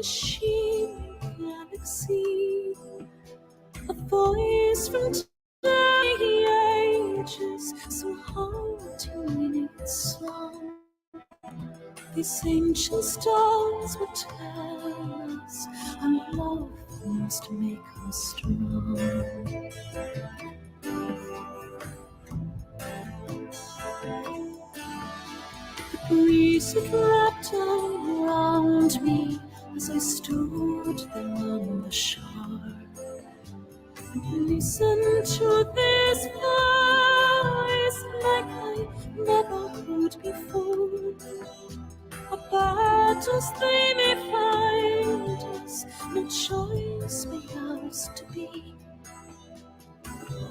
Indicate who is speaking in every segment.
Speaker 1: the shimmering galaxy, a voice from the ages, so haunting in its song. These ancient stars would tell us our love must make us strong. The breeze had wrapped around me as I stood there on the shore and listened to this voice like I never heard before. A battles they may find us, no choice may ours to be.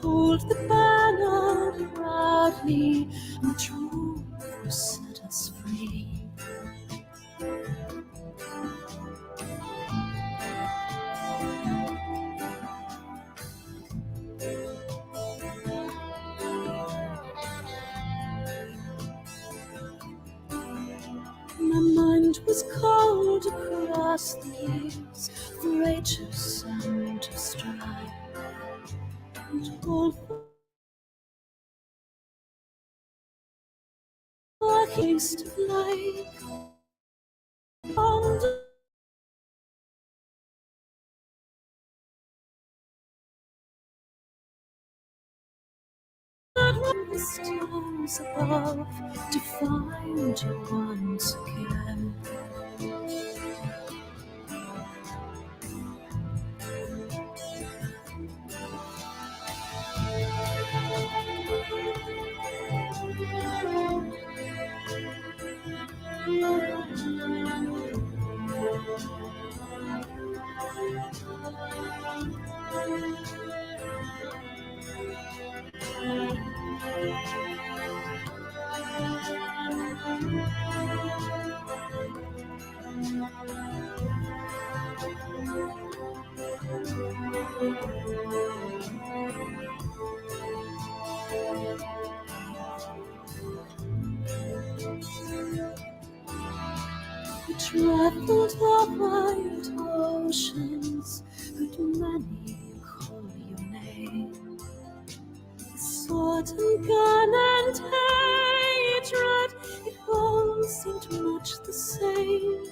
Speaker 1: Hold the banner proudly, and truth will set us free. My mind was called across the years for ages and to strive, and all for a taste of life. The stars above to find you once again. We traveled the wide oceans, heard many call your name. Sword and gun and hatred, it all seemed much the same.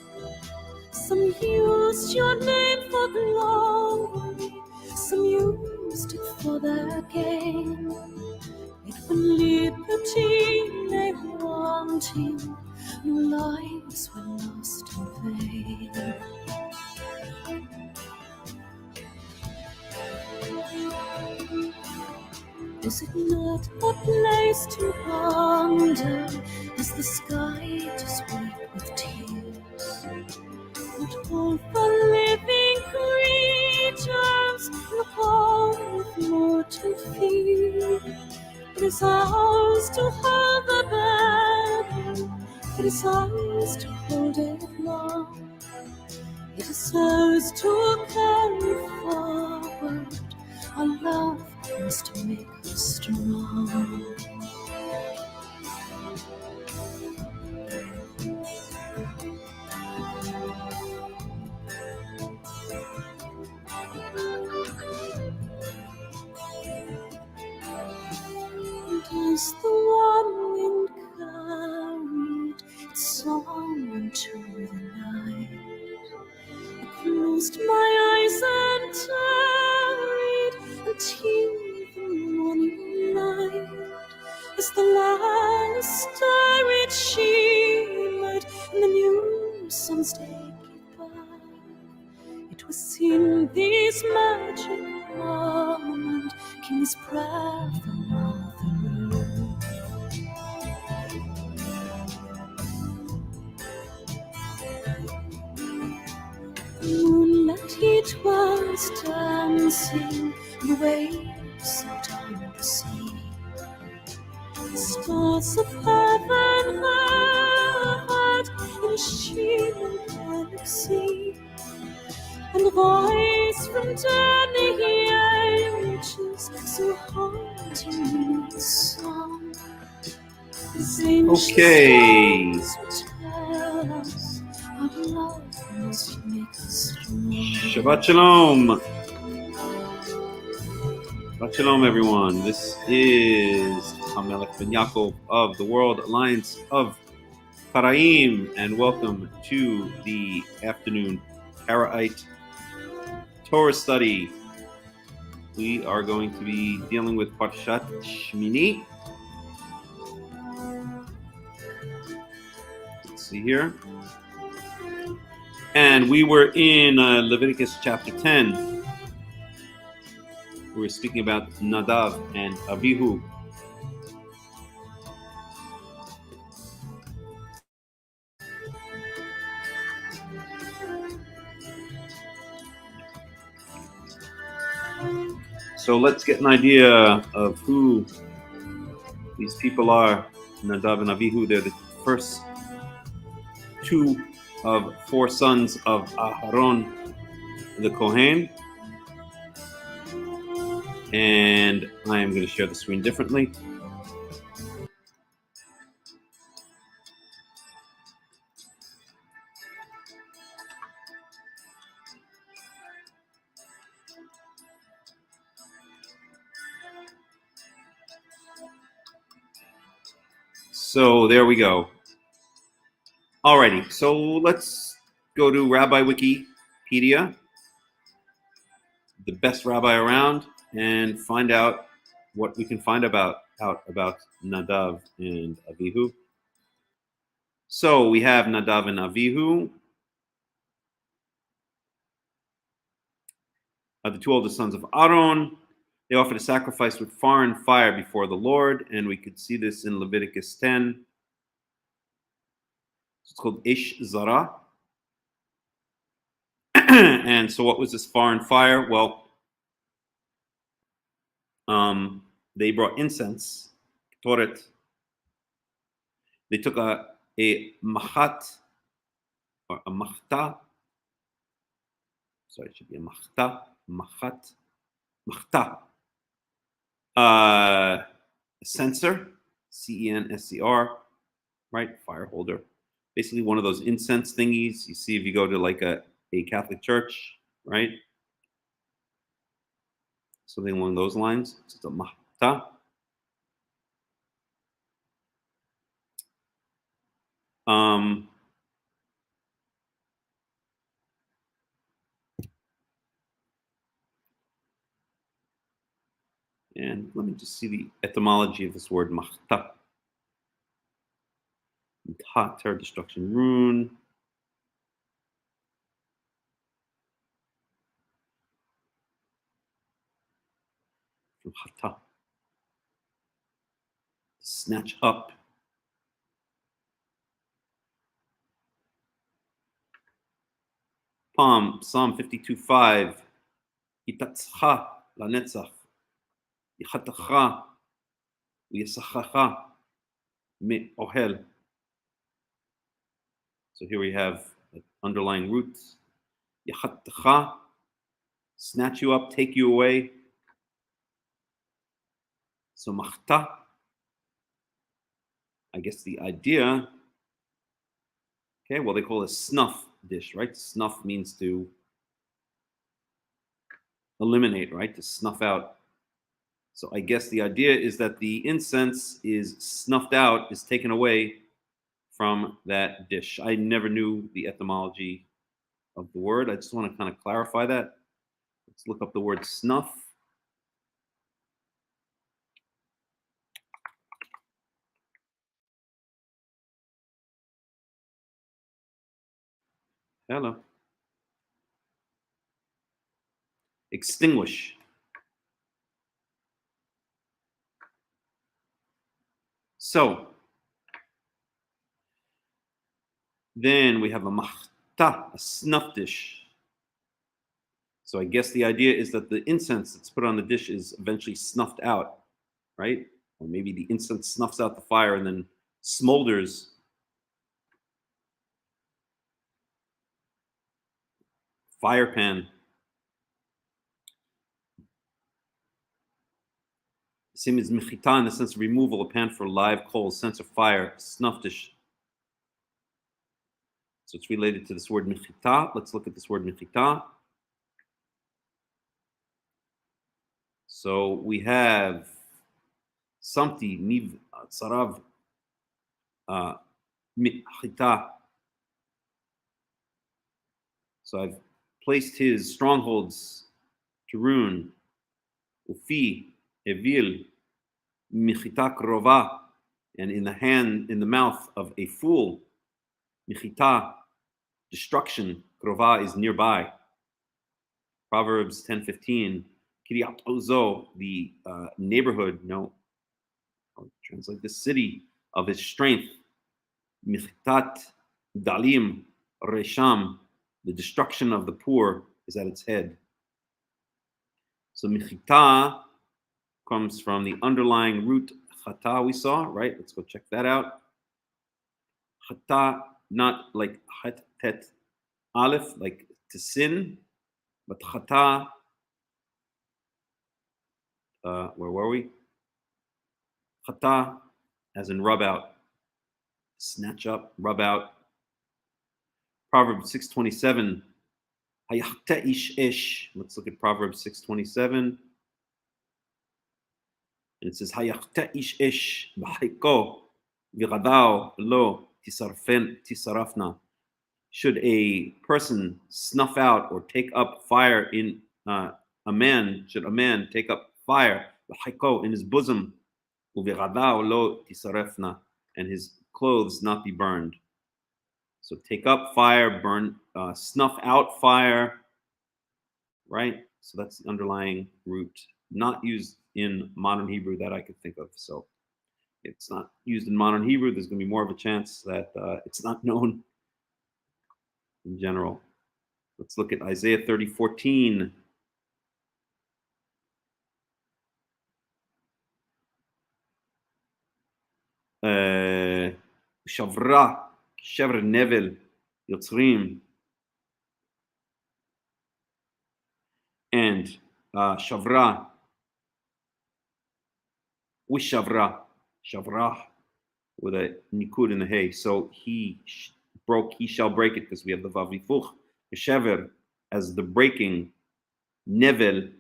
Speaker 1: Some used your name for glory, some used it for their gain. Yet when liberty lay wanting, no lives were lost in vain. Is it not a place to wander as the sky does weep with tears? But all the living creatures look on with mortal fear. It is ours to hold the banner, it is ours to hold it long. It is ours to carry forward, our love must make us strong. And as the one wind carried its song into the night, I closed my eyes and tarried until the morning light. As the last star it shimmered and the new sun's day goodbye, it was in this magic moment came this prayer from Mother Earth. The moonlight it was dancing, the waves out on the sea. The stars of heaven hovered in a shimmering galaxy, and the voice from the ages so haunting in its song. Okay. love must make us strong.
Speaker 2: Shabbat Shalom. Shabbat Shalom, everyone. This is Hakham Melech ben Yaakov of the World Alliance of Qara'im, and welcome to the afternoon Karaite Torah Study. We are going to be dealing with Parshat Shemini. Let's see here. And we were in Leviticus chapter 10. We were speaking about Nadav and Avihu. So let's get an idea of who these people are. Nadav and Avihu, they're the first two of four sons of Aharon the Kohen. And I am going to share the screen differently. So there we go. Alrighty, so let's go to Rabbi Wikipedia, the best rabbi around, and find out what we can find out about Nadav and Avihu. So we have Nadav and Avihu, the two oldest sons of Aaron. They offered a sacrifice with foreign fire before the Lord, and we could see this in Leviticus 10. It's called Ish Zara. And so what was this foreign fire? Well, they brought incense, Toret. They took a machat, or a machta. Sorry, it should be a machta, machat, machta. A censer, C-E-N-S-C-R, right? Fire holder. Basically one of those incense thingies you see if you go to like a Catholic church, right? Something along those lines. It's a mahta. And let me just see the etymology of this word mahta. Terror, destruction, rune. From hata. Snatch up. Psalm 52:5. Itatzcha lanetzach. Yichatcha uyesachacha me ohel. So here we have the underlying roots. Yichatcha, snatch you up, take you away. So machta, I guess the idea, okay, well, they call it a snuff dish, right? Snuff means to eliminate, right? To snuff out. So I guess the idea is that the incense is snuffed out, is taken away from that dish. I never knew the etymology of the word. I just want to kind of clarify that. Let's look up the word snuff. Hello. Extinguish. So then we have a machta, a snuff dish. So I guess the idea is that the incense that's put on the dish is eventually snuffed out, right? Or maybe the incense snuffs out the fire and then smolders. Fire pan. Same as mechita in the sense of removal, a pan for live coals, sense of fire, snuff dish. So it's related to this word michita. Let's look at this word michita. So we have Samti Niv Tsarav Michita. So I've placed his strongholds to ruin. Ufi Evil Michita Krova, and in the mouth of a fool. Michita, destruction. Krova is nearby. Proverbs 10:15. Kiryat Ozo, the neighborhood. No, I'll translate the city of his strength. Michtat Dalim Resham, the destruction of the poor is at its head. So Michita comes from the underlying root chata we saw, right? Let's go check that out. Chata, not like chet tet aleph, like to sin, but chata, where were we? Chata, as in rub out, snatch up, rub out. Proverbs 6:27. Hayachta ish ish. Let's look at Proverbs 6:27. And it says, Hayachta ish ish b'haiko v'gadao lo tisarafna. Should a person snuff out or take up fire in should a man take up fire b'haiko in his bosom, v'gadao lo tisarafna, and his clothes not be burned. So take up fire, burn, snuff out fire, right? So that's the underlying root, not used in modern Hebrew that I could think of. So it's not used in modern Hebrew. There's going to be more of a chance that it's not known in general. Let's look at Isaiah 30:14. Shavra, Shever Nevel, Yotzrim, and Shavra, Wishavra, Shavra, with a nikud in the hay. So he shall break it, because we have the vav hifuch. Shever, as the breaking, nevel.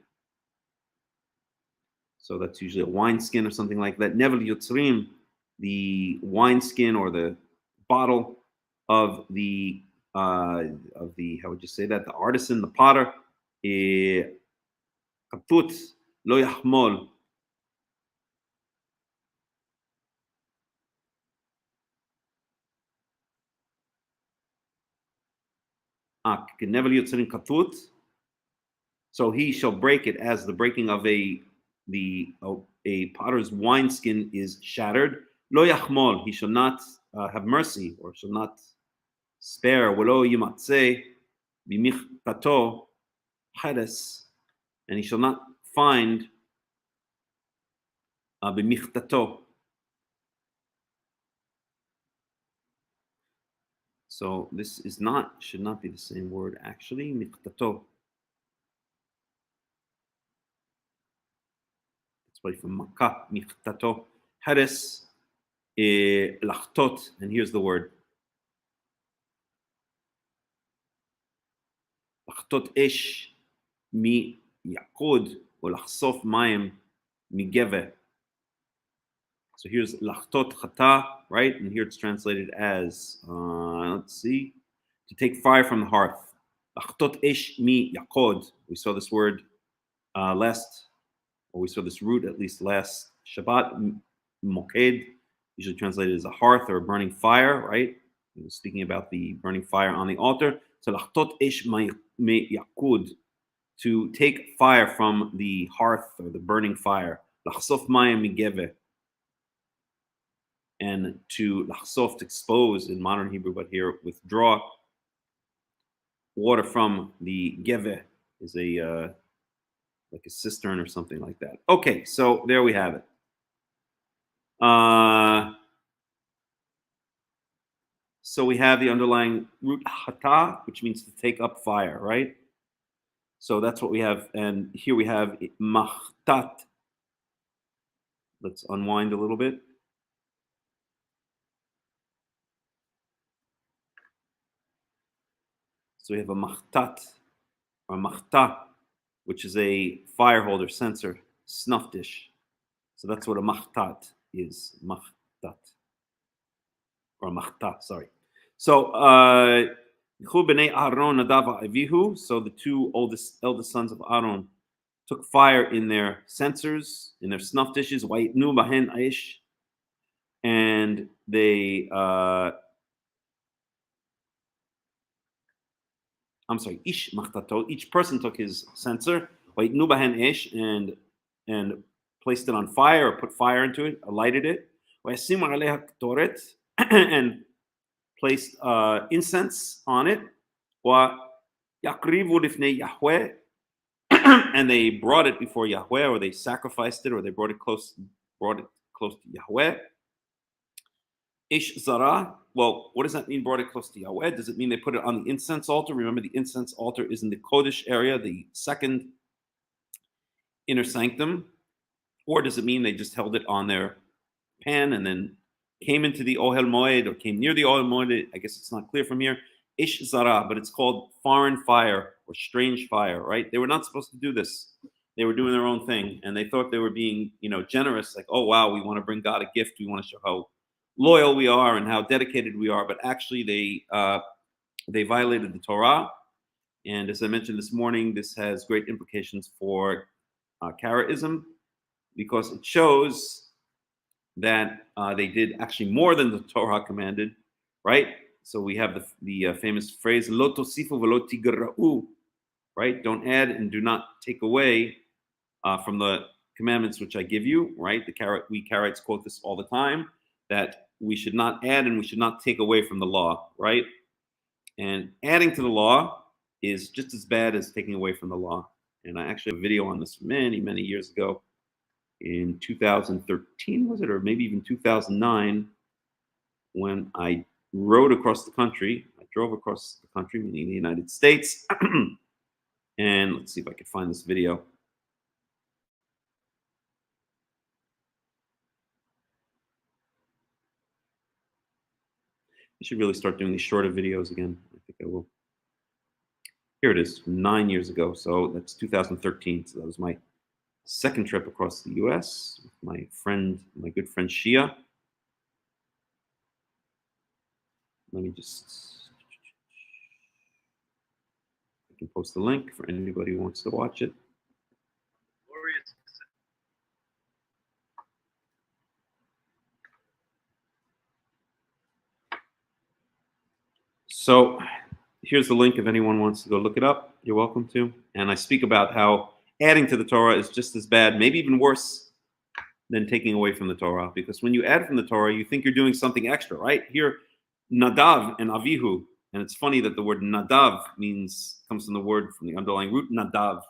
Speaker 2: So that's usually a wineskin or something like that. Nevel yotzrim, the wineskin or the bottle of the how would you say that? The artisan, the potter. Kaput lo yachmol. Nevel yotzrim kaput. So he shall break it as the breaking of a potter's wineskin is shattered. Lo yachmol, he shall not have mercy, or shall not spare. V'lo yimatzeh b'michtato hades, and he shall not find b'michtato. So this should not be the same word actually. Michtato. It's probably from Makkah. Michtato. Hades. Lachtot, and here's the word. Lachtot ish mi yakud or lachsof mayim mi geve. So here's lachtot chata, right? And here it's translated as, let's see, to take fire from the hearth. Lachtot ish mi yakod. We saw this word we saw this root at least last Shabbat. Moked, usually translated as a hearth or a burning fire, right? Speaking about the burning fire on the altar. So lachtot ish mi yakud, to take fire from the hearth or the burning fire. Lachsof mayim mi geve, and to lachsof, to expose in modern Hebrew, but here withdraw water from the geve, is a like a cistern or something like that. Okay, so there we have it. So we have the underlying root hata, which means to take up fire, right? So that's what we have, and here we have machtat. Let's unwind a little bit. So we have a machtat, or a machta, which is a fire holder, censer, snuff dish. So that's what a machtat is, machtat, or a machta, sorry. So, b'nei Aaron, Nadav, Avihu. So the two eldest sons of Aaron took fire in their censers, in their snuff dishes, wa'itnu bahen aish, and they, ish machtato, each person took his censer, wa'itnu bahen aish, and placed it on fire, or put fire into it, lighted it, wa'asimu aleha ketoret, and placed incense on it, wa yakrivu lifnei Yahweh, and they brought it before Yahweh, or they sacrificed it, or they brought it close to Yahweh. Ish zara. Well, what does that mean? Brought it close to Yahweh? Does it mean they put it on the incense altar? Remember, the incense altar is in the Kodesh area, the second inner sanctum, or does it mean they just held it on their pan and then came into the Ohel Moed, or came near the Ohel Moed? I guess it's not clear from here. Ish zara, but it's called foreign fire or strange fire, right? They were not supposed to do this. They were doing their own thing, and they thought they were being, generous. Like, oh wow, we want to bring God a gift. We want to show how loyal we are and how dedicated we are. But actually, they violated the Torah. And as I mentioned this morning, this has great implications for Karaitism, because it shows that they did actually more than the Torah commanded, right? So we have the famous phrase "Lo tosifu v'lo tigra'u," right? Don't add and do not take away from the commandments which I give you, right? We Karaites quote this all the time, that we should not add and we should not take away from the law, right? And adding to the law is just as bad as taking away from the law. And I actually have a video on this many, many years ago, in 2013, was it? Or maybe even 2009, when I rode across the country. I drove across the country, meaning the United States. And let's see if I can find this video. I should really start doing these shorter videos again. I think I will. Here it is, 9 years ago. So that's 2013. So that was my second trip across the U.S. with my good friend Shia. Let me just, I can post the link for anybody who wants to watch it. So here's the link if anyone wants to go look it up. You're welcome to. And I speak about how adding to the Torah is just as bad, maybe even worse, than taking away from the Torah. Because when you add from the Torah, you think you're doing something extra, right? Here, Nadav and Avihu. And it's funny that the word Nadav comes from the underlying root Nadav,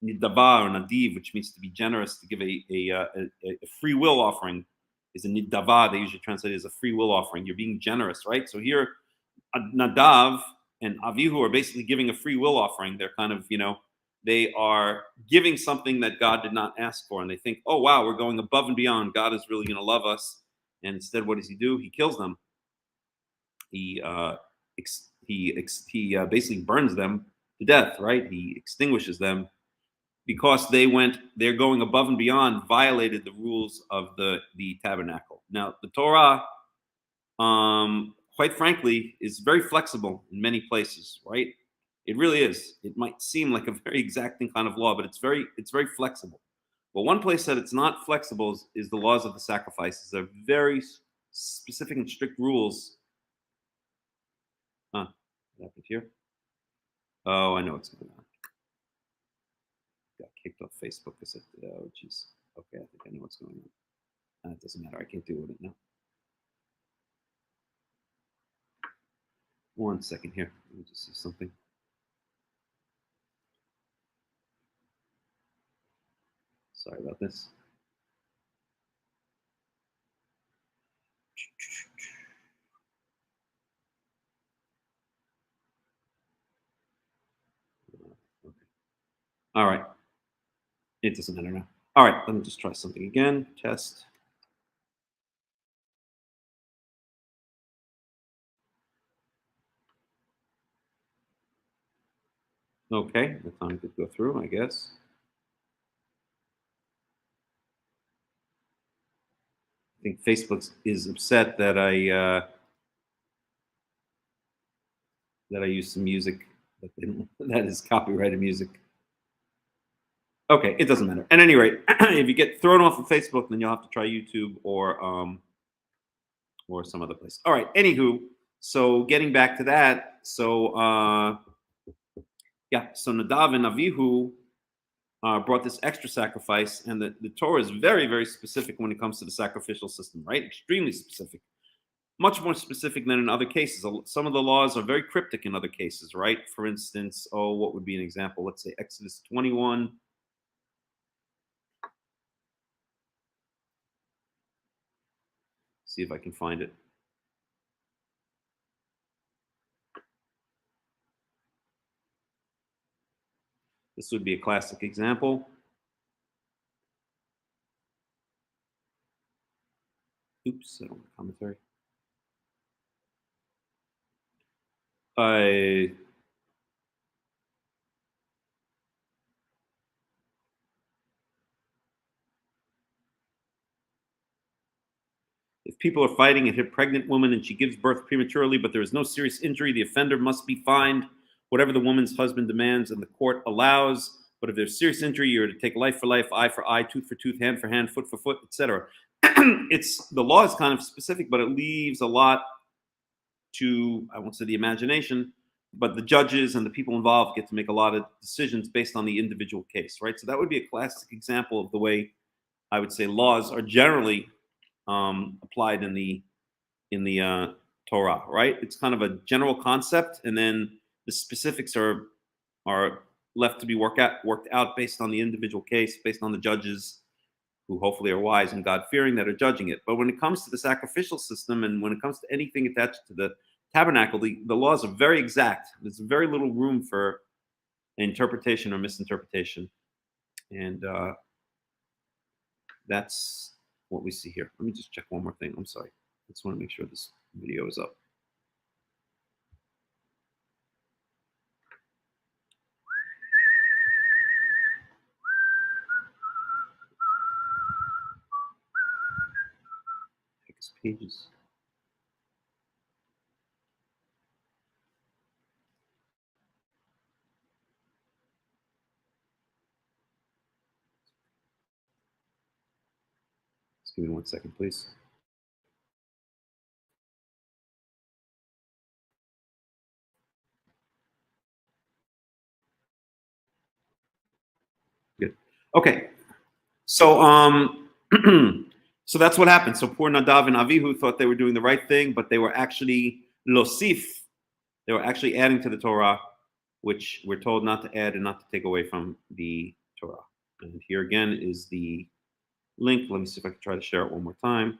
Speaker 2: Nidava or Nadiv, which means to be generous, to give a free will offering, is a Nidava. They usually translate it as a free will offering. You're being generous, right? So here, Nadav and Avihu are basically giving a free will offering. They're kind of, they are giving something that God did not ask for. And they think, oh, wow, we're going above and beyond. God is really going to love us. And instead, what does he do? He kills them. He basically burns them to death, right? He extinguishes them because they're going above and beyond, violated the rules of the tabernacle. Now, the Torah, quite frankly, is very flexible in many places, right? It really is. It might seem like a very exacting kind of law, but it's very flexible. But one place that it's not flexible is the laws of the sacrifices. They're very specific and strict rules. What happened here? Oh, I know what's going on. Got kicked off Facebook. I said, oh, jeez. Okay, I think I know what's going on. It doesn't matter. I can't deal with it now. One second here. Let me just see something. Sorry about this. Okay. All right. It doesn't matter now. All right. Let me just try something again. Test. Okay, the time could go through, I guess. I think Facebook is upset that I use some music that is copyrighted music. Okay, it doesn't matter. At any rate, if you get thrown off of Facebook, then you'll have to try YouTube or some other place. All right. Anywho, so getting back to that, so yeah, so Nadav and Avihu brought this extra sacrifice, and the Torah is very, very specific when it comes to the sacrificial system, right? Extremely specific, much more specific than in other cases. Some of the laws are very cryptic in other cases, right? For instance, what would be an example? Let's say Exodus 21. See if I can find it. This would be a classic example. Oops, I don't have commentary. If people are fighting and hit a pregnant woman and she gives birth prematurely, but there is no serious injury, the offender must be fined whatever the woman's husband demands and the court allows. But if there's serious injury, you're to take life for life, eye for eye, tooth for tooth, hand for hand, foot for foot, etc. It's the law is kind of specific, but it leaves a lot to, I won't say the imagination, but the judges and the people involved get to make a lot of decisions based on the individual case, right? So that would be a classic example of the way I would say laws are generally applied in the Torah, right? It's kind of a general concept, and then the specifics are left to be worked out based on the individual case, based on the judges who hopefully are wise and God-fearing that are judging it. But when it comes to the sacrificial system and when it comes to anything attached to the tabernacle, the laws are very exact. There's very little room for interpretation or misinterpretation. And that's what we see here. Let me just check one more thing. I'm sorry. I just want to make sure this video is up. Pages. Just give me 1 second, please. Good. Okay. So so that's what happened. So poor Nadav and Avihu thought they were doing the right thing, but they were actually losif. They were actually adding to the Torah, which we're told not to add and not to take away from the Torah. And here again is the link. Let me see if I can try to share it one more time.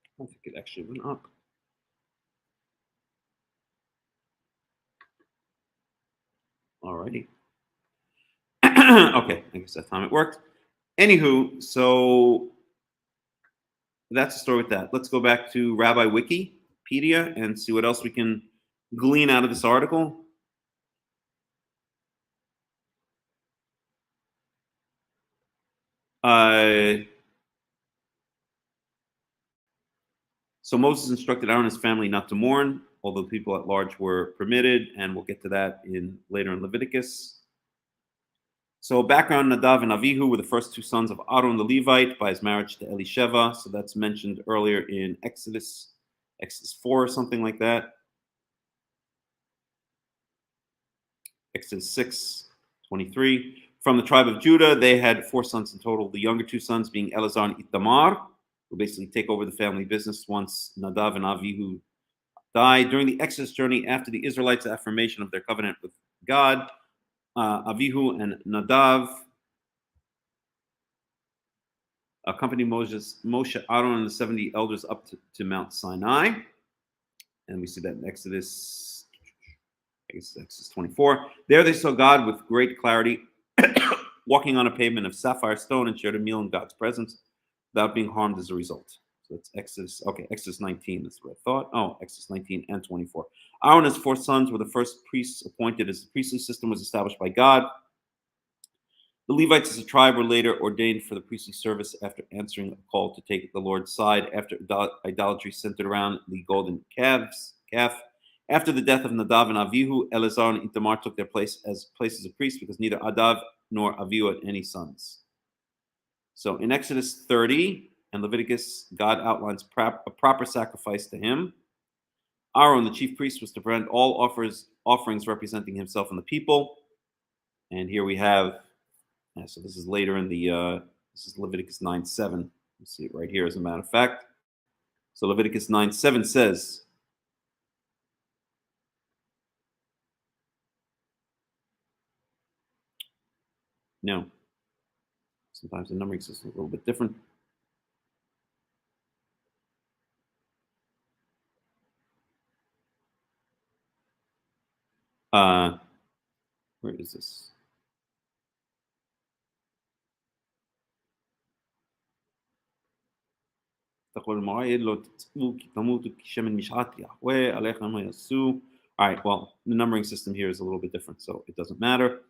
Speaker 2: I don't think it actually went up. Alrighty. Okay, I guess that time it worked. Anywho, so that's the story with that. Let's go back to Rabbi Wikipedia and see what else we can glean out of this article. So Moses instructed Aaron and his family not to mourn, although people at large were permitted, and we'll get to that later in Leviticus. So background, Nadav and Avihu were the first two sons of Aaron the Levite by his marriage to Elisheva. So that's mentioned earlier in Exodus 4 or something like that. Exodus 6:23. From the tribe of Judah, they had 4 sons in total, the younger 2 sons being Eleazar and Itamar, who basically take over the family business once Nadav and Avihu died. During the Exodus journey, after the Israelites' affirmation of their covenant with God, Avihu and Nadav accompanied Moshe, Aaron, and the 70 elders up to Mount Sinai. And we see that in Exodus 24. There they saw God with great clarity, walking on a pavement of sapphire stone, and shared a meal in God's presence without being harmed as a result. So that's Exodus. Okay, Exodus 19. That's what I thought. Oh, Exodus 19 and 24. Aaron and his 4 sons were the first priests appointed as the priestly system was established by God. The Levites as a tribe were later ordained for the priestly service after answering a call to take the Lord's side after idolatry centered around the golden calf. After the death of Nadav and Avihu, Eleazar and Itamar took their place as places of priests because neither Nadav nor Avihu had any sons. So in Exodus 30 and Leviticus, God outlines a proper sacrifice to him. Aaron, the chief priest, was to present all offerings representing himself and the people. And here we have, so this is later in the, this is Leviticus 9:7. You see it right here, as a matter of fact. So Leviticus 9:7 says, no, sometimes the numbering system is a little bit different. Where is this? All right, well, the numbering system here is a little bit different, so it doesn't matter.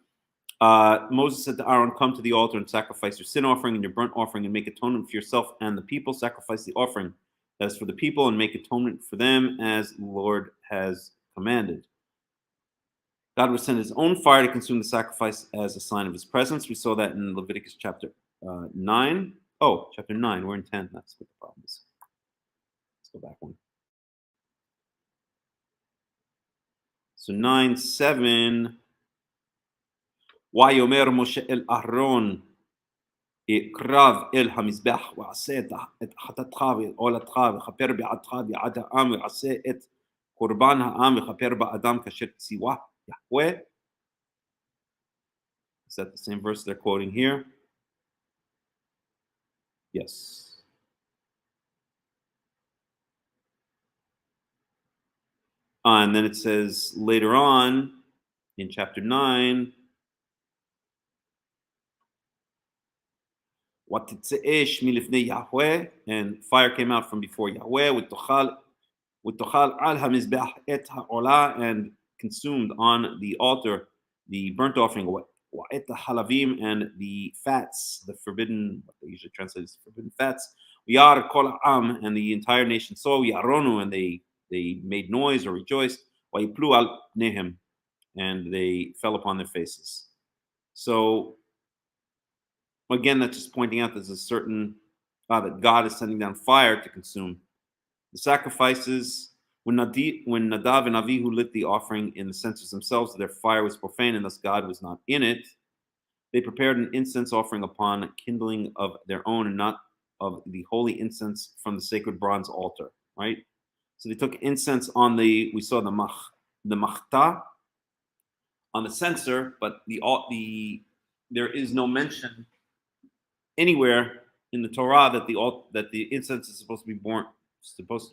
Speaker 2: Moses said to Aaron, come to the altar and sacrifice your sin offering and your burnt offering and make atonement for yourself and the people. Sacrifice the offering that is for the people and make atonement for them as the Lord has commanded. God would send his own fire to consume the sacrifice as a sign of his presence. We saw that in Leviticus chapter 9. Oh, chapter 9. We're in 10. That's what the problem is. Let's go back one. So 9:7. Wayomer Moshe el Aharon קרב אל המזבח ועשה את חטאתך ועולתך וכפר בעדך בעד העם ועשה את קורבן העם וכפר באדם כאשר ציווה יהוה. Is that the same verse they're quoting here? Yes. And then it says later on in chapter 9, and fire came out from before Yahweh and consumed on the altar the burnt offering and the fats, the forbidden, what they usually translate as forbidden fats. And the entire nation saw Yaronu, and they made noise or rejoiced, and they fell upon their faces. So again, that's just pointing out there's a certain that God is sending down fire to consume the sacrifices. When Nadav and Avihu lit the offering in the censers themselves, their fire was profane, and thus God was not in it. They prepared an incense offering upon kindling of their own, and not of the holy incense from the sacred bronze altar. Right. So they took incense on we saw the machta on the censer, but there is no mention anywhere in the Torah that the incense is supposed to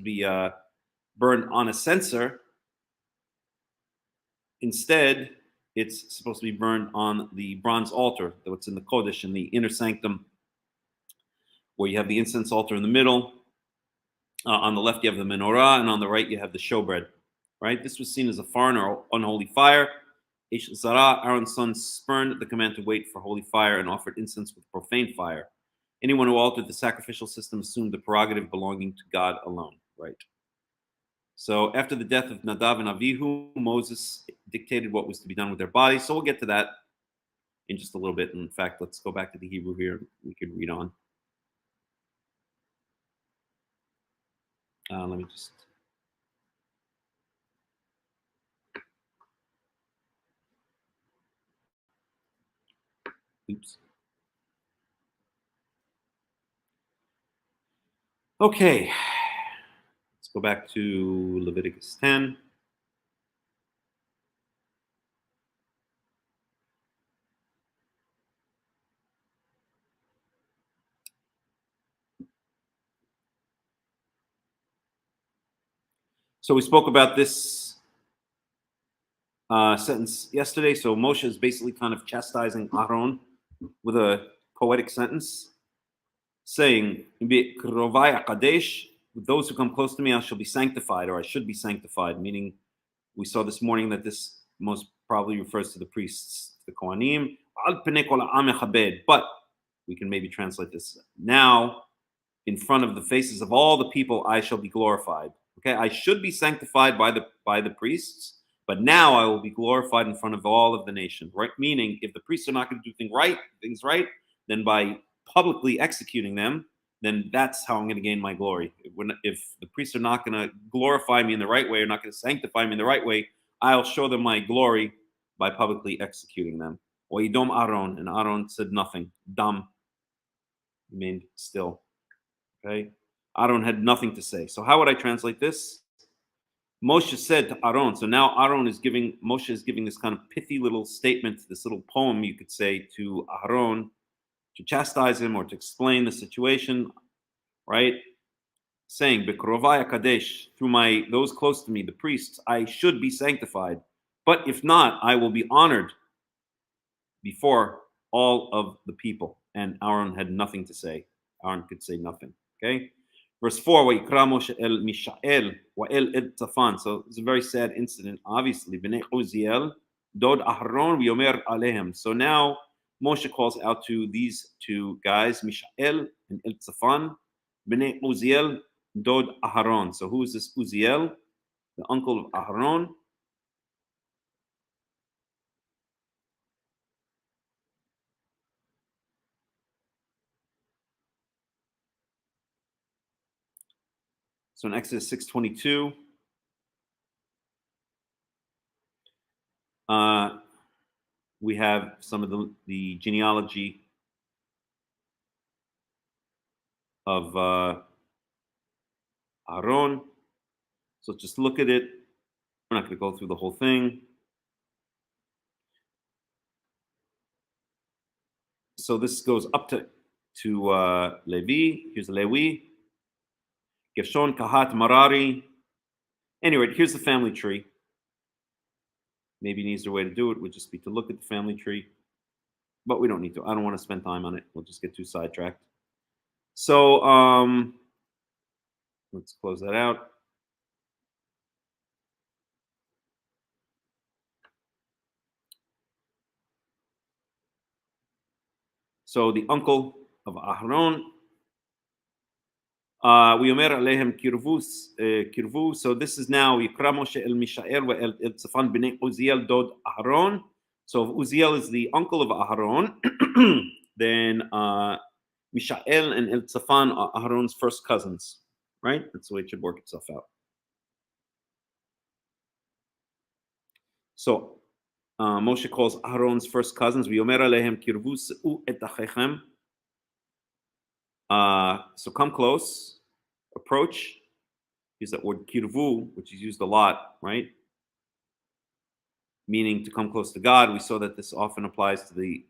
Speaker 2: be burned on a censer. Instead, it's supposed to be burned on the bronze altar that's in the Kodesh, in the inner sanctum, where you have the incense altar in the middle. On the left, you have the menorah, and on the right, you have the showbread. Right? This was seen as a foreign or unholy fire. Zara, Aaron's son, spurned the command to wait for holy fire and offered incense with profane fire. Anyone who altered the sacrificial system assumed the prerogative belonging to God alone. Right. So after the death of Nadav and Avihu, Moses dictated what was to be done with their bodies. So we'll get to that in just a little bit. In fact, let's go back to the Hebrew here. We can read on. Let me just... Oops. Okay. Let's go back to Leviticus 10. So we spoke about this sentence yesterday. So Moshe is basically kind of chastising Aaron with a poetic sentence. saying, with those who come close to me, I shall be sanctified, or I should be sanctified, meaning we saw this morning that this most probably refers to the priests, the Kohanim. But we can maybe translate this now, in front of the faces of all the people, I shall be glorified. Okay, I should be sanctified by the priests, but now I will be glorified in front of all of the nation. Right? Meaning, if the priests are not going to do things right, then by publicly executing them, then that's how I'm going to gain my glory. If the priests are not going to glorify me in the right way, or not going to sanctify me in the right way, I'll show them my glory by publicly executing them. Oidom Aaron, and Aaron said nothing. Dam remained still. Okay, Aaron had nothing to say. So how would I translate this? Moshe said to Aaron. So now Moshe is giving this kind of pithy little statement, this little poem, you could say, to Aaron, to chastise him or to explain the situation, right? Saying, Bekrovai Kadesh, through those close to me, the priests, I should be sanctified. But if not, I will be honored before all of the people. And Aaron had nothing to say. Aaron could say nothing. Okay? Verse 4, Vayikra Moshe el Mishael wa el Tzafan. So it's a very sad incident, obviously. Bnei Uziel, Dod Aharon, V'yomer Alehem. So now Moshe calls out to these two guys, Mishael and El Tzafan, Bnei Uziel, Dod Aharon. So who is this Uziel? The uncle of Aharon. So in Exodus 6:22, we have some of the genealogy of Aaron. So just look at it. We're not going to go through the whole thing. So this goes up to Levi. Here's Levi. Gershon, Kahat, Merari. Anyway, here's the family tree. Maybe an easier way to do it would just be to look at the family tree. But we don't need to. I don't want to spend time on it. We'll just get too sidetracked. So let's close that out. So the uncle of Aharon, V'yomer Alehem Kirvu. So this is now Yikra Moshe el Mishael wa el Tzafan b'nei Uziel Dod Aharon. So if Uziel is the uncle of Aharon, then Mishael and El Tzafan are Aharon's first cousins, right? That's the way it should work itself out. So Moshe calls Aharon's first cousins, V'yomer Alehem Kirvu se'u et achechem. So come close, approach. Use that word kirvu, which is used a lot, right? Meaning to come close to God. We saw that this often applies to the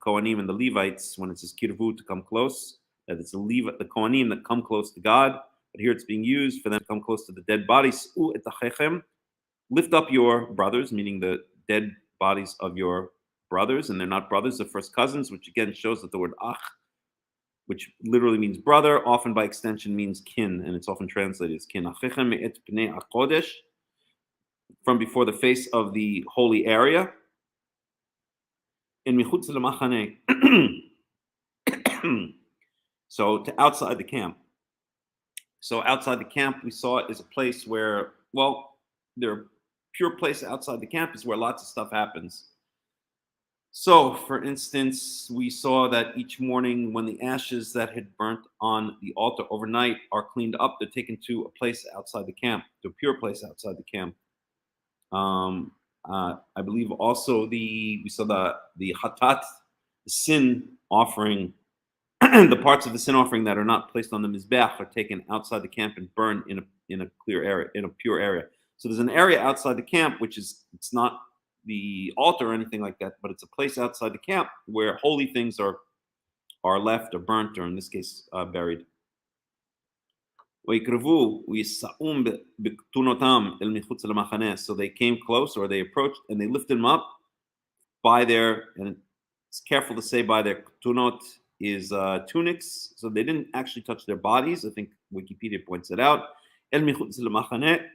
Speaker 2: Kohanim and the Levites when it says kirvu, to come close. That it's the Kohanim that come close to God. But here it's being used for them to come close to the dead bodies. Lift up your brothers, meaning the dead bodies of your brothers, and they're not brothers, they're first cousins, which again shows that the word ach, which literally means brother, often by extension means kin, and it's often translated as kin. From before the face of the holy area. So to outside the camp. So outside the camp, we saw it is a place where, well, their pure place outside the camp is where lots of stuff happens. So, for instance, we saw that each morning when the ashes that had burnt on the altar overnight are cleaned up, they're taken to a place outside the camp, to a pure place outside the camp. I believe also we saw the hatat, the sin offering, the parts of the sin offering that are not placed on the mizbeach are taken outside the camp and burned in a clear area, in a pure area. So there's an area outside the camp it's not the altar or anything like that, but it's a place outside the camp where holy things are left or burnt, or in this case buried. So they came close, or they approached, and they lifted them up by their, and it's careful to say by their ketunot, is tunics. So they didn't actually touch their bodies. I think Wikipedia points it out. El michutz lemachane,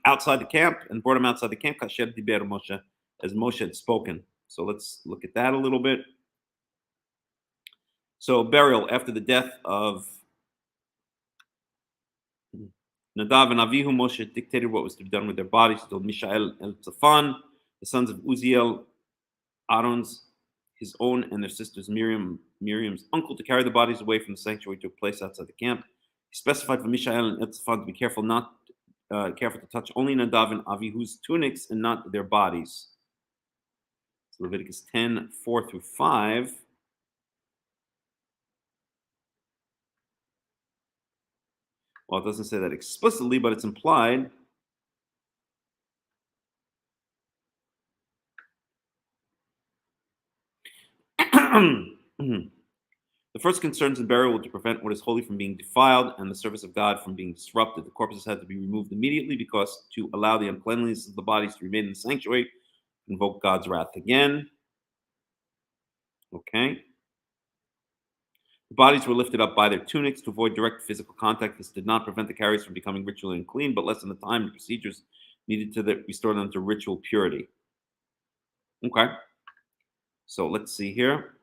Speaker 2: outside the camp, and brought him outside the camp. Kasher diber Moshe, as Moshe had spoken. So let's look at that a little bit. So burial after the death of Nadav and Avihu, Moshe dictated what was to be done with their bodies. He told Mishael and Tzafan, the sons of Uziel, Aaron's, his own and their sisters Miriam's uncle, to carry the bodies away from the sanctuary to a place outside the camp. He specified for Mishael and Tzafan to be careful to touch only Nadav and Avihu's tunics and not their bodies. So Leviticus 10:4-5. Well, it doesn't say that explicitly, but it's implied. The first concerns in burial were to prevent what is holy from being defiled and the service of God from being disrupted. The corpses had to be removed immediately because to allow the uncleanliness of the bodies to remain in the sanctuary, invoke God's wrath again. Okay. The bodies were lifted up by their tunics to avoid direct physical contact. This did not prevent the carriers from becoming ritually unclean, but lessen the time and procedures needed to restore them to ritual purity. Okay. So let's see here.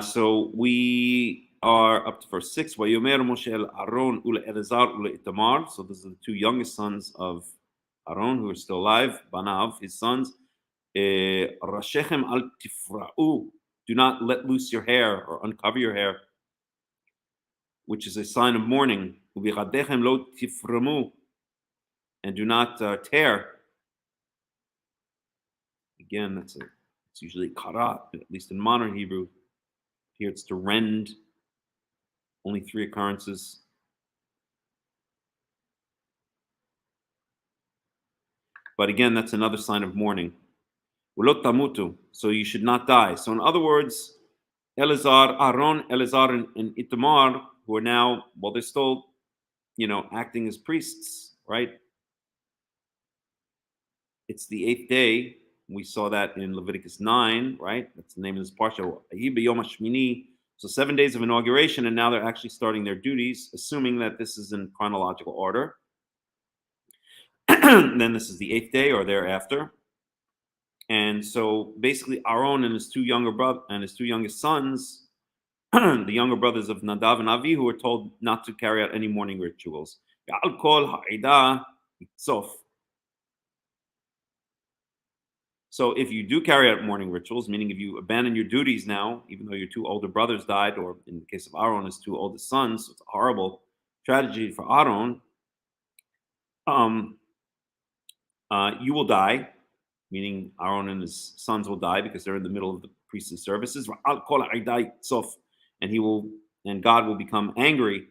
Speaker 2: So we are up to verse 6. Vayomer Moshe el Aaron ule Elazar ule Itamar. So those are the two youngest sons of Aaron who are still alive. Banav, his sons. Rashechem al tifra'u. Do not let loose your hair or uncover your hair, which is a sign of mourning. Uvichadechem lo tiframu. And do not tear. Again, it's usually kara, at least in modern Hebrew. Here it's to rend. Only 3 occurrences. But again, that's another sign of mourning. Ulot tamutu. So you should not die. So in other words, Aaron, Elazar, and Itamar, who are now, well, they're still, acting as priests, right? It's the 8th day. We saw that in Leviticus 9, right? That's the name of this parsha. Shemini. So 7 days of inauguration, and now they're actually starting their duties, assuming that this is in chronological order. Then this is the 8th day or thereafter. And so basically Aaron and his two youngest sons, the younger brothers of Nadav and Avihu, were told not to carry out any mourning rituals. So if you do carry out mourning rituals, meaning if you abandon your duties now, even though your 2 older brothers died, or in the case of Aaron, his 2 oldest sons, so it's a horrible tragedy for Aaron, you will die, meaning Aaron and his sons will die because they're in the middle of the priestly services. And God will become angry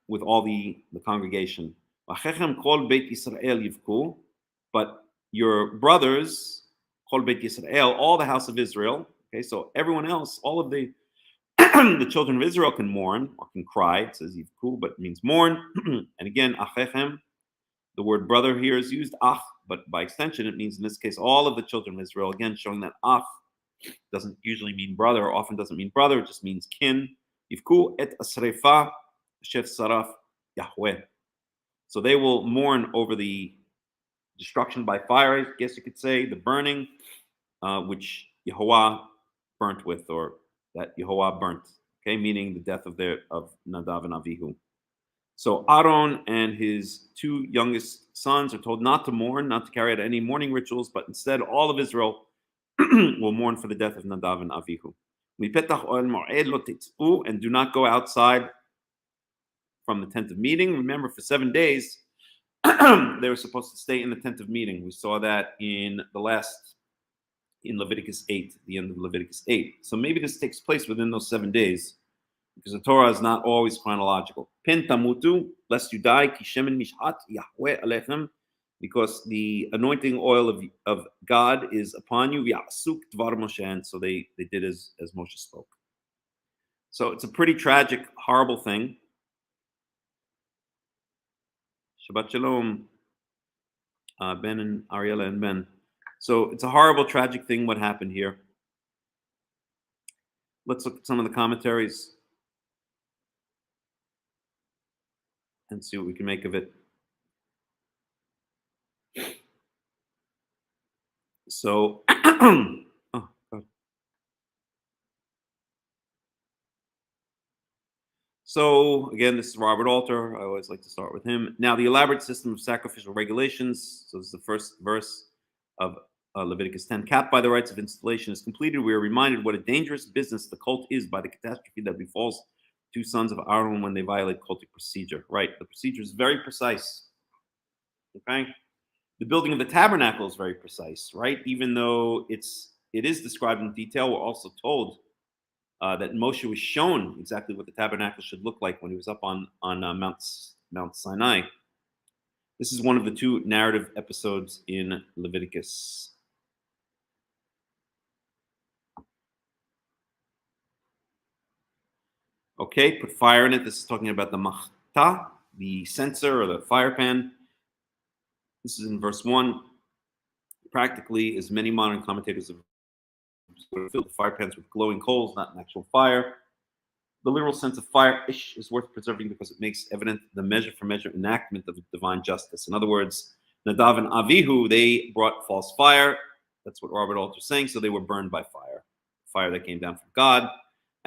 Speaker 2: with all the congregation. But your brothers, Kol Beit Yisrael, all the house of Israel, okay, so everyone else, all of the the children of Israel can mourn or can cry. It says Yivku, but it means mourn. And again, Achechem, the word brother here is used, ach, but by extension, it means in this case all of the children of Israel, again showing that ach doesn't usually mean brother, or often doesn't mean brother, it just means kin. Yivku et asrefa shef saraf Yahweh. So they will mourn over the destruction by fire, I guess you could say, the burning, which Yehovah burnt with, or that Yehovah burnt, okay, meaning the death of Nadav and Avihu. So Aaron and his 2 youngest sons are told not to mourn, not to carry out any mourning rituals, but instead all of Israel will mourn for the death of Nadav and Avihu. And do not go outside from the tent of meeting. Remember, for 7 days, they were supposed to stay in the tent of meeting. We saw that in Leviticus 8, the end of Leviticus 8. So maybe this takes place within those 7 days, because the Torah is not always chronological. Pen tamutu, lest you die, ki shemen mishhat Yahweh alechem, because the anointing oil of God is upon you. V'yasuk dvar Moshe, and so they did as Moshe spoke. So it's a pretty tragic, horrible thing. Shabbat Shalom, Ben and Ariella and Ben. So it's a horrible, tragic thing what happened here. Let's look at some of the commentaries and see what we can make of it. So, oh, God. So again, this is Robert Alter. I always like to start with him. Now, the elaborate system of sacrificial regulations. So this is the first verse of Leviticus 10. Capped by the rites of installation is completed. We are reminded what a dangerous business the cult is by the catastrophe that befalls two sons of Aaron when they violate cultic procedure. Right. The procedure is very precise. Okay. The building of the tabernacle is very precise. Right. Even though it is described in detail, we're also told that Moshe was shown exactly what the tabernacle should look like when he was up on Mount Sinai. This is one of the two narrative episodes in Leviticus. Okay, put fire in it. This is talking about the machta, the censer or the fire pan. This is in verse 1. Practically, as many modern commentators have filled the fire pans with glowing coals, not an actual fire. The literal sense of fire is worth preserving because it makes evident the measure for measure enactment of divine justice. In other words, Nadav and Avihu, they brought false fire. That's what Robert Alter is saying. So they were burned by fire, fire that came down from God.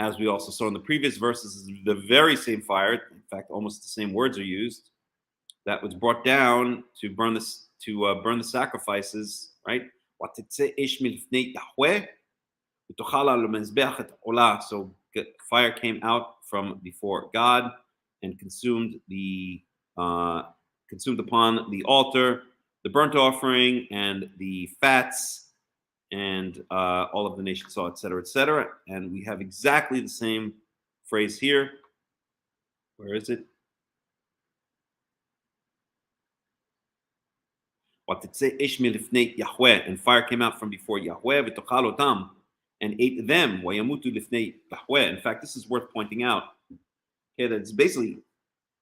Speaker 2: As we also saw in the previous verses, the very same fire, in fact, almost the same words are used, that was brought down to burn the sacrifices, right? So fire came out from before God and consumed upon the altar the burnt offering and the fats, and all of the nation saw, etc., etc. And we have exactly the same phrase here. Where is it? And fire came out from before Yahweh and ate them. In fact, this is worth pointing out. Okay, that's basically,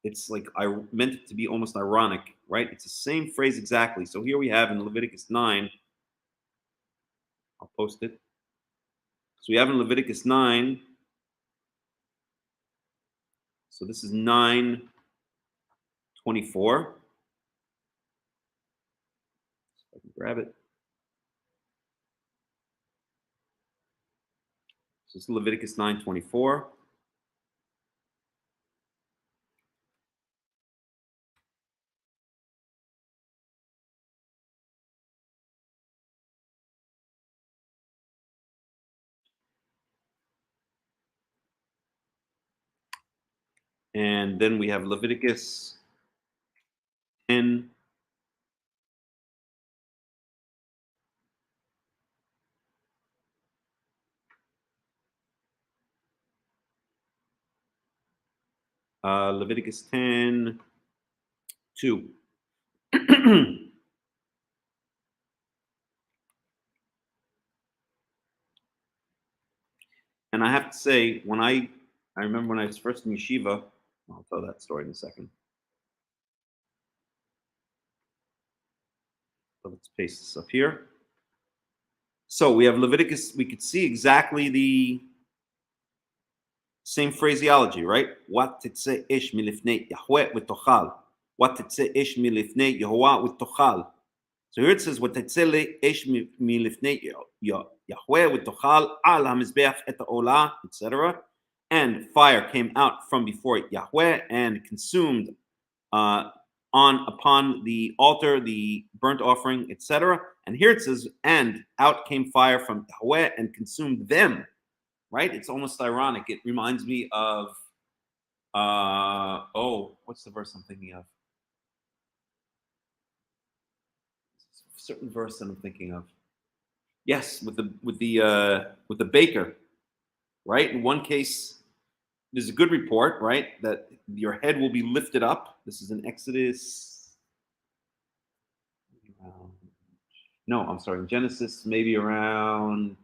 Speaker 2: it's like I meant it to be almost ironic, right? It's the same phrase exactly. So here we have in Leviticus 9. I'll post it. So we have in Leviticus 9. So this is 9:24. I can grab it. So it's Leviticus 9:24. And then we have Leviticus 10. Leviticus 10:2. And I have to say, I remember when I was first in yeshiva, I'll tell that story in a second. So let's paste this up here. So we have Leviticus. We could see exactly the same phraseology, right? What titzeh ish milifnei Yahweh v'tochal. What titzeh ish milifnei Yehovah v'tochal. So here it says, what titzeh ish milifnei Yahweh v'tochal al hamizbeach et ha'olah, etc. And fire came out from before Yahweh and consumed upon the altar the burnt offering, etc. And here it says, and out came fire from Yahweh and consumed them. Right? It's almost ironic. It reminds me of what's the verse I'm thinking of? A certain verse that I'm thinking of. Yes, with the baker, right? In one case, there's a good report, right, that your head will be lifted up. This is in Exodus. No, I'm sorry, in Genesis, maybe around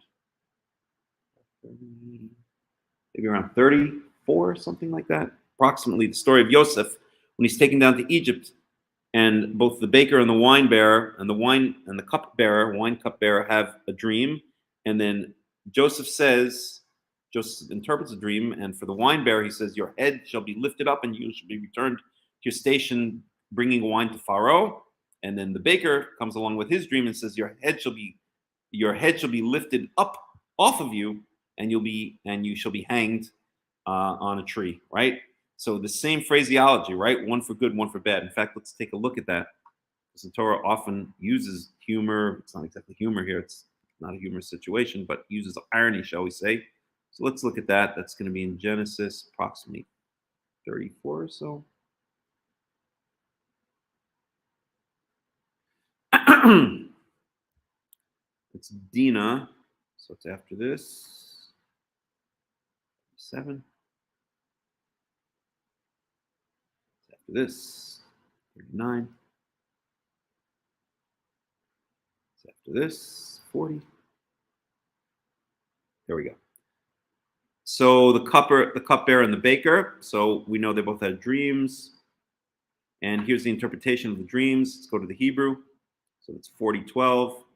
Speaker 2: 34, something like that. Approximately the story of Joseph when he's taken down to Egypt. and both the baker and the wine bearer and the wine cup bearer have a dream, and then Joseph interprets the dream, and for the wine bearer he says, "Your head shall be lifted up, and you shall be returned to your station, bringing wine to Pharaoh." And then the baker comes along with his dream and says, "Your head shall be lifted up off of you, and you shall be hanged on a tree." Right. So the same phraseology, right? One for good, one for bad. In fact, let's take a look at that, because the Torah often uses humor. It's not exactly humor here. It's not a humorous situation, but uses irony, shall we say. So let's look at that. That's going to be in Genesis, approximately 34 or so. It's Dinah, so it's after this. 7. It's after this. 39. It's after this. 40. There we go. So the cupbearer and the baker. So we know they both had dreams. And here's the interpretation of the dreams. Let's go to the Hebrew. So it's 40:12.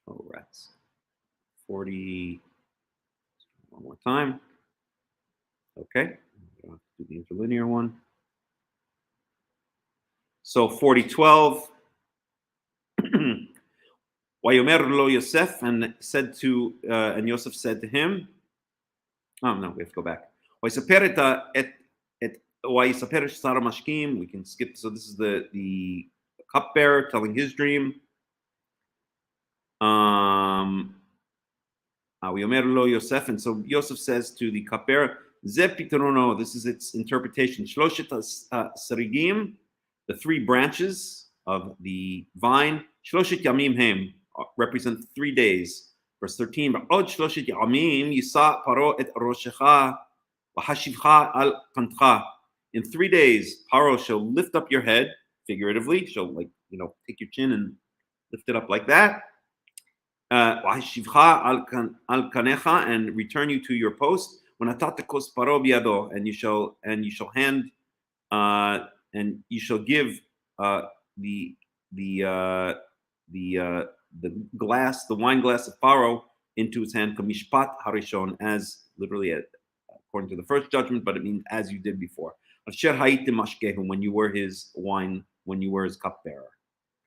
Speaker 2: Oh, rats. 40. One more time. Okay. We don't have to do the interlinear one. So 40:12. Wayomer lo Yosef, and Yosef said to him. Oh no, we have to go back. We can skip. So this is the cupbearer telling his dream. Yosef, and so Yosef says to the cupbearer, this is its interpretation. Sarigim, the 3 branches of the vine, Shloshit Yamim Hem, represent 3 days. Verse 13, in 3 days, Paro shall lift up your head, figuratively. She'll take your chin and lift it up like that. And return you to your post. And you shall hand and you shall give the wine glass of Pharaoh into his hand, kamishpat harishon, as literally according to the first judgment, but it means as you did before. When you were his cupbearer.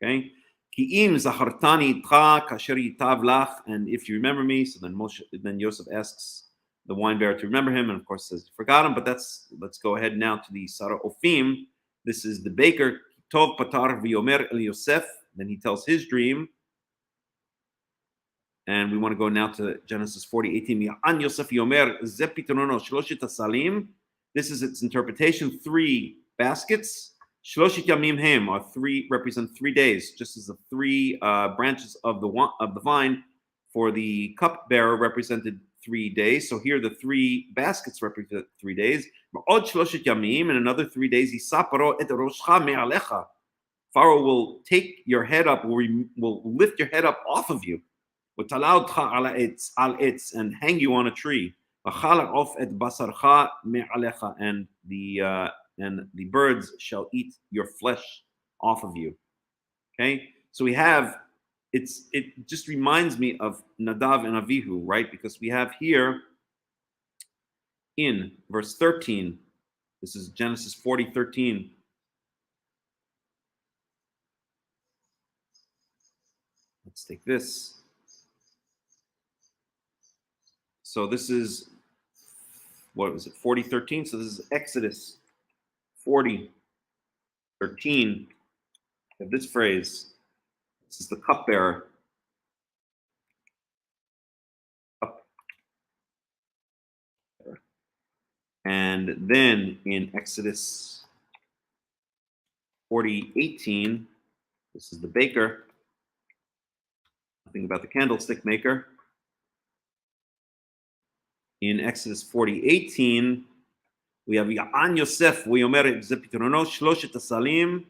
Speaker 2: Okay. And if you remember me, so then Yosef asks the wine bearer to remember him, and of course says, forgot him. But let's go ahead now to the Sarah Ophim. This is the baker. Tov patar v'yomer el Yosef. Then he tells his dream. And we want to go now to Genesis 40:18. An Yosef yomer ze pitonono shloshit hasalim. This is its interpretation. 3 baskets. Shloshit yamim hem represent 3 days, just as the 3 branches of the vine for the cupbearer represented 3 days. So here the 3 baskets represent 3 days. Od shloshit yamim, and another 3 days. Yisaparo et roshcha me'alecha. Pharaoh will take your head up, will lift your head up off of you, and hang you on a tree. And the birds shall eat your flesh off of you. Okay, so we have it just reminds me of Nadav and Avihu, right? Because we have here in verse 13, this is Genesis 40:13. Let's take this. So this is, what was it, 40:13? So this is Exodus 40:13. We have this phrase. This is the cupbearer. And then in Exodus 40:18, this is the baker. Nothing about the candlestick maker. In Exodus 40:18, we have Ya'an Yosef, Yomer Zepitono, Shloshet Asalim,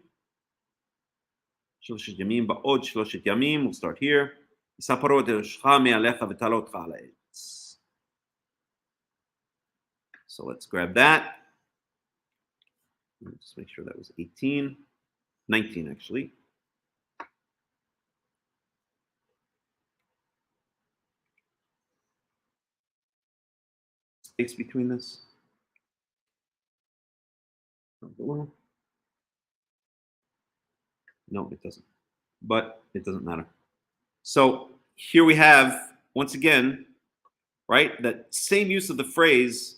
Speaker 2: Shloshet Yamim, Ba'od Shloshet Yamim. We'll start here. 'Isaparot Shcha me'alecha v'talotcha ala'etz.' So let's grab that. Let me just make sure that was 18, 19 actually. Space between this. No, it doesn't. But it doesn't matter. So here we have, once again, right, that same use of the phrase.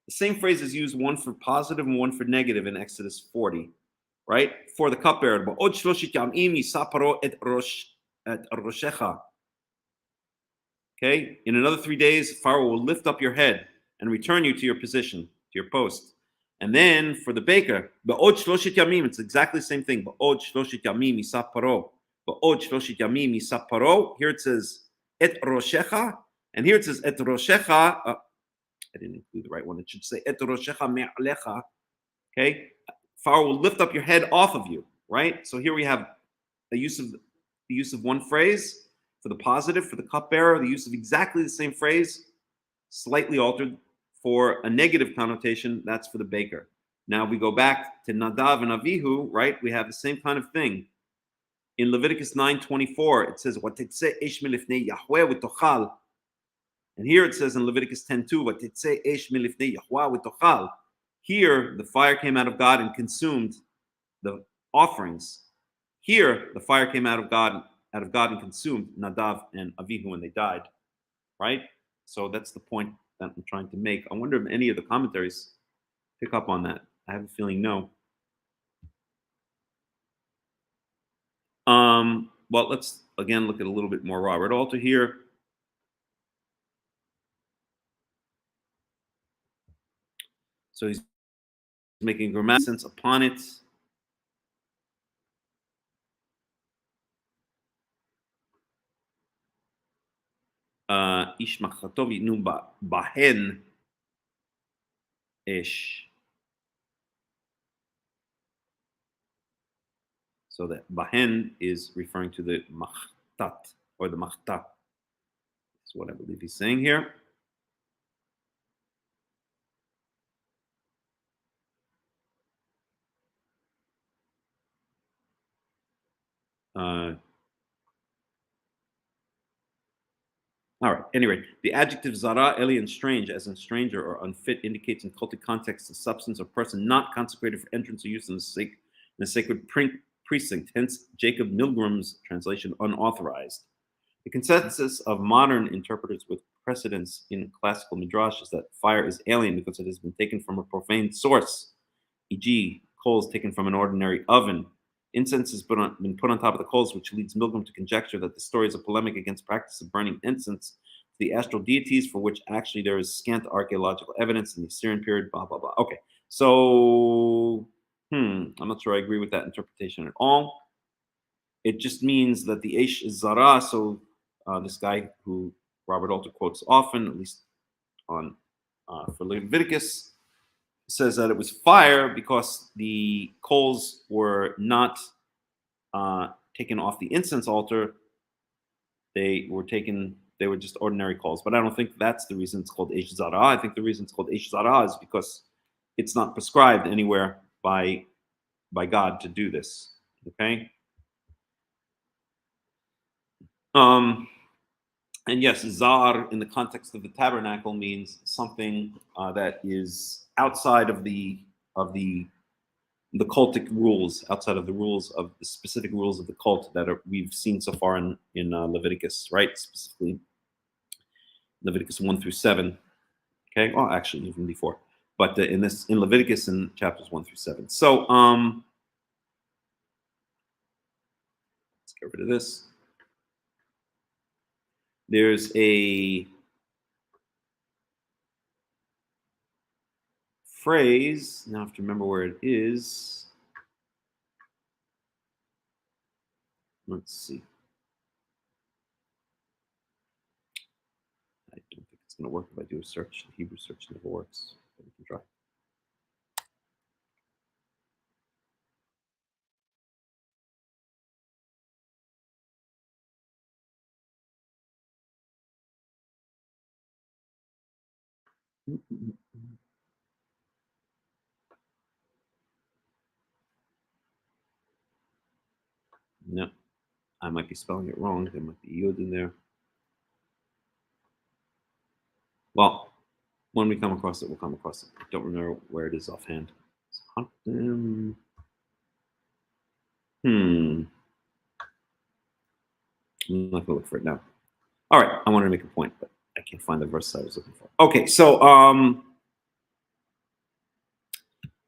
Speaker 2: The same phrase is used, one for positive and one for negative in Exodus 40, right? For the cupbearer. Okay? In another 3 days, Pharaoh will lift up your head and return you to your position, to your post. And then for the baker, it's exactly the same thing. Here it says et roshecha, and here it says et roshecha. I didn't include the right one. It should say et roshecha me'alecha. Okay, Pharaoh will lift up your head off of you. Right. So here we have the use of one phrase for the positive, for the cupbearer, the use of exactly the same phrase, slightly altered for a negative connotation. That's for the baker. Now we go back to Nadav and Avihu. Right. We have the same kind of thing. In Leviticus 9:24, it says, "Watetzeh esh milifnei Yahweh v'tochal." And here it says in Leviticus 10:2, "Vatetzeh esh milifnei Yahweh v'tochal." Here, the fire came out of God and consumed the offerings. Here, the fire came out of God and consumed Nadav and Avihu when they died. Right? So that's the point that I'm trying to make. I wonder if any of the commentaries pick up on that. I have a feeling no. Well, let's again look at a little bit more Robert Alter here. So he's making grammatical sense upon it. Ish machatov yitnu bahen ish. So that bahen is referring to the machtat or the machta. That's what I believe he's saying here. All right. Anyway, the adjective zara, alien, strange, as in stranger or unfit, indicates in cultic context a substance or person not consecrated for entrance or use in the sacred precinct. Hence, Jacob Milgram's translation, unauthorized. The consensus of modern interpreters with precedence in classical midrash is that fire is alien because it has been taken from a profane source, e.g., coals taken from an ordinary oven. Incense has been put on top of the coals, which leads Milgram to conjecture that the story is a polemic against practice of burning incense to the astral deities, for which actually there is scant archaeological evidence in the Assyrian period, blah, blah, blah. Okay, so, I'm not sure I agree with that interpretation at all. It just means that the Eish is Zara, so this guy who Robert Alter quotes often, at least on for Leviticus, says that it was fire because the coals were not taken off the incense altar. They were just ordinary coals. But I don't think that's the reason it's called Eish Zara. I think the reason it's called Eish Zara is because it's not prescribed anywhere by God to do this. Okay. And yes, zar in the context of the tabernacle means something that is outside of the cultic rules, outside of the rules of the specific rules of the cult that we've seen so far in Leviticus, right? Specifically, Leviticus 1-7. Okay, well, actually, even before, but in Leviticus in chapters 1-7. So, let's get rid of this. There's a phrase, now I have to remember where it is. Let's see. I don't think it's going to work if I do a search. The Hebrew search never works. But we can try. I might be spelling it wrong. There might be yud in there. Well, when we come across it, we'll come across it. I don't remember where it is offhand. I'm not gonna look for it now. All right, I wanted to make a point, but I can't find the verse I was looking for. Okay, so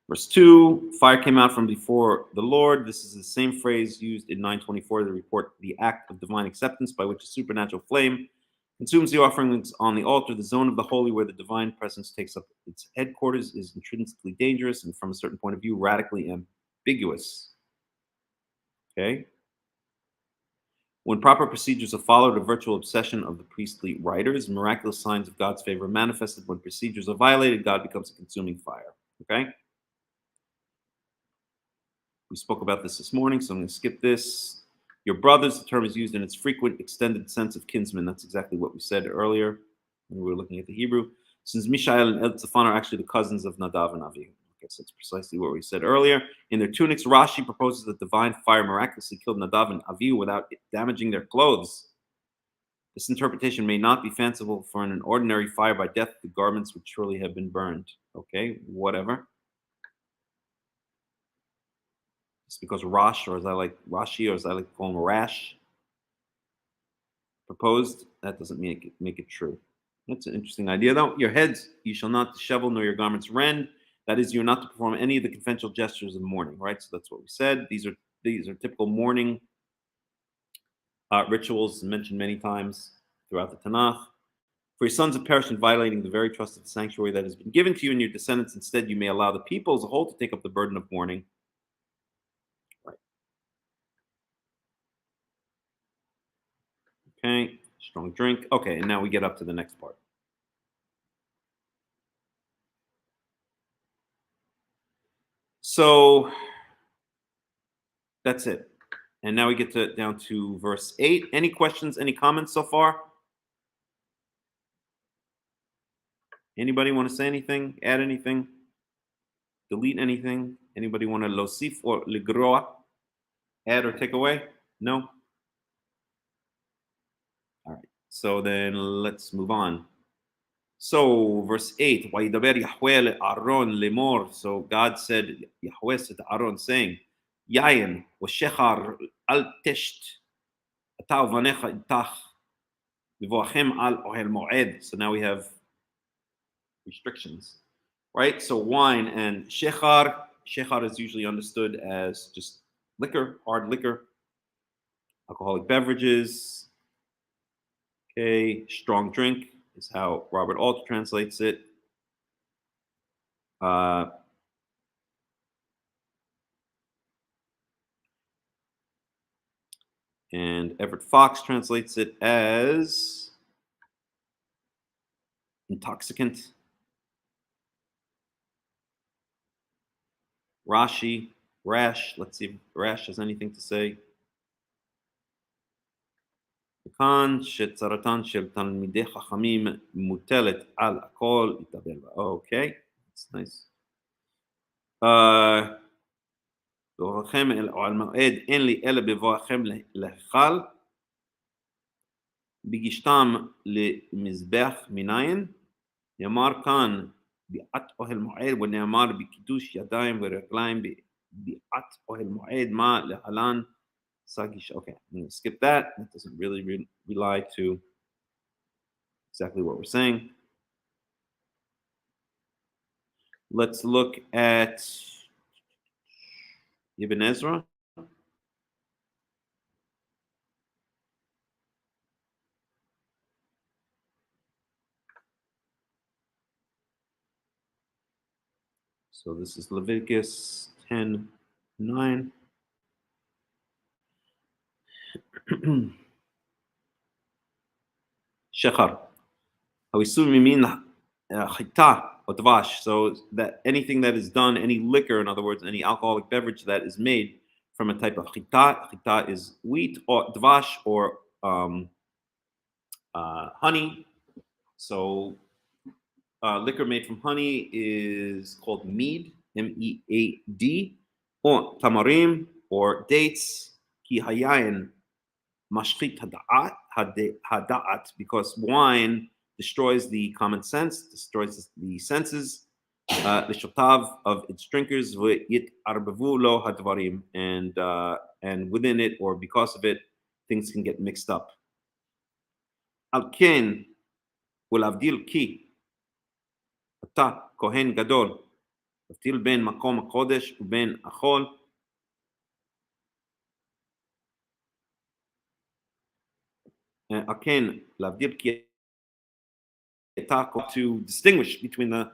Speaker 2: verse 2, fire came out from before the Lord. This is the same phrase used in 924 to report the act of divine acceptance by which a supernatural flame consumes the offerings on the altar. The zone of the holy where the divine presence takes up its headquarters is intrinsically dangerous and, from a certain point of view, radically ambiguous. Okay? When proper procedures are followed, a virtual obsession of the priestly writers, miraculous signs of God's favor are manifested. When procedures are violated, God becomes a consuming fire. Okay? We spoke about this morning, so I'm going to skip this. Your brothers, the term is used in its frequent, extended sense of kinsmen. That's exactly what we said earlier when we were looking at the Hebrew. Since Mishael and Elzaphan are actually the cousins of Nadav and Avihu. I guess that's precisely what we said earlier. In their tunics, Rashi proposes that divine fire miraculously killed Nadav and Avihu without damaging their clothes. This interpretation may not be fanciful, for in an ordinary fire by death, the garments would surely have been burned. Okay, whatever. Just because Rashi, or as I like to call him, Rash, proposed, that doesn't make it true. That's an interesting idea, though. Your heads you shall not dishevel, nor your garments rend. That is, you're not to perform any of the conventional gestures of mourning, right? So that's what we said. These are typical mourning rituals mentioned many times throughout the Tanakh. For your sons have perished in violating the very trust of the sanctuary that has been given to you and your descendants. Instead, you may allow the people as a whole to take up the burden of mourning. Right. Okay, strong drink. Okay, and now we get up to the next part. So that's it. And now we get down to verse 8. Any questions, any comments so far? Anybody want to say anything, add anything, delete anything? Anybody want to losif or ligroa, add or take away? No? All right. So then let's move on. So verse 8, وَيِدَبَرْ يَحْوَيْ لِأَرْون لِمُور. So God said, Yahweh said to Aaron, saying, Yayin وَشَخَر al tesht ata uvanecha itach v'voachem al ohel moed. So now we have restrictions, right? So wine and shechar. Shechar is usually understood as just liquor, hard liquor, alcoholic beverages. Okay, strong drink is how Robert Alt translates it. And Everett Fox translates it as intoxicant. Rashi, Rash. Let's see if Rash has anything to say. כאן שצרתן של תלמידי חכמים מוטלת על הכל יתאבל בה. Okay, that's nice. בבואכם אל אוהל מועד אין לי אלא בבואכם להיכל בגישתם למזבח מניין. נאמר כאן ביאת אוהל מועד ונאמר בקידוש ידיים ורגליים ביאת אוהל מועד מה להלן. Okay, I'm going to skip that. It doesn't really rely to exactly what we're saying. Let's look at Ibn Ezra. So this is Leviticus 10:9. Shechar. Hawisumi mean chita or dvash. So that anything that is done, any liquor, in other words, any alcoholic beverage that is made from a type of chita. Chita is wheat, or dvash, or honey. So liquor made from honey is called mead, mead, or tamarim, or dates, ki hayayin mashchit hada'at, because wine destroys the common sense, destroys the senses, l'shotav, of its drinkers, v'yit'arbevu lo hadvarim, and within it or because of it, things can get mixed up. Al ken ulavdil ki ata kohen gadol, להבדיל בין מקום הקודש ובין החול. כן, להבדיל כי אתה, to distinguish between the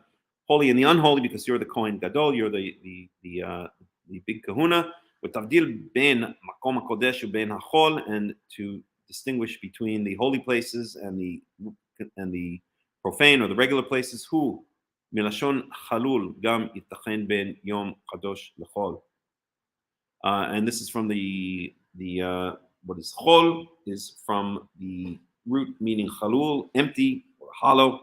Speaker 2: holy and the unholy, because you're the Kohen Gadol, you're the big kahuna. ותבדיל בין מקום הקודש ובין החול, and to distinguish between the holy places and the profane or the regular places. who מלשון חלול גם ייתכן בין יום קדוש לחול. And this is from the what is chol is from the root meaning chalul, empty or hollow.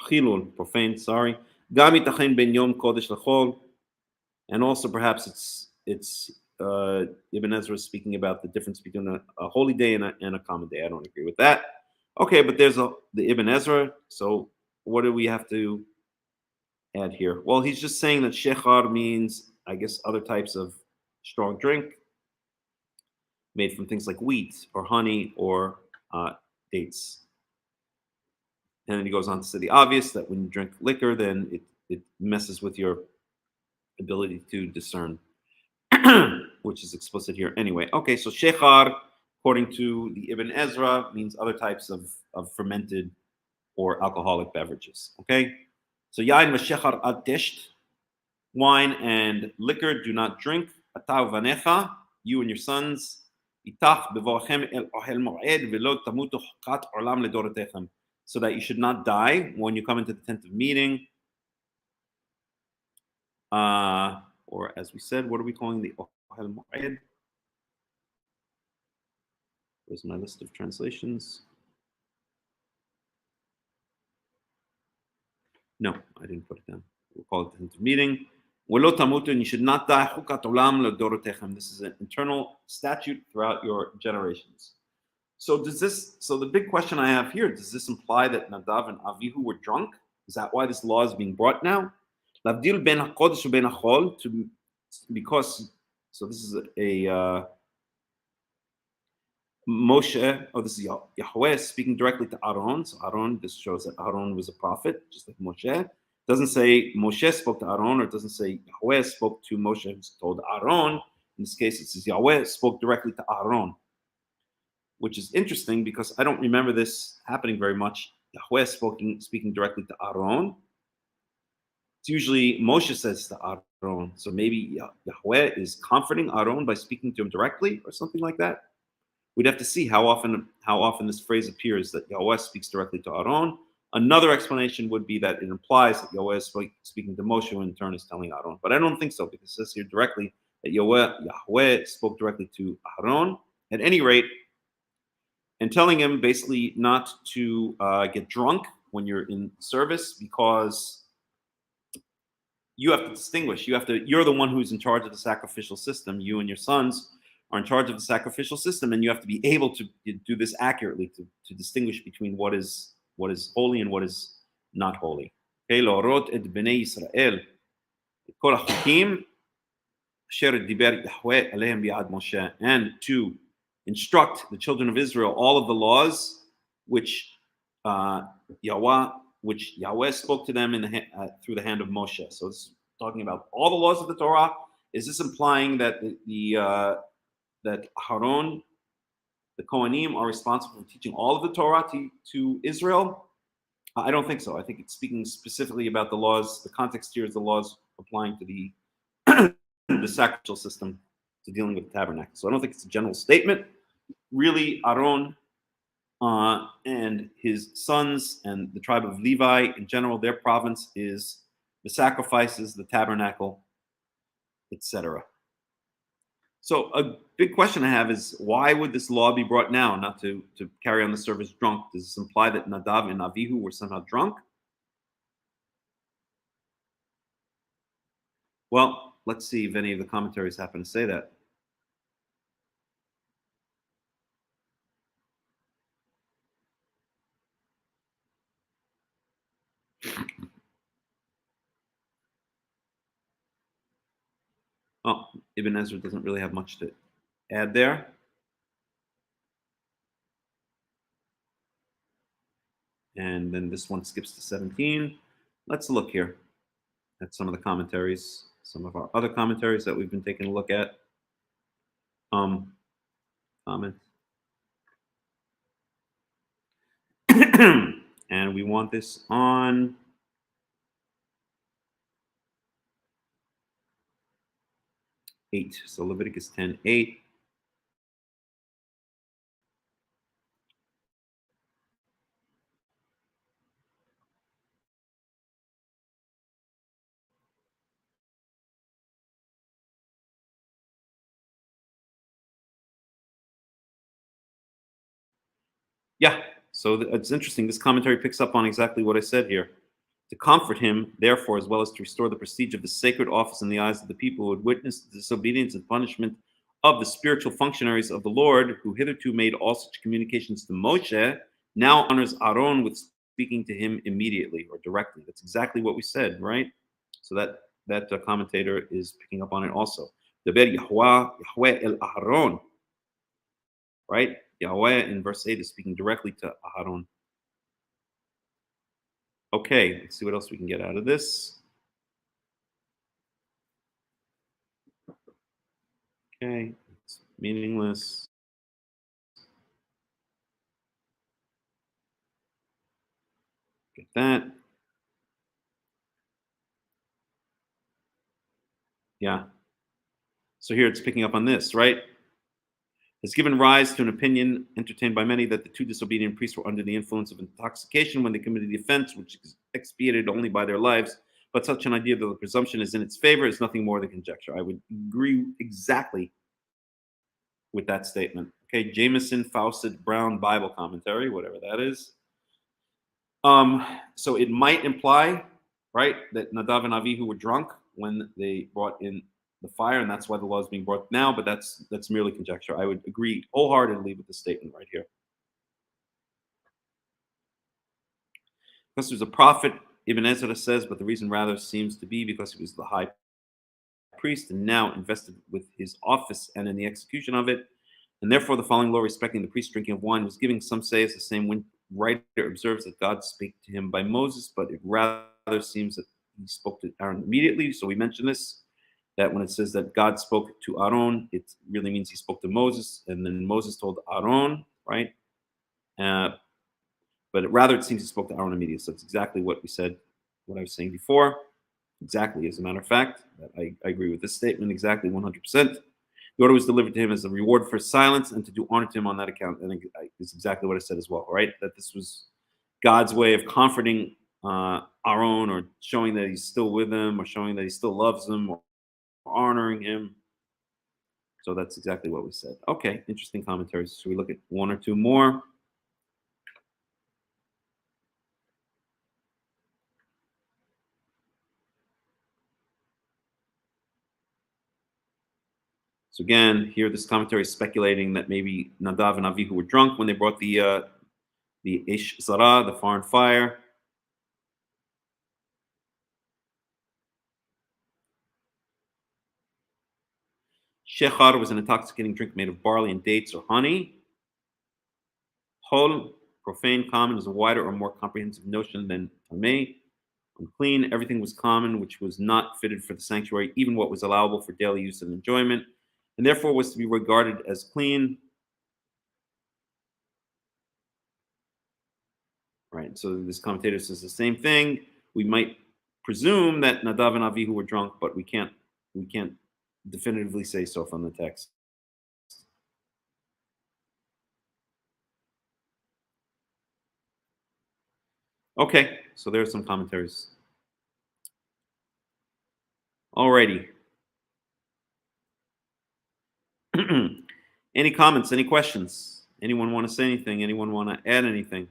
Speaker 2: Chilul, profane, sorry. Gam itachen ben yom kodesh lechol. And also perhaps it's Ibn Ezra is speaking about the difference between a holy day and a common day. I don't agree with that. Okay, but there's the Ibn Ezra. So what do we have to add here? Well, he's just saying that shechar means, I guess, other types of strong drink made from things like wheat or honey or dates. And then he goes on to say the obvious, that when you drink liquor, then it messes with your ability to discern, which is explicit here anyway. Okay, so shechar, according to the Ibn Ezra, means other types of fermented or alcoholic beverages. Okay, so yain v'shechar ad tesht, wine and liquor do not drink. Ata uvanecha, you and your sons. Itach bevorchem el ohel moed v'lo tamutu chokat olam ledorotechem, so that you should not die when you come into the tent of meeting. Or as we said, what are we calling the ohel moed? Where's my list of translations? No, I didn't put it down. We'll call it the tent of meeting. V'lo tamutu, and you should not die. Chokat olam ledorotechem. This is an internal statute throughout your generations. So the big question I have here, does this imply that Nadav and Avihu were drunk? Is that why this law is being brought now? Lavdil ben hakodesh ben hachol, because, so this is a Moshe, this is Yahweh speaking directly to Aaron. So Aaron, this shows that Aaron was a prophet, just like Moshe. It doesn't say Moshe spoke to Aaron, or it doesn't say Yahweh spoke to Moshe who told Aaron. In this case, it says Yahweh spoke directly to Aaron, which is interesting because I don't remember this happening very much. Yahweh speaking directly to Aaron. It's usually Moshe says to Aaron. So maybe Yahweh is comforting Aaron by speaking to him directly or something like that. We'd have to see how often this phrase appears, that Yahweh speaks directly to Aaron. Another explanation would be that it implies that Yahweh is speaking to Moshe, who in turn is telling Aaron. But I don't think so, because it says here directly that Yahweh spoke directly to Aaron. At any rate, and telling him basically not to get drunk when you're in service, because you have to distinguish. You're the one who's in charge of the sacrificial system. You and your sons are in charge of the sacrificial system, and you have to be able to do this accurately, to distinguish between what is holy and what is not holy. Okay, la'orot et bnei Yisrael kol hachukim asher diber Yahweh alehem bi'ad Moshe, and to instruct the children of Israel all of the laws which Yahweh spoke to them through the hand of Moshe. So it's talking about all the laws of the Torah. Is this implying that that Aaron, the Kohanim, are responsible for teaching all of the Torah to Israel? I don't think so. I think it's speaking specifically about the laws. The context here is the laws applying to the the sacrificial system, to dealing with the tabernacle. So I don't think it's a general statement. Really, Aaron and his sons and the tribe of Levi in general, their province is the sacrifices, the tabernacle, etc. So a big question I have is, why would this law be brought now, not to carry on the service drunk? Does this imply that Nadav and Avihu were somehow drunk? Well, let's see if any of the commentaries happen to say that. Oh, Ibn Ezra doesn't really have much to add there. And then this one skips to 17. Let's look here at some of the commentaries, some of our other commentaries that we've been taking a look at. Comments. And we want this on eight. So Leviticus 10:8. Yeah. So it's interesting. This commentary picks up on exactly what I said here. To comfort him, therefore, as well as to restore the prestige of the sacred office in the eyes of the people who had witnessed the disobedience and punishment of the spiritual functionaries of the Lord, who hitherto made all such communications to Moshe, now honors Aaron with speaking to him immediately or directly. That's exactly what we said, right? So that commentator is picking up on it also. Deber Yahweh el Aharon, right? Yahweh in verse 8 is speaking directly to Aharon. Okay, let's see what else we can get out of this. Okay, it's meaningless. Get that. Yeah. So here it's picking up on this, right? Has given rise to an opinion entertained by many that the two disobedient priests were under the influence of intoxication when they committed the offense, which is expiated only by their lives. But such an idea that the presumption is in its favor is nothing more than conjecture. I would agree exactly with that statement. Okay, Jameson Fawcett Brown Bible Commentary, whatever that is. So it might imply, right, that Nadav and Avihu were drunk when they brought in the fire, and that's why the law is being brought now. But that's merely conjecture. I would agree wholeheartedly with the statement right here. Because he was a prophet, Ibn Ezra says, but the reason rather seems to be because he was the high priest and now invested with his office and in the execution of it. And therefore, the following law respecting the priest drinking of wine was giving, some say, as the same writer observes that God spake to him by Moses, but it rather seems that he spoke to Aaron immediately. So we mentioned this, that when it says that God spoke to Aaron, it really means he spoke to Moses, and then Moses told Aaron, right? But rather it seems he spoke to Aaron immediately. So it's exactly what we said, what I was saying before. Exactly, as a matter of fact, I agree with this statement exactly 100%. The order was delivered to him as a reward for silence and to do honor to him on that account. I think it's exactly what I said as well, right? That this was God's way of comforting Aaron, or showing that he's still with him, or showing that he still loves him, or honoring him. So that's exactly what we said. Okay, interesting commentaries. Should we look at one or two more? So again, here this commentary is speculating that maybe Nadav and Avihu were drunk when they brought the Ish Zara, the foreign fire. Shechar was an intoxicating drink made of barley and dates or honey. Hol, profane, common, is a wider or more comprehensive notion than tameh. Unclean, everything was common which was not fitted for the sanctuary, even what was allowable for daily use and enjoyment, and therefore was to be regarded as clean. Right. So this commentator says the same thing. We might presume that Nadav and Avihu were drunk, but we can't definitively say so from the text. Okay, so there are some commentaries. Alrighty. Any comments? Any questions? Anyone want to say anything? Anyone want to add anything?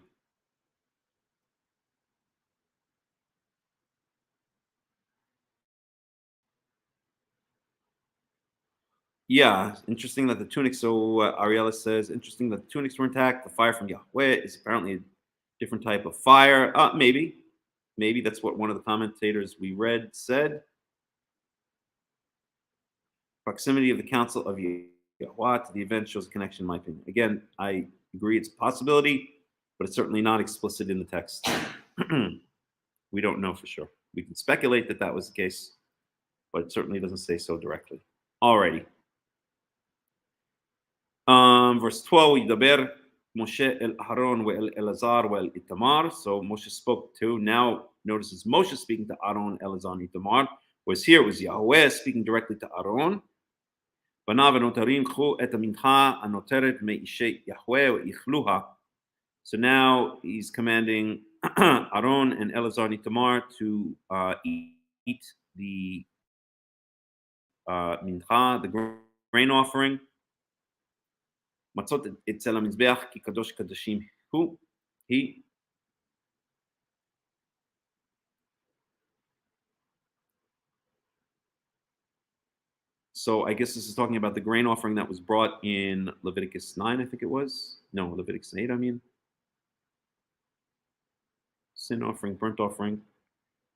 Speaker 2: Yeah, interesting that the tunics. So Ariella says, interesting that the tunics were intact. The fire from Yahweh is apparently a different type of fire. Maybe that's what one of the commentators we read said. Proximity of the council of Yahweh to the event shows a connection, in my opinion. Again, I agree it's a possibility, but it's certainly not explicit in the text. We don't know for sure. We can speculate that that was the case, but it certainly doesn't say so directly. Alrighty. Verse 12, Yidaber Moshe el Aharon ve el Elazar ve el Itamar. So Moshe spoke to, now notice it's Moshe speaking to Aaron, Elazar, and Itamar. Whereas here it was Yahweh speaking directly to Aaron. בניו הנותרים קחו את המנחה הנותרת מאישי יהוה ויאכלוה. So now he's commanding Aaron and Elazar and Itamar to eat the mincha, the grain offering. מצות אצל המזבח כי קדוש קדשים הוא, he. So I guess this is talking about the grain offering that was brought in Leviticus 9, I think it was. No, Leviticus 8, I mean. Sin offering, burnt offering,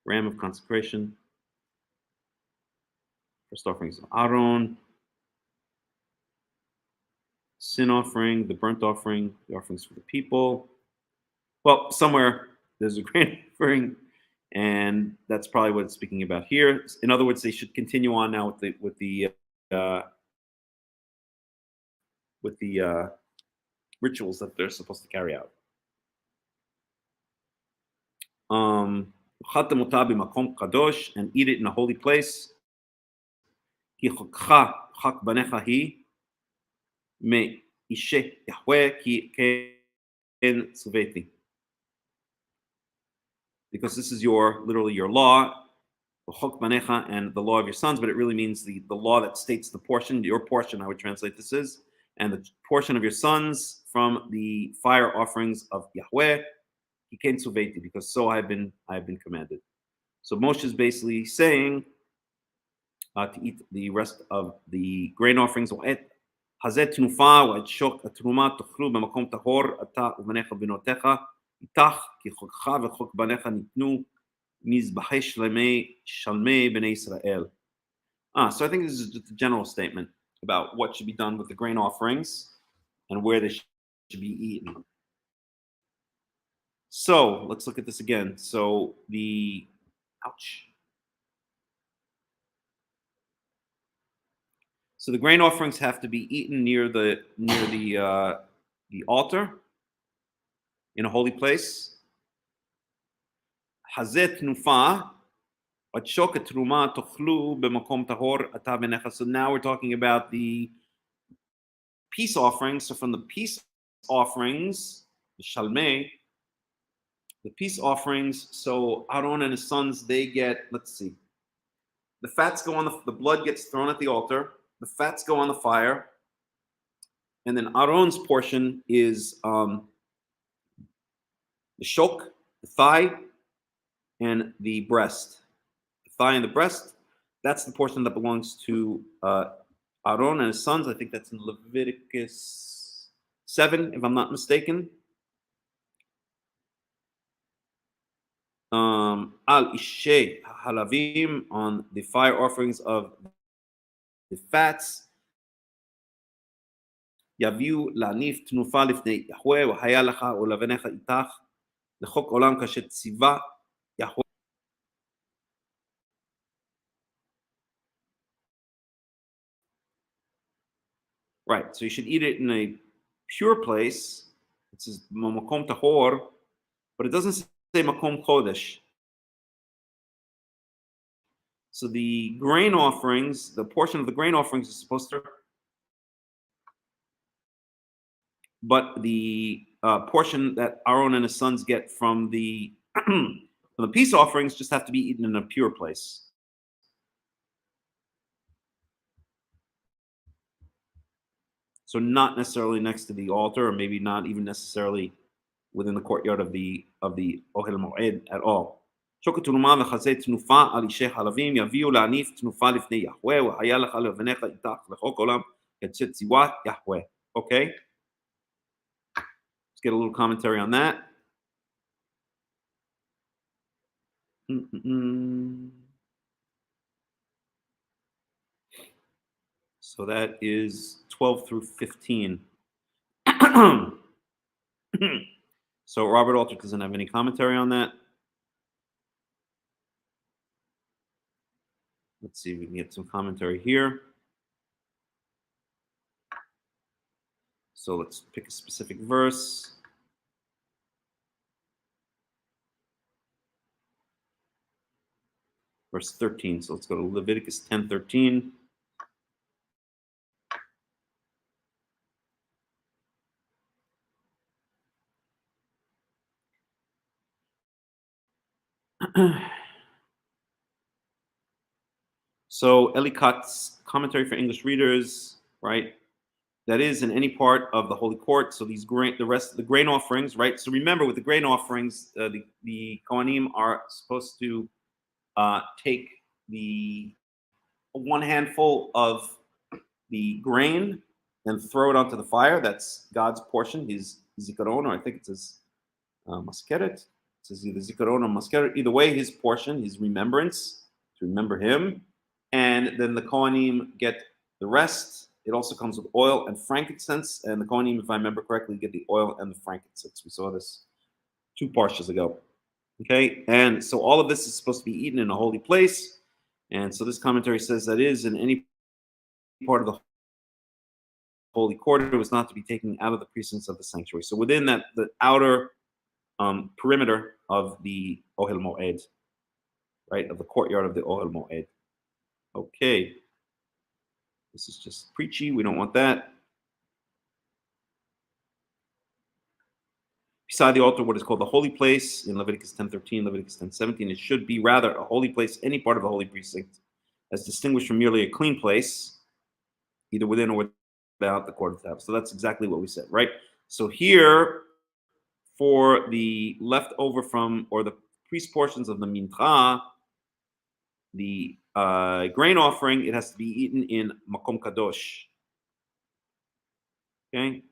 Speaker 2: ram of consecration. First offering is Aaron. Sin offering, the burnt offering, the offerings for the people. Well, somewhere there's a grain offering, and that's probably what it's speaking about here. In other words, they should continue on now with the rituals that they're supposed to carry out. And eat it in a holy place. Because this is literally your law, and the law of your sons, but it really means the law that states the portion, your portion, I would translate this is, and the portion of your sons from the fire offerings of Yahweh, because so I have been commanded. So Moshe is basically saying to eat the rest of the grain offerings. hazeh tnufa ואת שוק התרומה תאכלו במקום טהור אתה ובניך ובנותיך איתך כי חוקך וחוק בניך ניתנו מזבחי שלמי בני ישראל. So I think this is just a general statement about what should be done with the grain offerings and where they should be eaten. So let's look at this again. So the So the grain offerings have to be eaten near the altar in a holy place. hazeh tnufa at shok truma tochlu b'makom tahor ata v'necha. So now we're talking about the peace offerings. So from the peace offerings, the shalmei, the peace offerings, so Aaron and his sons, they get, let's see, the fats go on the blood gets thrown at the altar, the fats go on the fire, and then Aaron's portion is the shok, the thigh, and the breast. The thigh and the breast, that's the portion that belongs to Aaron and his sons. I think that's in Leviticus 7, if I'm not mistaken. Al Ishe Halavim, on the fire offerings of the fats. Yaviu Lanif Tnufa Lifnei Yahweh, Wahaya Lacha Ulavenecha Itach, Lechok Olam Kashet Tziva Yahweh. Right, so you should eat it in a pure place. It says Makom Tahor, but it doesn't say Makom Chodesh. So the grain offerings, the portion of the grain offerings is supposed to, but the portion that Aaron and his sons get from the from the peace offerings just have to be eaten in a pure place. So not necessarily next to the altar, or maybe not even necessarily within the courtyard of the Ohel Moed at all. שוק תרומה וחזה תנופה על אישי חלבים יביאו להניף תנופה לפני יהוה והיה לך לבניך איתך לחוק עולם יצא ציוות יהוה. Okay? Let's get a little commentary on that. So that is 12 through 15. So Robert Alter doesn't have any commentary on that. Let's see if we can get some commentary here. So let's pick a specific verse. Verse 13. So let's go to Leviticus 10:13. So Ellicott's commentary for English readers, right? That is in any part of the holy court. So these the rest of the grain offerings, right? So remember, with the grain offerings, the Kohanim are supposed to take the one handful of the grain and throw it onto the fire. That's God's portion, his zikaron, or I think it's his maskeret. It says either zikaron or maskeret. Either way, his portion, his remembrance, to remember him. And then the Kohanim get the rest. It also comes with oil and frankincense. And the Kohanim, if I remember correctly, get the oil and the frankincense. We saw this 2 parshas ago. Okay, and so all of this is supposed to be eaten in a holy place. And so this commentary says that is in any part of the holy court, it was not to be taken out of the precincts of the sanctuary. So within that, the outer perimeter of the Ohel Moed, right, of the courtyard of the Ohel Moed. Okay, this is just preachy. We don't want that. Beside the altar, what is called the holy place in Leviticus 10:13, Leviticus 10:17, it should be rather a holy place, any part of the holy precinct, as distinguished from merely a clean place, either within or without the court of the tabernacle. So that's exactly what we said, right? So here, for the leftover from, or the priest portions of the mincha, the grain offering, it has to be eaten in makom kadosh. Okay?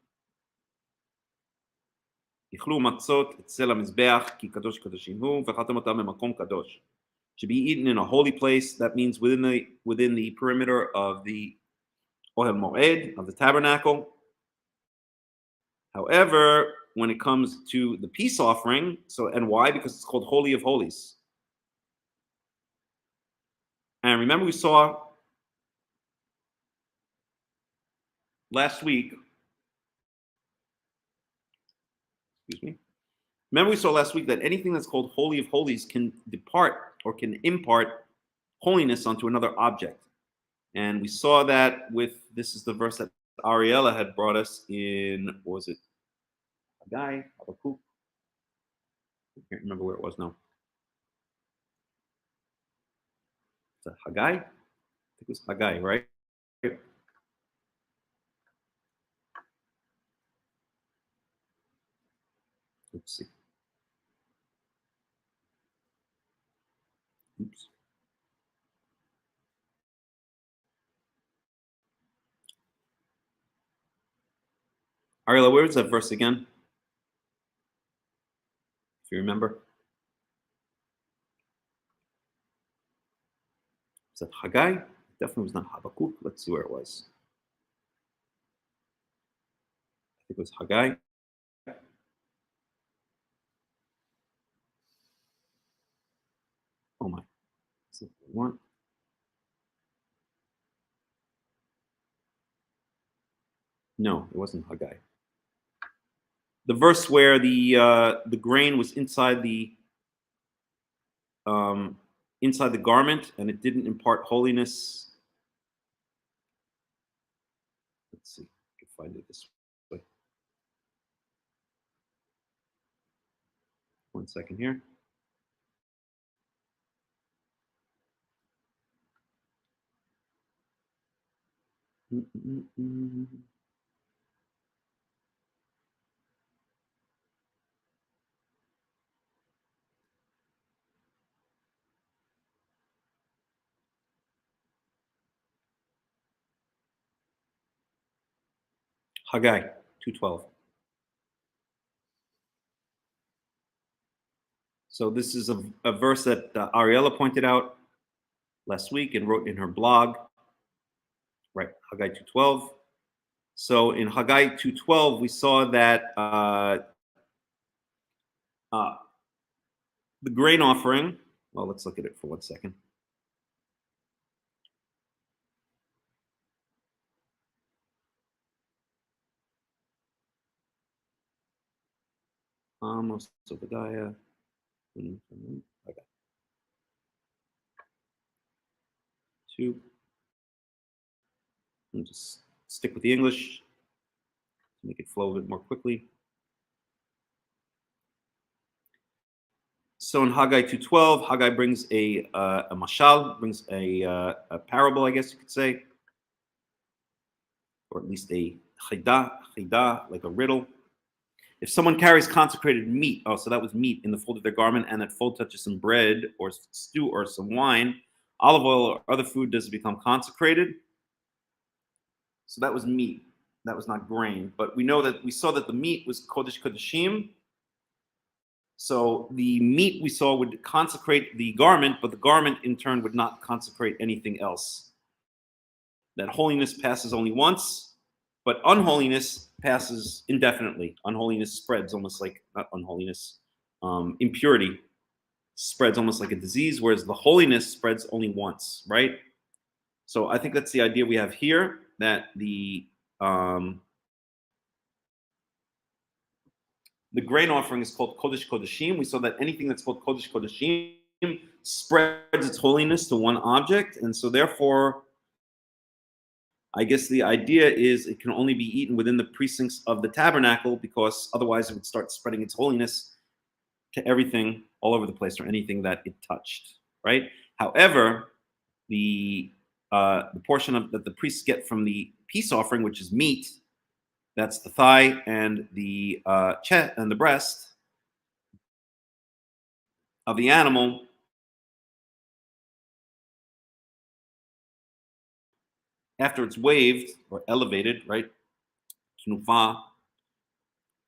Speaker 2: Ichlu matzot etzel hamizbeach ki kadosh kadoshim hu v'chatem otam b'makom kadosh. Should be eaten in a holy place. That means within the perimeter of the Ohel Moed, of the tabernacle. However, when it comes to the peace offering, and why? Because it's called Holy of Holies. And remember, we saw last week. Remember, we saw last week that anything that's called Holy of Holies can depart or can impart holiness onto another object. And we saw that this is the verse that Ariella had brought us in, what was it? Haggai, Habakkuk. I can't remember where it was now. Is that Haggai? I think it was Haggai, right? Let's see. Oops. Ariella, where is that verse again? If you remember. Is that Haggai? It definitely was not Habakkuk. Let's see where it was. I think it was Haggai. Oh my. Is it one? No, it wasn't Haggai. The verse where the grain was inside the garment and it didn't impart holiness. Let's see if I can find it this way. 1 second here. Haggai 2:12. So this is a verse that Ariella pointed out last week and wrote in her blog. right? Haggai 2:12. So in Haggai 2:12, we saw that the grain offering. Well, let's look at it for 1 second. Almost Obadiah. Okay. 2. And just stick with the English to make it flow a bit more quickly. So in Haggai 2:12, Haggai brings a mashal, brings a parable, I guess you could say, or at least a chidah, like a riddle. If someone carries consecrated meat, so that was meat in the fold of their garment, and that fold touches some bread or stew or some wine, olive oil or other food, does it become consecrated? So that was meat. That was not grain. But we saw that the meat was kodesh kodeshim. So the meat we saw would consecrate the garment, but the garment in turn would not consecrate anything else. That holiness passes only once, but unholiness passes indefinitely. Unholiness spreads almost like, not unholiness, impurity spreads almost like a disease, whereas the holiness spreads only once, right? So I think that's the idea we have here, that the grain offering is called Kodesh Kodeshim. We saw that anything that's called Kodesh Kodeshim spreads its holiness to one object. And so therefore, I guess the idea is it can only be eaten within the precincts of the tabernacle, because otherwise it would start spreading its holiness to everything all over the place, or anything that it touched, right? However, the portion that the priests get from the peace offering, which is meat, that's the thigh and the chest and the breast of the animal, after it's waved or elevated, right?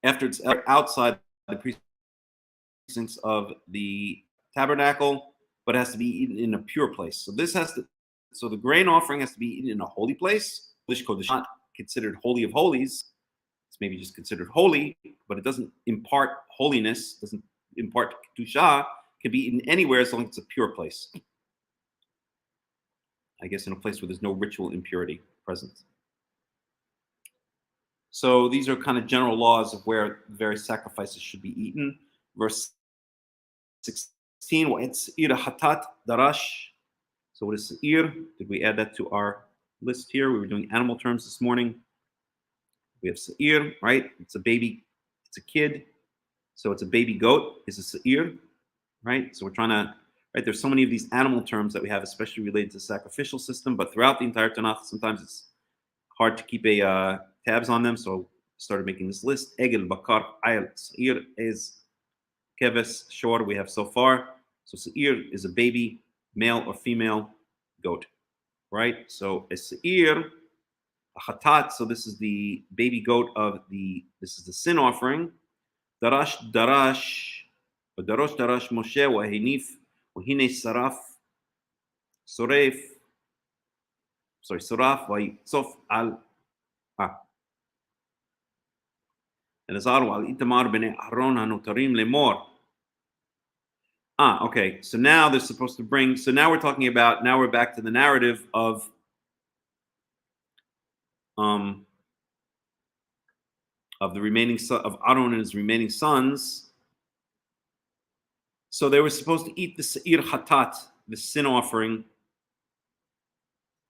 Speaker 2: After it's outside the precincts of the tabernacle, but it has to be eaten in a pure place. So the grain offering has to be eaten in a holy place. Kodesh, not considered holy of holies. It's maybe just considered holy, but it doesn't impart holiness, doesn't impart kedusha. Can be eaten anywhere as long as it's a pure place. I guess in a place where there's no ritual impurity present. So these are kind of general laws of where various sacrifices should be eaten. Verse 16, hatat darash. So what is se'ir? Did we add that to our list here? We were doing animal terms this morning. We have se'ir, right? It's a baby, it's a kid. So it's a baby goat, is a se'ir, right? So we're trying to, right? There's so many of these animal terms that we have, especially related to the sacrificial system, but throughout the entire Tanakh, sometimes it's hard to keep tabs on them. So started making this list. Egel, bakar, ayel, se'ir, ez, keves, shor, we have so far. So se'ir is a baby, male or female goat, right? So a se'ir, a chatat, so this is the baby goat this is the sin offering. Darash Moshe wahine saraf saraf vayitzof al Elazar al Itamar b'nei Aaron hanotarim lemor. Okay. So now they're supposed to bring. So now we're talking about. Now we're back to the narrative of the remaining of Aaron and his remaining sons. So they were supposed to eat the se'ir hatat, the sin offering,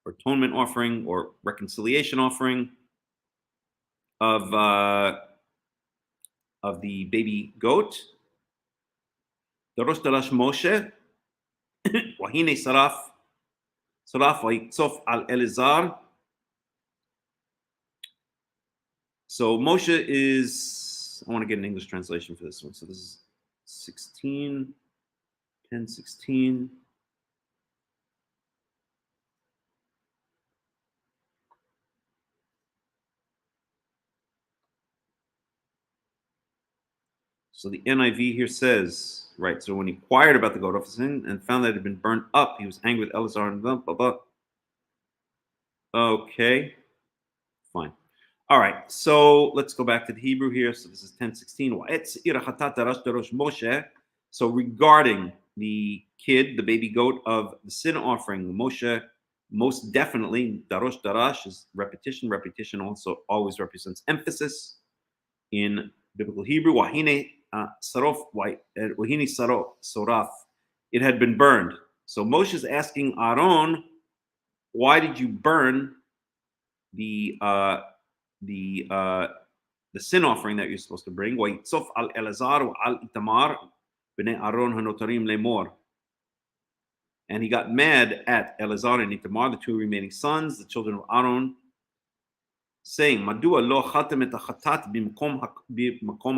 Speaker 2: or atonement offering, or reconciliation offering of the baby goat. Darash Moshe, wahine saraf vayitzof al Elazar. So Moshe is, I want to get an English translation for this one. So this is 16, 10, 16. So the NIV here says, right, so when he inquired about the goat offering and found that it had been burnt up, he was angry with Elazar and blah, blah, blah. Okay, fine. All right, so let's go back to the Hebrew here. So this is 10:16. So regarding the kid, the baby goat of the sin offering, Moshe most definitely, darosh darash is repetition. Repetition also always represents emphasis in biblical Hebrew. Wahine soraf. It had been burned. So Moshe is asking Aaron, why did you burn the uh, the uh, the sin offering that you're supposed to bring? وَيِتْصَفْ al Elazar al Itamar b'nei Aaron hanotarim lemor. And he got mad at Elazar and Itamar, the two remaining sons, the children of Aaron, saying, "Madua lo chatem et hachatat b'makom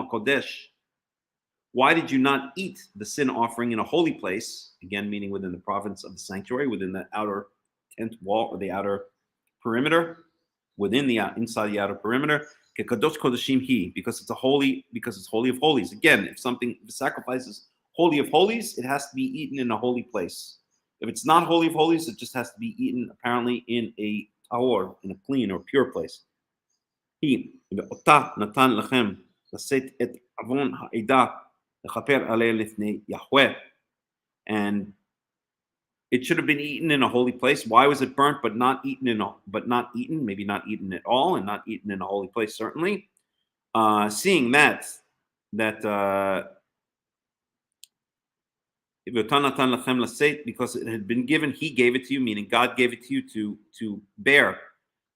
Speaker 2: hakodesh." Why did you not eat the sin offering in a holy place? Again, meaning within the province of the sanctuary, within the outer tent wall or the outer perimeter, within the inside the outer perimeter. Kekadosh kodashim he, because it's holy of holies. Again, if the sacrifice is holy of holies, it has to be eaten in a holy place. If it's not holy of holies, it just has to be eaten apparently in a tahor, in a clean or pure place. He ve'ota natan lechem laset et avon ha'edah lechaper aleh lifnei Yahweh, and it should have been eaten in a holy place. Why was it burnt but not eaten maybe not eaten at all, and not eaten in a holy place? Certainly, seeing that because it had been given, he gave it to you, meaning God gave it to you to bear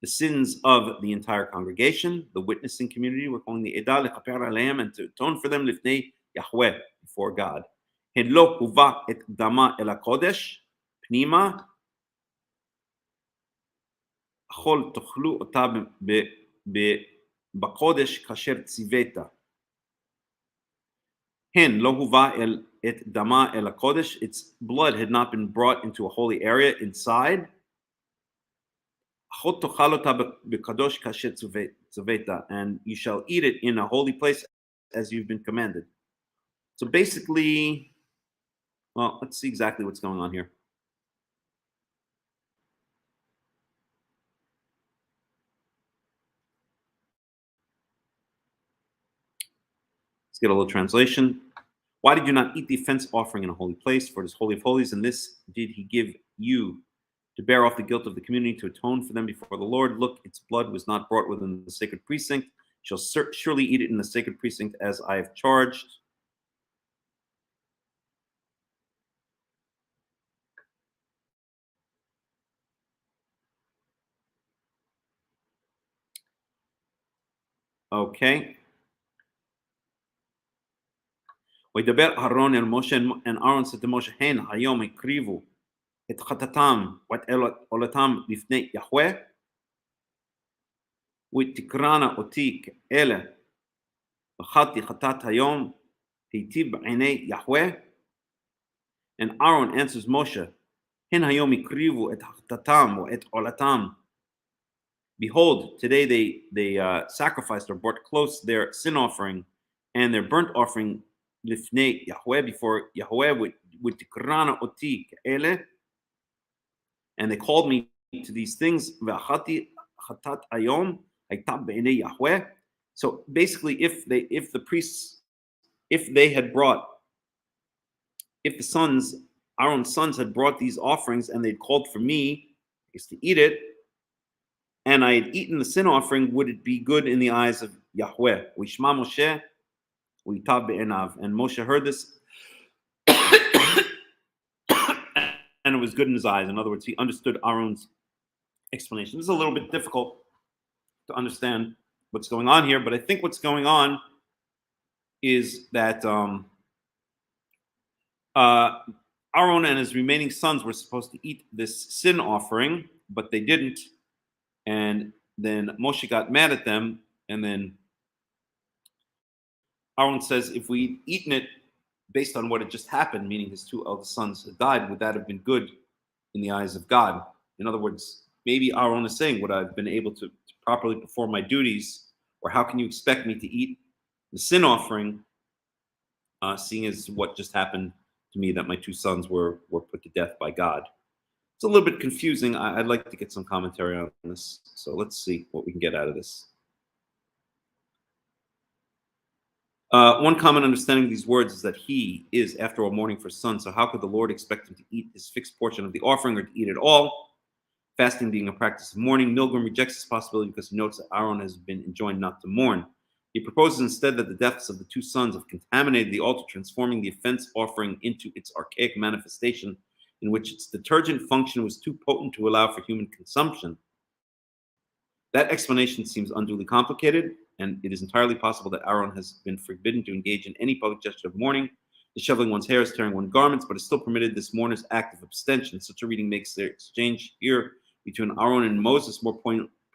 Speaker 2: the sins of the entire congregation, the witnessing community. We're calling the Edah lechaper aleim, and to atone for them lifnei Yahweh, before God. Hedlo huva et dama el hakodesh pnima achol tochlu ota b'kodesh kasher tziveta. Hen lo huva el et dama el hakodesh. Its blood had not been brought into a holy area inside. And you shall eat it in a holy place as you've been commanded. So basically, well, let's see exactly what's going on here. Let's get a little translation. Why did you not eat the offense offering in a holy place? For it is holy of holies, and this did he give you to bear off the guilt of the community, to atone for them before the Lord. Look, its blood was not brought within the sacred precinct. You shall surely eat it in the sacred precinct as I have charged. Okay. וידבר אהרון אל משה, and Aaron said to Moshe, הן היום הקריבו את חטאתם ואת עולתם לפני יהוה, ותקרנה אותי כאלה, ואכלתי חטאת היום, היטיב בעיני יהוה. And Aaron answers Moshe, הן היום הקריבו את חטאתם ואת עולתם. Behold, today they sacrificed or brought close their sin offering and their burnt offering lifnei Yahweh, before Yahweh, with tikrana oti ke'ele, and they called me to these things. Ve'achati chatat ayom hayta be'nei Yahweh. So basically, if the priests, if the sons, Aaron's sons had brought these offerings and they'd called for me is to eat it, and I had eaten the sin offering, would it be good in the eyes of Yahweh? Wishma Moshe, witab be'enav. And Moshe heard this, and it was good in his eyes. In other words, he understood Aaron's explanation. This is a little bit difficult to understand what's going on here, but I think what's going on is that Aaron and his remaining sons were supposed to eat this sin offering, but they didn't. And then Moshe got mad at them, and then Aaron says, if we'd eaten it based on what had just happened, meaning his two eldest sons had died, would that have been good in the eyes of God? In other words, maybe Aaron is saying, would I have been able to properly perform my duties, or how can you expect me to eat the sin offering, seeing as what just happened to me, that my two sons were put to death by God? It's a little bit confusing. I'd like to get some commentary on this. So let's see what we can get out of this. One common understanding of these words is that he is, after all, mourning for his son. So how could the Lord expect him to eat his fixed portion of the offering or to eat it all? Fasting being a practice of mourning, Milgram rejects this possibility because he notes that Aaron has been enjoined not to mourn. He proposes instead that the deaths of the two sons have contaminated the altar, transforming the offense offering into its archaic manifestation, in which its detergent function was too potent to allow for human consumption. That explanation seems unduly complicated, and it is entirely possible that Aaron has been forbidden to engage in any public gesture of mourning, disheveling one's hair, tearing one's garments, but is still permitted this mourner's act of abstention. Such a reading makes the exchange here between Aaron and Moses more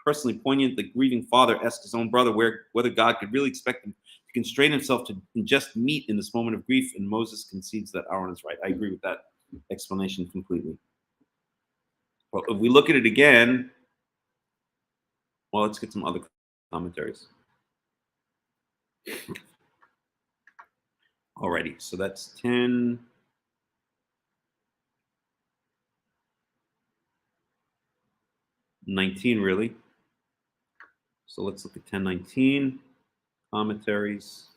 Speaker 2: personally poignant. The grieving father asked his own brother whether God could really expect him to constrain himself to ingest meat in this moment of grief, and Moses concedes that Aaron is right. I agree with that explanation completely. Well, if we look at it again, well, let's get some other commentaries. Alrighty, so that's 10. $19 really. So let's look at 10:19 commentaries.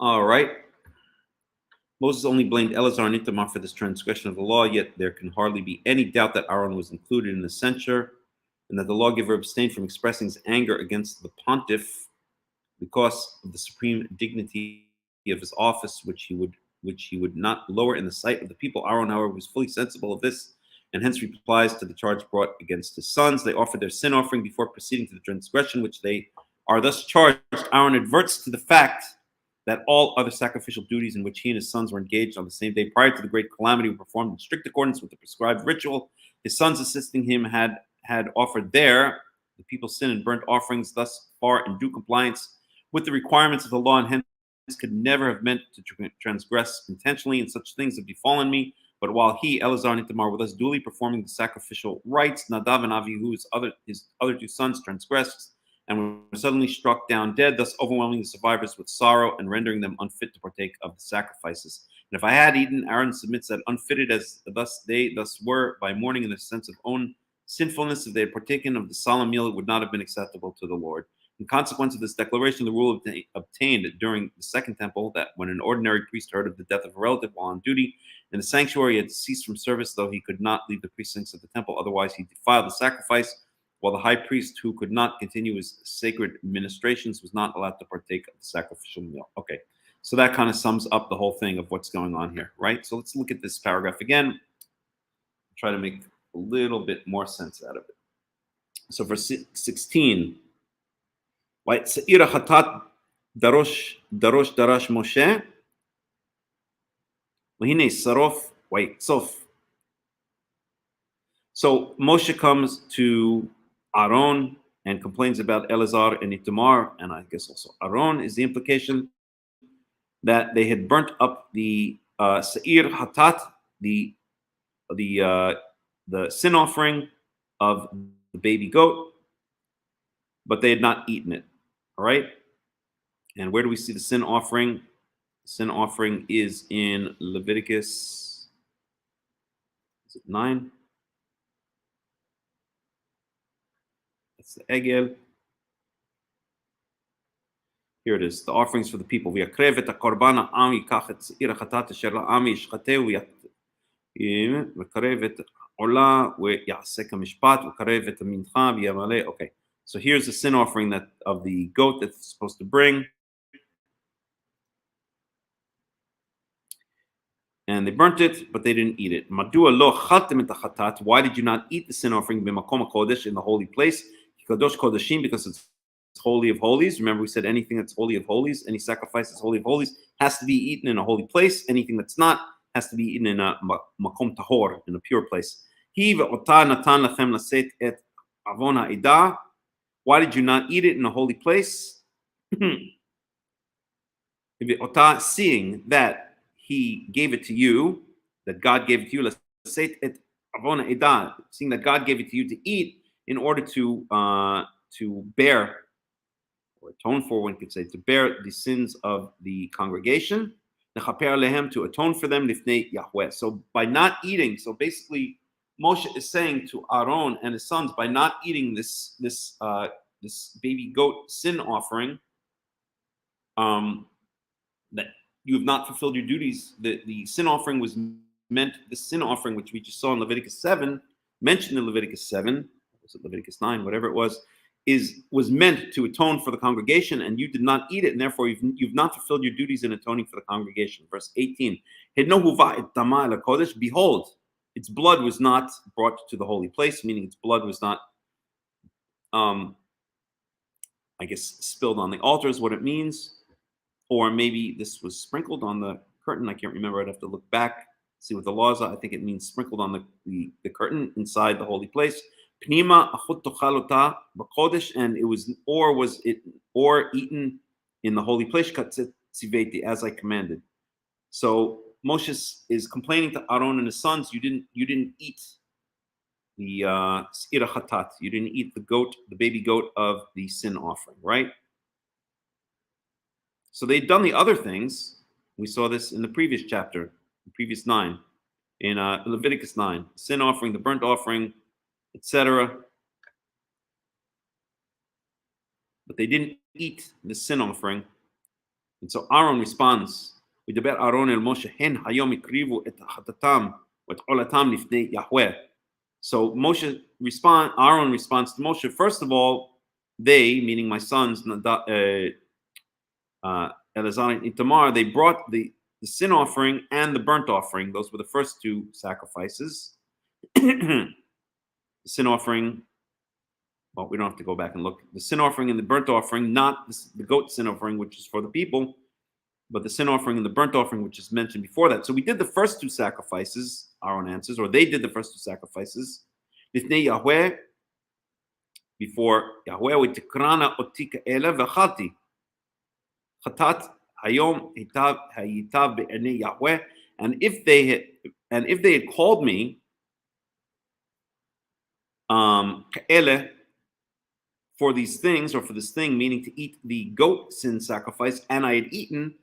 Speaker 2: All right. Moses only blamed Eleazar and Ithamar for this transgression of the law, yet there can hardly be any doubt that Aaron was included in the censure, and that the lawgiver abstained from expressing his anger against the pontiff because of the supreme dignity of his office, which he would not lower in the sight of the people. Aaron, however, was fully sensible of this, and hence replies to the charge brought against his sons. They offered their sin offering before proceeding to the transgression, which they are thus charged. Aaron adverts to the fact that all other sacrificial duties in which he and his sons were engaged on the same day prior to the great calamity were performed in strict accordance with the prescribed ritual. His sons assisting him had offered the people's sin and burnt offerings, thus far in due compliance with the requirements of the law, and hence could never have meant to transgress intentionally, and such things have befallen me. But while he, Eleazar, and Ithamar were thus duly performing the sacrificial rites, Nadav and Avihu, his other two sons, transgressed and were suddenly struck down dead, thus overwhelming the survivors with sorrow and rendering them unfit to partake of the sacrifices. And if I had eaten, Aaron submits that unfitted as they thus were by mourning in the sense of own sinfulness, if they had partaken of the solemn meal, it would not have been acceptable to the Lord. In consequence of this declaration, the rule obtained during the Second Temple that when an ordinary priest heard of the death of a relative while on duty in the sanctuary, he had ceased from service, though he could not leave the precincts of the temple, otherwise he defiled the sacrifice, while the high priest, who could not continue his sacred ministrations, was not allowed to partake of the sacrificial meal. Okay, so that kind of sums up the whole thing of what's going on here, right? So let's look at this paragraph again, try to make a little bit more sense out of it. So verse 16, right? Se'ira chatat darosh darash Moshe, v'hine sarof, wait, sof. So Moshe comes to Aaron and complains about Eleazar and Ithamar, and I guess also Aaron is the implication that they had burnt up the Se'ir Hatat, the sin offering of the baby goat, but they had not eaten it. All right. And where do we see the sin offering? The sin offering is in Leviticus. Is it 9? That's the Egel. Here it is, the offerings for the people. V'yakrev et hakorban ha'am yikach et se'ir hachatat asher la'am yishchateu v'yakrev et olah v'yaseh kamishpat v'karev et mincha v'yamaleh. Okay, so here's the sin offering that of the goat that it's supposed to bring. And they burnt it, but they didn't eat it. Madua lo chaltem et hachatat. Why did you not eat the sin offering b'makom hakodesh, in the holy place? Kadosh kodashim, because it's holy of holies. Remember, we said anything that's holy of holies, any sacrifice that's holy of holies, has to be eaten in a holy place. Anything that's not has to be eaten in a makom tahor, in a pure place. Hi ve'ota natan lachem laset et avon ha'edah. Why did you not eat it in a holy place? Ve'ota, seeing that he gave it to you, that God gave it to you, laset et avon ha'edah, seeing that God gave it to you to eat in order to bear or atone for, one could say, to bear the sins of the congregation, to atone for them, lifnei Yahweh. So by not eating, so basically Moshe is saying to Aaron and his sons, by not eating this baby goat sin offering, that you have not fulfilled your duties. The sin offering was meant, the sin offering which we just saw in Leviticus 7, mentioned in Leviticus 7, was it Leviticus 9, whatever it was meant to atone for the congregation, and you did not eat it, and therefore you've not fulfilled your duties in atoning for the congregation. Verse 18, behold, its blood was not brought to the holy place, meaning its blood was not, spilled on the altar is what it means. Or maybe this was sprinkled on the curtain. I can't remember. I'd have to look back, see what the laws are. I think it means sprinkled on the curtain inside the holy place. Pnima achut tochalota b'kodesh, and it was eaten in the holy place, katziveti, as I commanded. So Moshe is complaining to Aaron and his sons, you didn't eat the s'ira chatat. You didn't eat the baby goat of the sin offering, right? So they'd done the other things. We saw this in the previous chapter, the previous 9, in Leviticus 9, sin offering, the burnt offering, etc. But they didn't eat the sin offering. And so Aaron responds, Aaron el Moshe, hen hayom ikrivu et chatatam et olatam lifnei Yahweh. So Aaron responds to Moshe, first of all, they, meaning my sons, Elazar and Itamar, they brought the sin offering and the burnt offering. Those were the first two sacrifices. The sin offering, well, we don't have to go back and look. The sin offering and the burnt offering, not the goat sin offering, which is for the people, but the sin offering and the burnt offering, which is mentioned before that. So we did the first two sacrifices, Aaron answers, or they did the first two sacrifices. Lifnei Yahweh, before Yahweh, v'tikrana otika ele v'chati. Chatat hayom hayitav be'enei Yahweh. And if they had called me ka'ele, for these things, or for this thing, meaning to eat the goat sin sacrifice, and I had eaten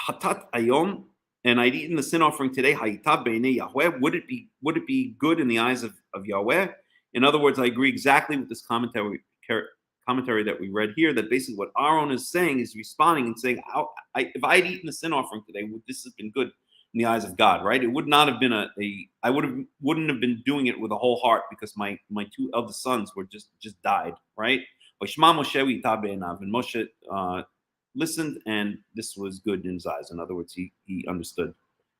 Speaker 2: hatat ayom, and I'd eaten the sin offering today, hayitav be'enei Yahweh, would it be good in the eyes of Yahweh? In other words, I agree exactly with this commentary that we read here, that basically what Aaron is saying is responding and saying, if I had eaten the sin offering today, would this have been good in the eyes of God, right? It would not have been I wouldn't have been doing it with a whole heart, because my two eldest sons were just died, right? And Moshe listened, and this was good in his eyes. In other words, he understood,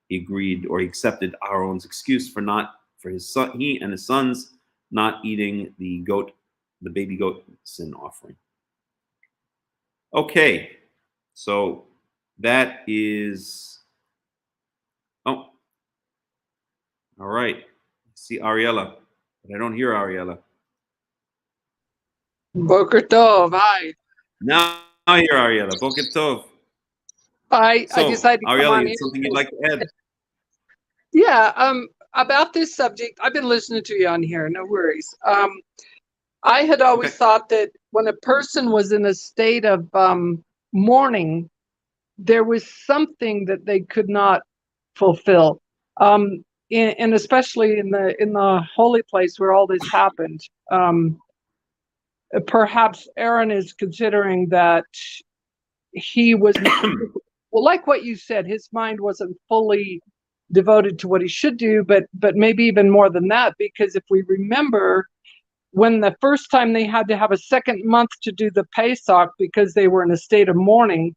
Speaker 2: he agreed, or he accepted Aaron's excuse for his son, he and his sons not eating the baby goat sin offering. Okay, so that is. Oh, all right. I see Ariella, but I don't hear Ariella.
Speaker 3: Boker Tov, hi.
Speaker 2: Now I hear Ariella. Boker Tov.
Speaker 3: I decided to come
Speaker 2: Ariella,
Speaker 3: on
Speaker 2: you have something you'd like to add?
Speaker 3: Yeah, about this subject, I've been listening to you on here, no worries. I had always thought that when a person was in a state of mourning, there was something that they could not fulfill. And especially in the holy place where all this happened. Perhaps Aaron is considering that he was, well, like what you said, his mind wasn't fully devoted to what he should do, but maybe even more than that, because if we remember, when the first time they had to have a second month to do the Pesach because they were in a state of mourning,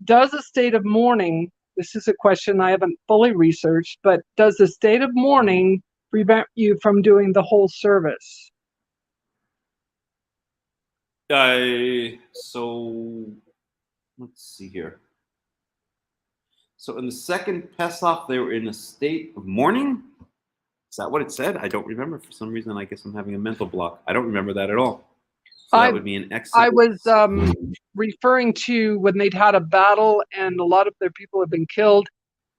Speaker 3: does a state of mourning, this is a question I haven't fully researched, but does a state of mourning prevent you from doing the whole service?
Speaker 2: So let's see here. So in the second Pesach, they were in a state of mourning? Is that what it said? I don't remember. For some reason, I guess I'm having a mental block. I don't remember that at all. So that would be an Exodus.
Speaker 3: I was referring to when they'd had a battle and a lot of their people had been killed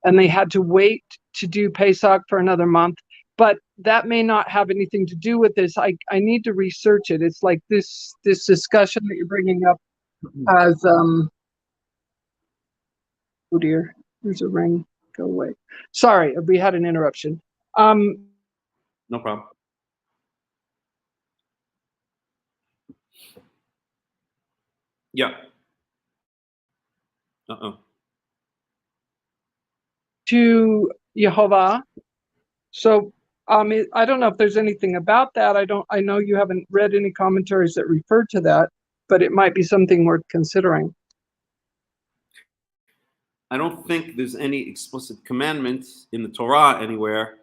Speaker 3: and they had to wait to do Pesach for another month. But that may not have anything to do with this. I need to research it. It's like this discussion that you're bringing up as oh dear, there's a ring. Go away. Sorry, we had an interruption.
Speaker 2: No problem. Yeah.
Speaker 3: To Yehovah. So I don't know if there's anything about that. I know you haven't read any commentaries that refer to that, but it might be something worth considering.
Speaker 2: I don't think there's any explicit commandment in the Torah anywhere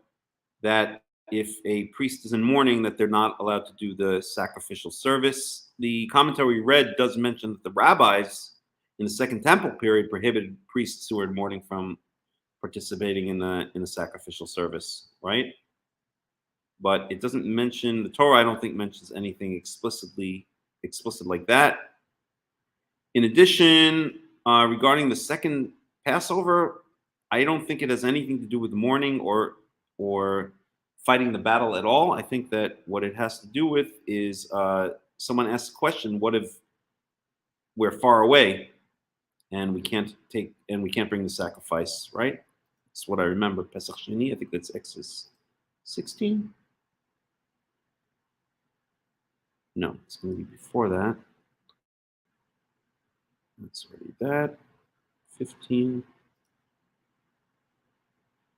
Speaker 2: that if a priest is in mourning that they're not allowed to do the sacrificial service. The commentary we read does mention that the rabbis in the Second Temple period prohibited priests who were in mourning from participating in the sacrificial service, right? But it doesn't mention, the Torah I don't think mentions anything explicit like that. In addition, regarding the second Passover, I don't think it has anything to do with mourning or fighting the battle at all. I think that what it has to do with is someone asked a question: what if we're far away and we can't bring the sacrifice, right? That's what I remember. Pesach Sheni, I think that's Exodus 16. No, it's going to be before that. That's already that. 15.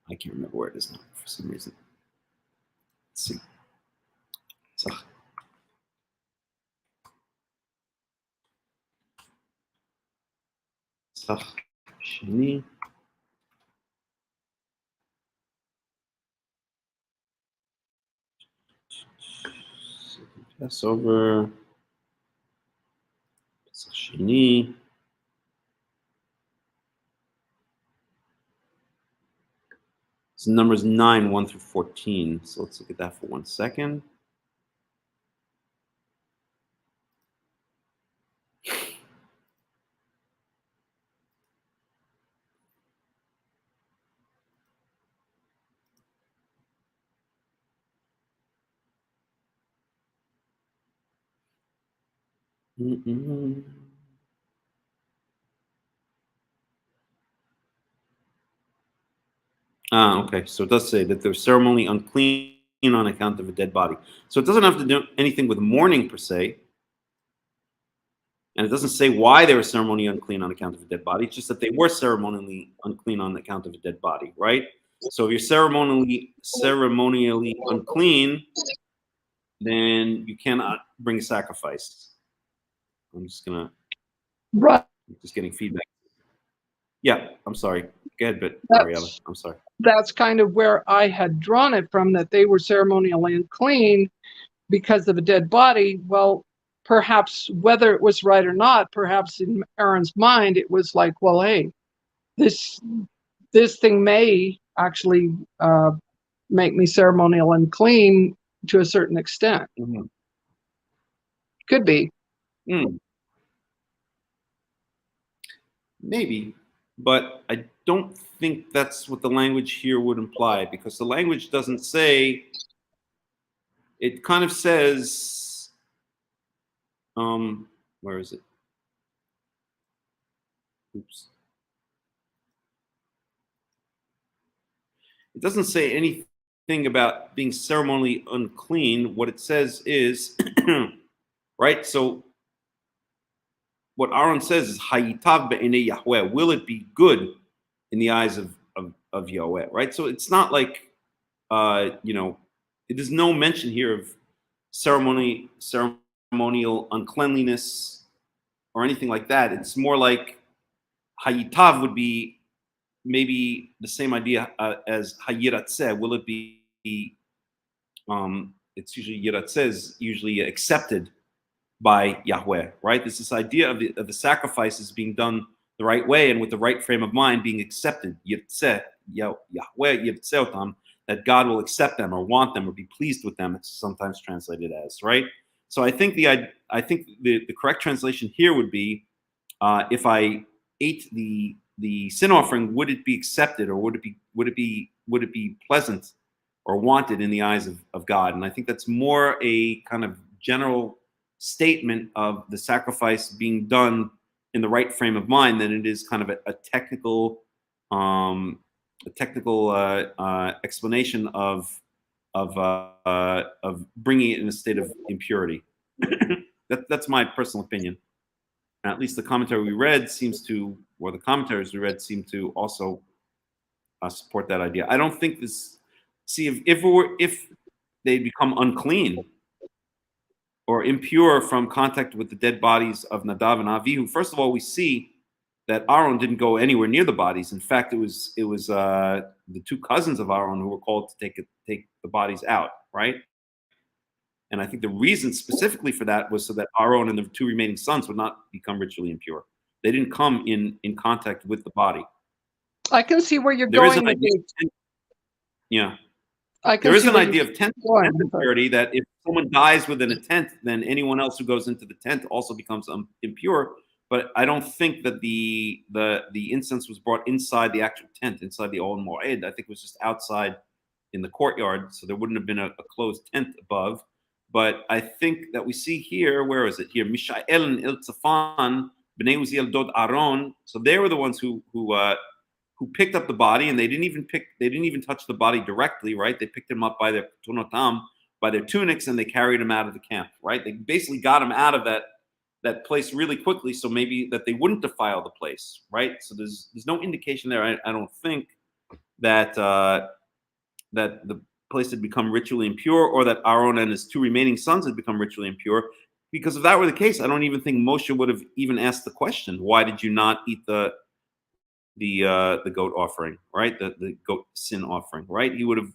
Speaker 2: I can't remember where it is now for some reason. Let's see. Pesach Sheni. Passover. Pesach Sheni. It's Numbers 9, 1 through 14. So let's look at that for 1 second. Okay. So it does say that they're ceremonially unclean on account of a dead body. So it doesn't have to do anything with mourning per se. And it doesn't say why they were ceremonially unclean on account of a dead body. It's just that they were ceremonially unclean on account of a dead body, right? So if you're ceremonially unclean, then you cannot bring a sacrifice. I'm just getting feedback. Yeah, I'm sorry. Go ahead, but Ariella, I'm sorry.
Speaker 3: That's kind of where I had drawn it from, that they were ceremonially unclean because of a dead body. Well, perhaps whether it was right or not, perhaps in Aaron's mind, it was like, well, hey, this thing may actually make me ceremonial unclean to a certain extent.
Speaker 2: Mm-hmm.
Speaker 3: Could be.
Speaker 2: Maybe, but I don't think that's what the language here would imply, because the language doesn't say. It kind of says, where is it? Oops. It doesn't say anything about being ceremonially unclean. What it says is, right? So what Aaron says is, Hayitav be'enei Yahweh. Will it be good in the eyes of Yahweh, right? So it's not like, there's no mention here of ceremonial uncleanliness or anything like that. It's more like Hayitav would be maybe the same idea as Hayiratzeh. Will it be? It's usually Yiratzeh is usually accepted by Yahweh, right? There's this idea of the sacrifices being done the right way and with the right frame of mind being accepted. Yirtzeh, Yahweh Yirtzeh otam, that God will accept them or want them or be pleased with them. It's sometimes translated as, right? So I think the correct translation here would be, if I ate the sin offering, would it be accepted, or would it be pleasant or wanted in the eyes of God? And I think that's more a kind of general statement of the sacrifice being done in the right frame of mind than it is kind of a technical explanation of bringing it in a state of impurity. That's my personal opinion. And at least the commentary we read seems to, or the commentaries we read seem to also support that idea. I don't think this. See, if they become unclean or impure from contact with the dead bodies of Nadav and Avihu, first of all, we see that Aaron didn't go anywhere near the bodies. In fact, it was the two cousins of Aaron who were called to take the bodies out, right? And I think the reason specifically for that was so that Aaron and the two remaining sons would not become ritually impure. They didn't come in contact with the body.
Speaker 3: I can see where you're
Speaker 2: There is
Speaker 3: going
Speaker 2: an
Speaker 3: with
Speaker 2: idea,
Speaker 3: it.
Speaker 2: yeah.
Speaker 3: I can
Speaker 2: There is
Speaker 3: see
Speaker 2: an
Speaker 3: where
Speaker 2: idea of tent impurity that if someone dies within a tent, then anyone else who goes into the tent also becomes impure. But I don't think that the incense was brought inside the actual tent, inside the Ol Moed. I think it was just outside in the courtyard, so there wouldn't have been a closed tent above. But I think that we see here, where is it here? Mishael and Eltzafan, Bnei Uziel Dod Aaron. So they were the ones who picked up the body, and they didn't even touch the body directly, right? They picked him up by their tunotam, by their tunics, and they carried him out of the camp, right? They basically got him out of that place really quickly, so maybe that they wouldn't defile the place, right? So there's no indication there. I don't think that that the place had become ritually impure, or that Aaron and his two remaining sons had become ritually impure. Because if that were the case, I don't even think Moshe would have even asked the question, why did you not eat the goat offering, right? The goat sin offering, right? It would have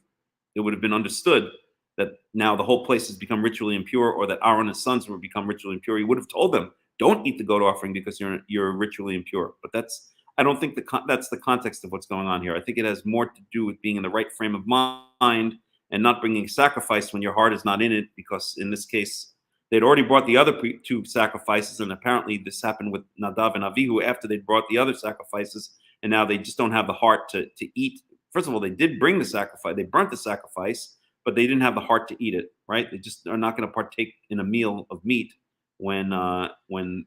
Speaker 2: been understood that now the whole place has become ritually impure, or that Aaron and his sons would become ritually impure. He would have told them, don't eat the goat offering because you're ritually impure. But I don't think that's the context of what's going on here. I think it has more to do with being in the right frame of mind and not bringing sacrifice when your heart is not in it, because in this case, they'd already brought the other two sacrifices, and apparently this happened with Nadav and Avihu after they'd brought the other sacrifices, and now they just don't have the heart to eat. First of all, they did bring the sacrifice, they burnt the sacrifice, but they didn't have the heart to eat it, right? They just are not going to partake in a meal of meat when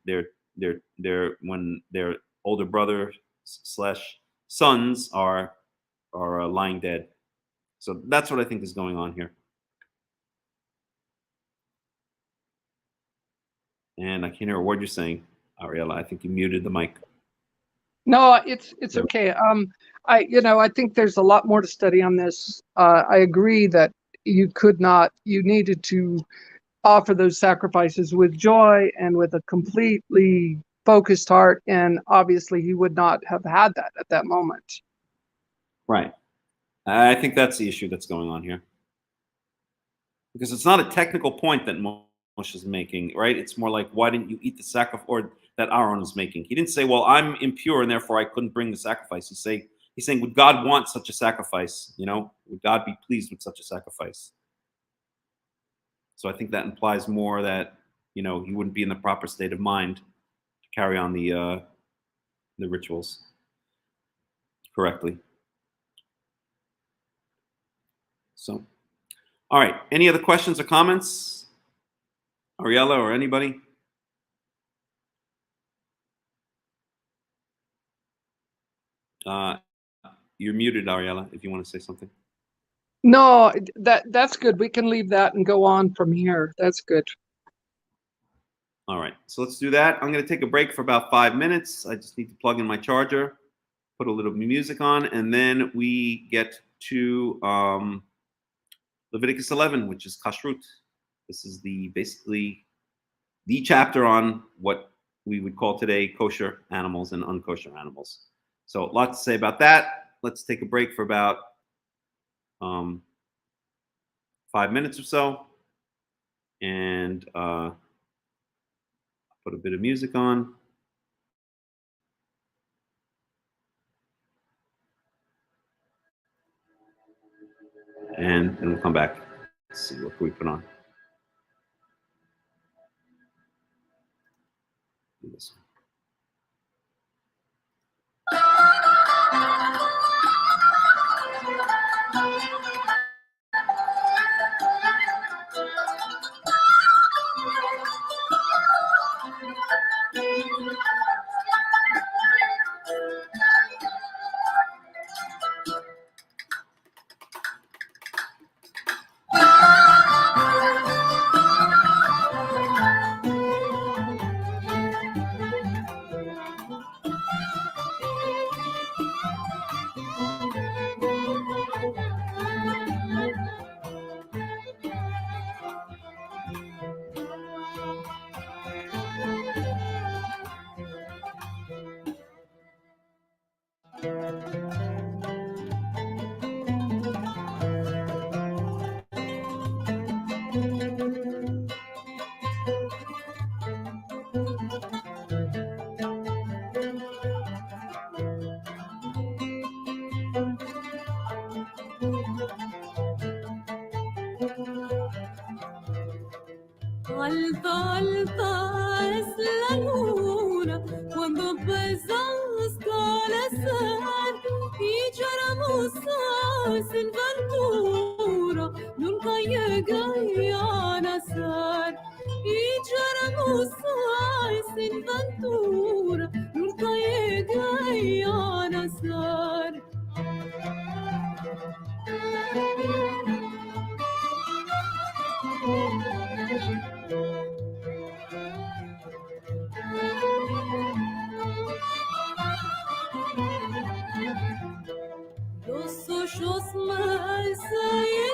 Speaker 2: their older brother / sons are lying dead. So that's what I think is going on here. And I can't hear a word you're saying, Ariella. I think you muted the mic.
Speaker 3: No, it's okay. I think there's a lot more to study on this. I agree that you needed to offer those sacrifices with joy and with a completely focused heart, and obviously he would not have had that at that moment.
Speaker 2: Right. I think that's the issue that's going on here. Because it's not a technical point that Moshe is making, right? It's more like, why didn't you eat the sacrifice, or that Aaron is making? He didn't say, well, I'm impure and therefore I couldn't bring the sacrifice. He's saying, would God want such a sacrifice? Would God be pleased with such a sacrifice? So I think that implies more that, he wouldn't be in the proper state of mind to carry on the rituals correctly. So, all right. Any other questions or comments? Ariella or anybody? You're muted, Ariella, if you want to say something.
Speaker 3: No, that's good. We can leave that and go on from here. That's good.
Speaker 2: All right, so let's do that. I'm going to take a break for about 5 minutes. I just need to plug in my charger, put a little music on, and then we get to Leviticus 11, which is kashrut. This is basically the chapter on what we would call today kosher animals and unkosher animals. So a lot to say about that. Let's take a break for about 5 minutes or so, and put a bit of music on. And then we'll come back. Let's see, what can we put on? Do this one.
Speaker 1: Alta, alta es la luna cuando empezamos a nacer y lloramos sin ventura, nunca llegué a nacer. Y lloramos sin ventura, nunca llegué a nacer. Los ojos me se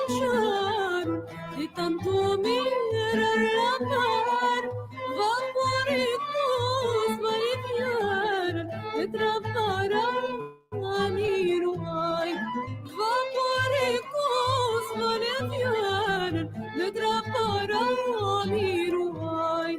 Speaker 1: hincharon de tanto mirar la mar. Vaporitos me aliviaron de trabajar a mi ruay. Vaporitos me aliviaron de trabajar a mi ruay.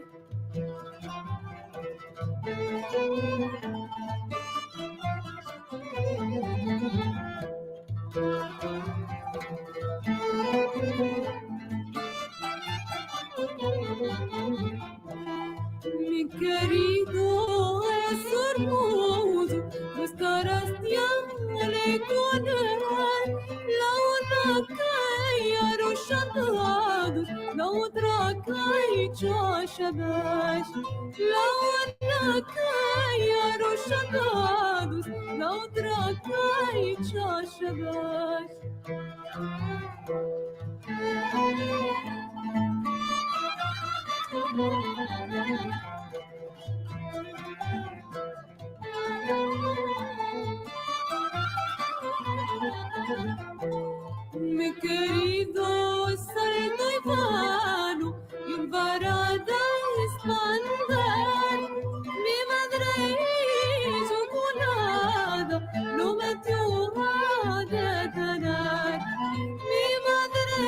Speaker 1: Mi querido es hermoso, dos caras tiene con él, la una cae arrolladados, la otra cae chashabash. La una cae arrolladados, la otra cae chashabash. Mi querido salto y vano, y un varada espantar. Mi madre hizo nada, lo metió a detener. Mi madre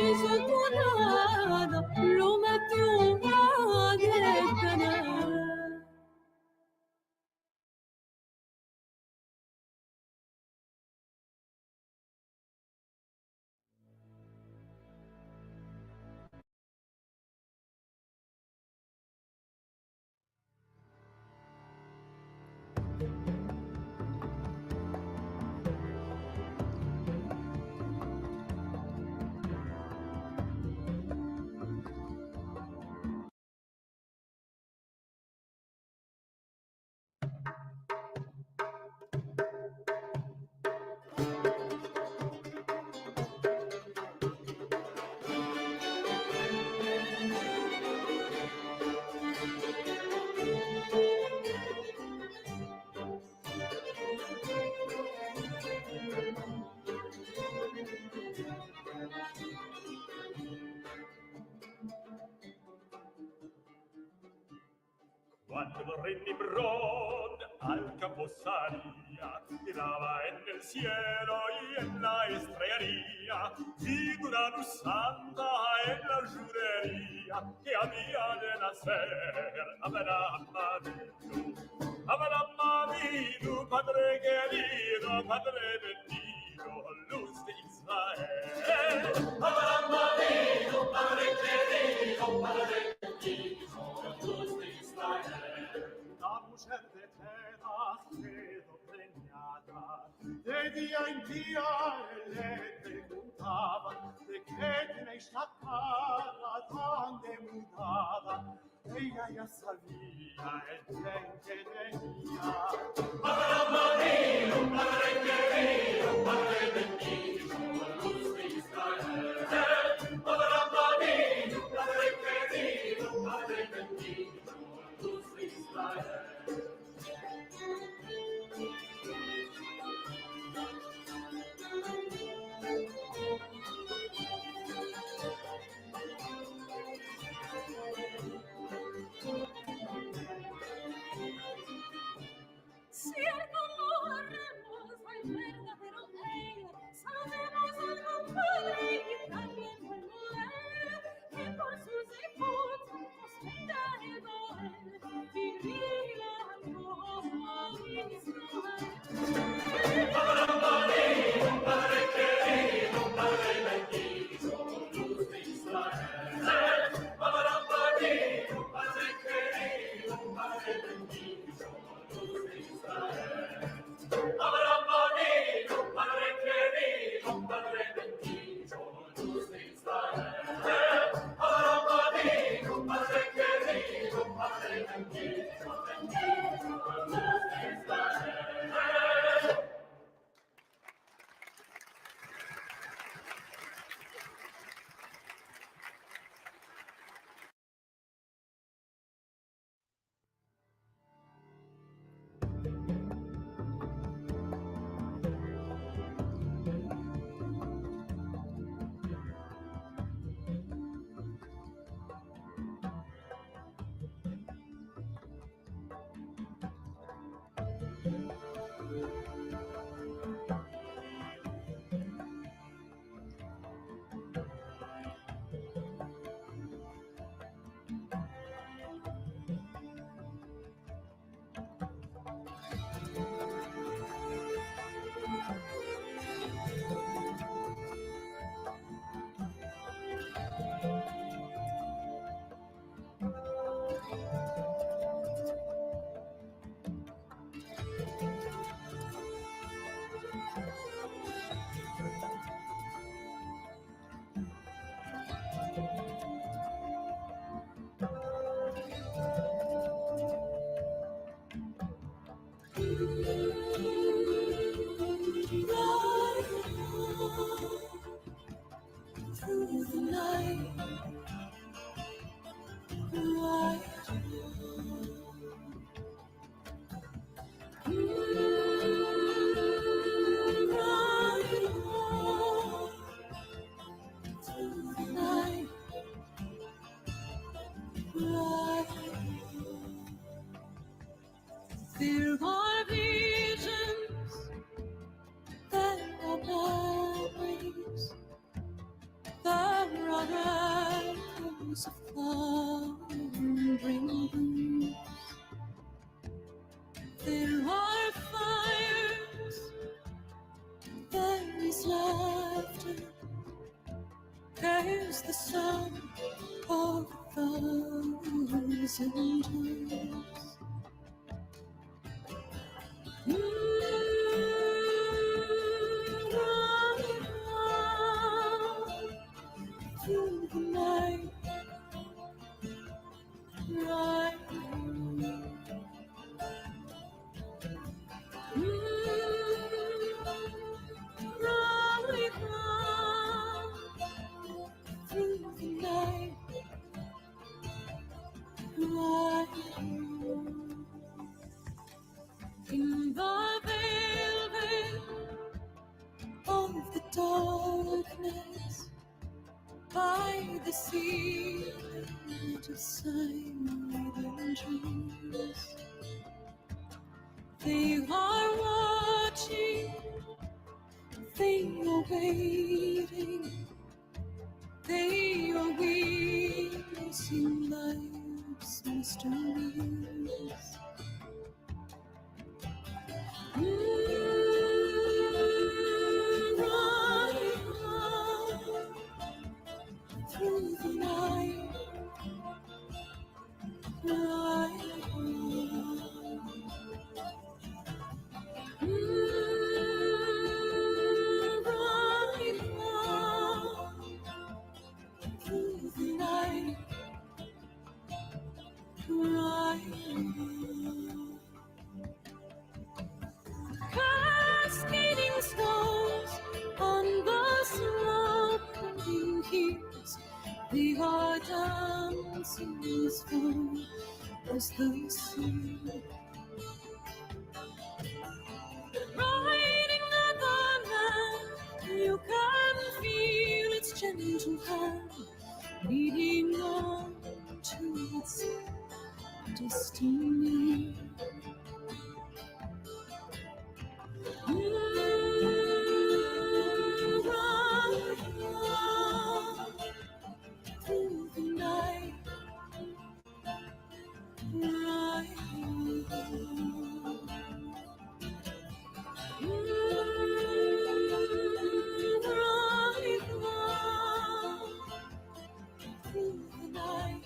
Speaker 1: hizo nada, lo metió a detener.
Speaker 4: Cuando el rey Nimrod al campo salía, miraba en el cielo y en la estrellería, y Durán usando en la judería que había de nacer Abraham Avinu, Padre querido, Padre bendito, luz de Israel. Abraham Avinu, Padre querido, Padre bendito, luz de Israel. La mujer de Terah quedó preñada, de día en día le preguntaban de qué tenéis la cara tan demudada. Ella ya sabía el bien que tenía. Abraham Avinu, Padre querido, Padre bendito, luz de Israel. Abraham Avinu, Padre querido, Padre bendito, luz de Israel.
Speaker 1: Cierto no haremos volver Through the night, there are visions, there are memories, there are echoes of flowering dreams. There are fires, there is laughter, there's the sound of 1,000 tongues. Through the night, right through the night, right in the velvet of the darkness, by the secret of silent dreams. They are watching, they are waiting, they are witnessing life's mysteries. Through the night, through the night, cascading stars on the sloping hills, they are dancing as far as the sea. Riding the land, you can feel its gentle hand leading on to its destiny. Through the night, through the night,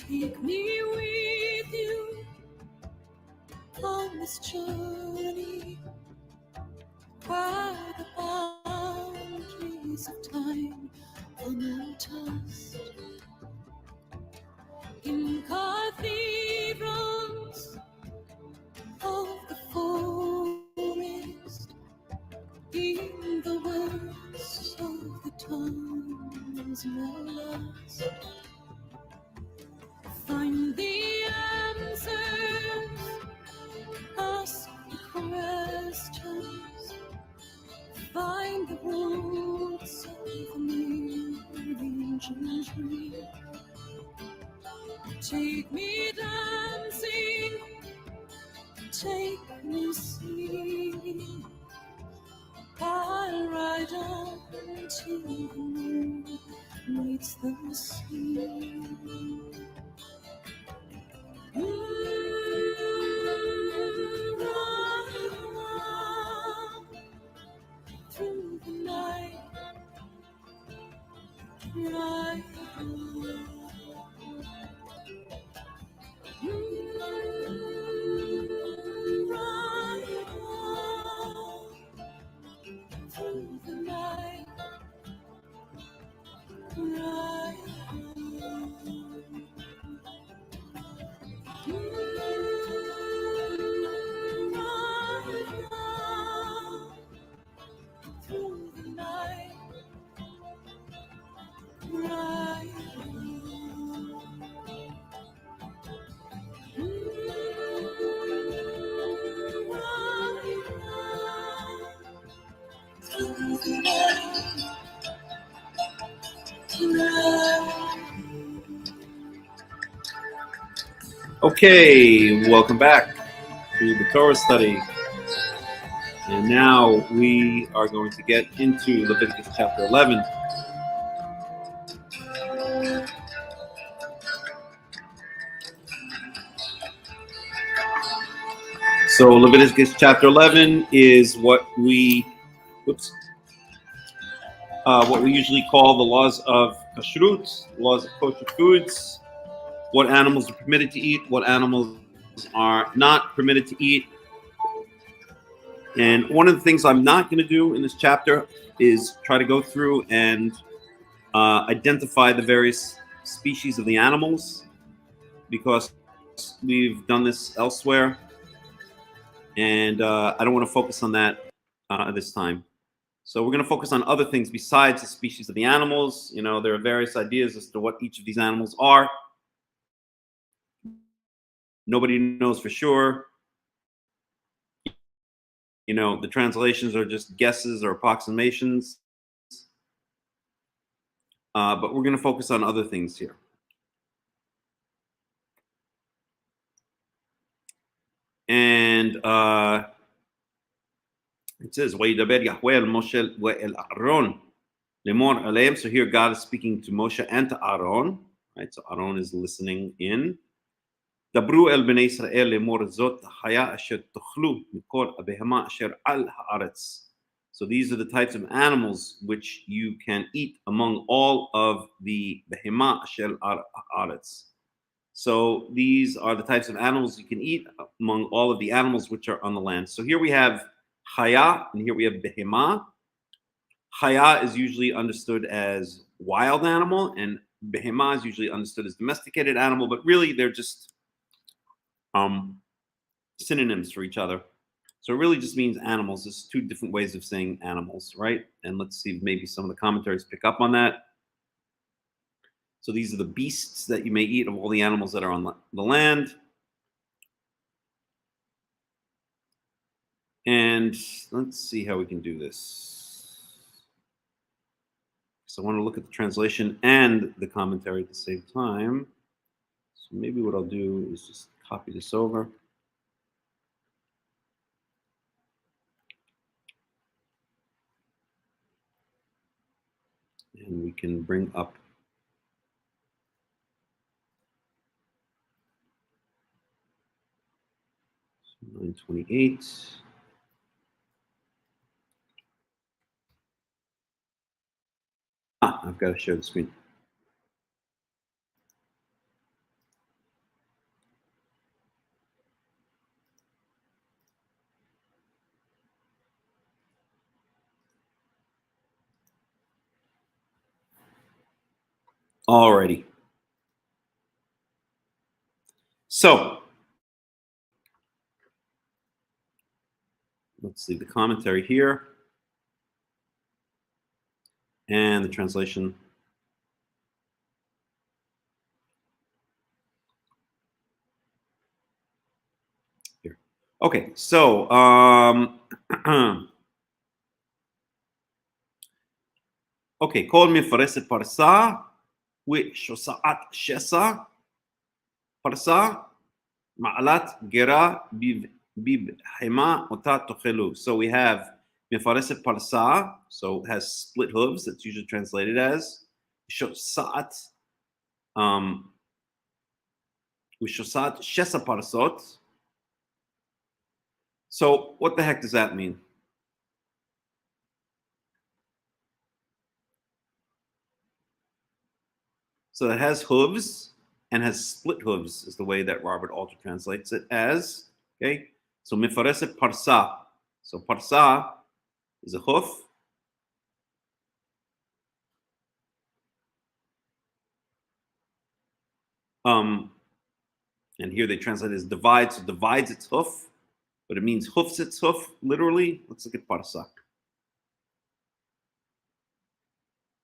Speaker 1: Take me with you on this journey where the boundaries of time are not tossed. In cathedrals of the forest, in the words of the tongues now lost, find the answers, ask the questions, find the roots of the ancient tree. Take me dancing, take me singing, I'll ride on till the moon meets the sea. Ride on through the night, ride on. Ride on through the night, ride on. Ride on through the night, ride on.
Speaker 2: Okay, welcome back to the Torah Study. And now we are going to get into Leviticus chapter 11. So Leviticus chapter 11 is what we usually call the laws of kashrut, laws of kosher foods, what animals are permitted to eat, what animals are not permitted to eat. And one of the things I'm not going to do in this chapter is try to go through and identify the various species of the animals, because we've done this elsewhere, and I don't want to focus on that this time. So we're going to focus on other things besides the species of the animals. You know, there are various ideas as to what each of these animals are. Nobody knows for sure. You know, the translations are just guesses or approximations. But we're going to focus on other things here. And it says, "Vayidaber Yahweh el Moshe el Aaron lemor aleim." So here God is speaking to Moshe and to Aaron. Right? So Aaron is listening in. Dabru el bnei Israel lemor zot haya asher tochlu mikol abehama asher al haaretz. So these are the types of animals which you can eat among all of the behema asher al haaretz. So these are the types of animals you can eat among all of the animals which are on the land. So here we have chaya, and here we have behema. Chaya is usually understood as wild animal, and behema is usually understood as domesticated animal, but really they're just synonyms for each other. So it really just means animals. There's two different ways of saying animals, right? And let's see if maybe some of the commentaries pick up on that. So these are the beasts that you may eat of all the animals that are on the land. And let's see how we can do this. So I want to look at the translation and the commentary at the same time. So maybe what I'll do is just copy this over. And we can bring up so 928. I've got to share the screen. Alrighty. So, let's see the commentary here and the translation. Here. Okay, so okay, kol mefareset parsa ושוסעת שסע פרסה מעלת גרה בבהמה אותה תאכלו. So we have מפרסת פרסה, so it has split hooves, that's usually translated as שוסעת ושוסעת שסע פרסות. So what the heck does that mean? So it has hooves and has split hooves is the way that Robert Alter translates it as. Okay, so mifareset parsa. So parsa is a hoof. And here they translate it as divides. So divides its hoof, but it means hoofs its hoof, literally. Let's look at parsa.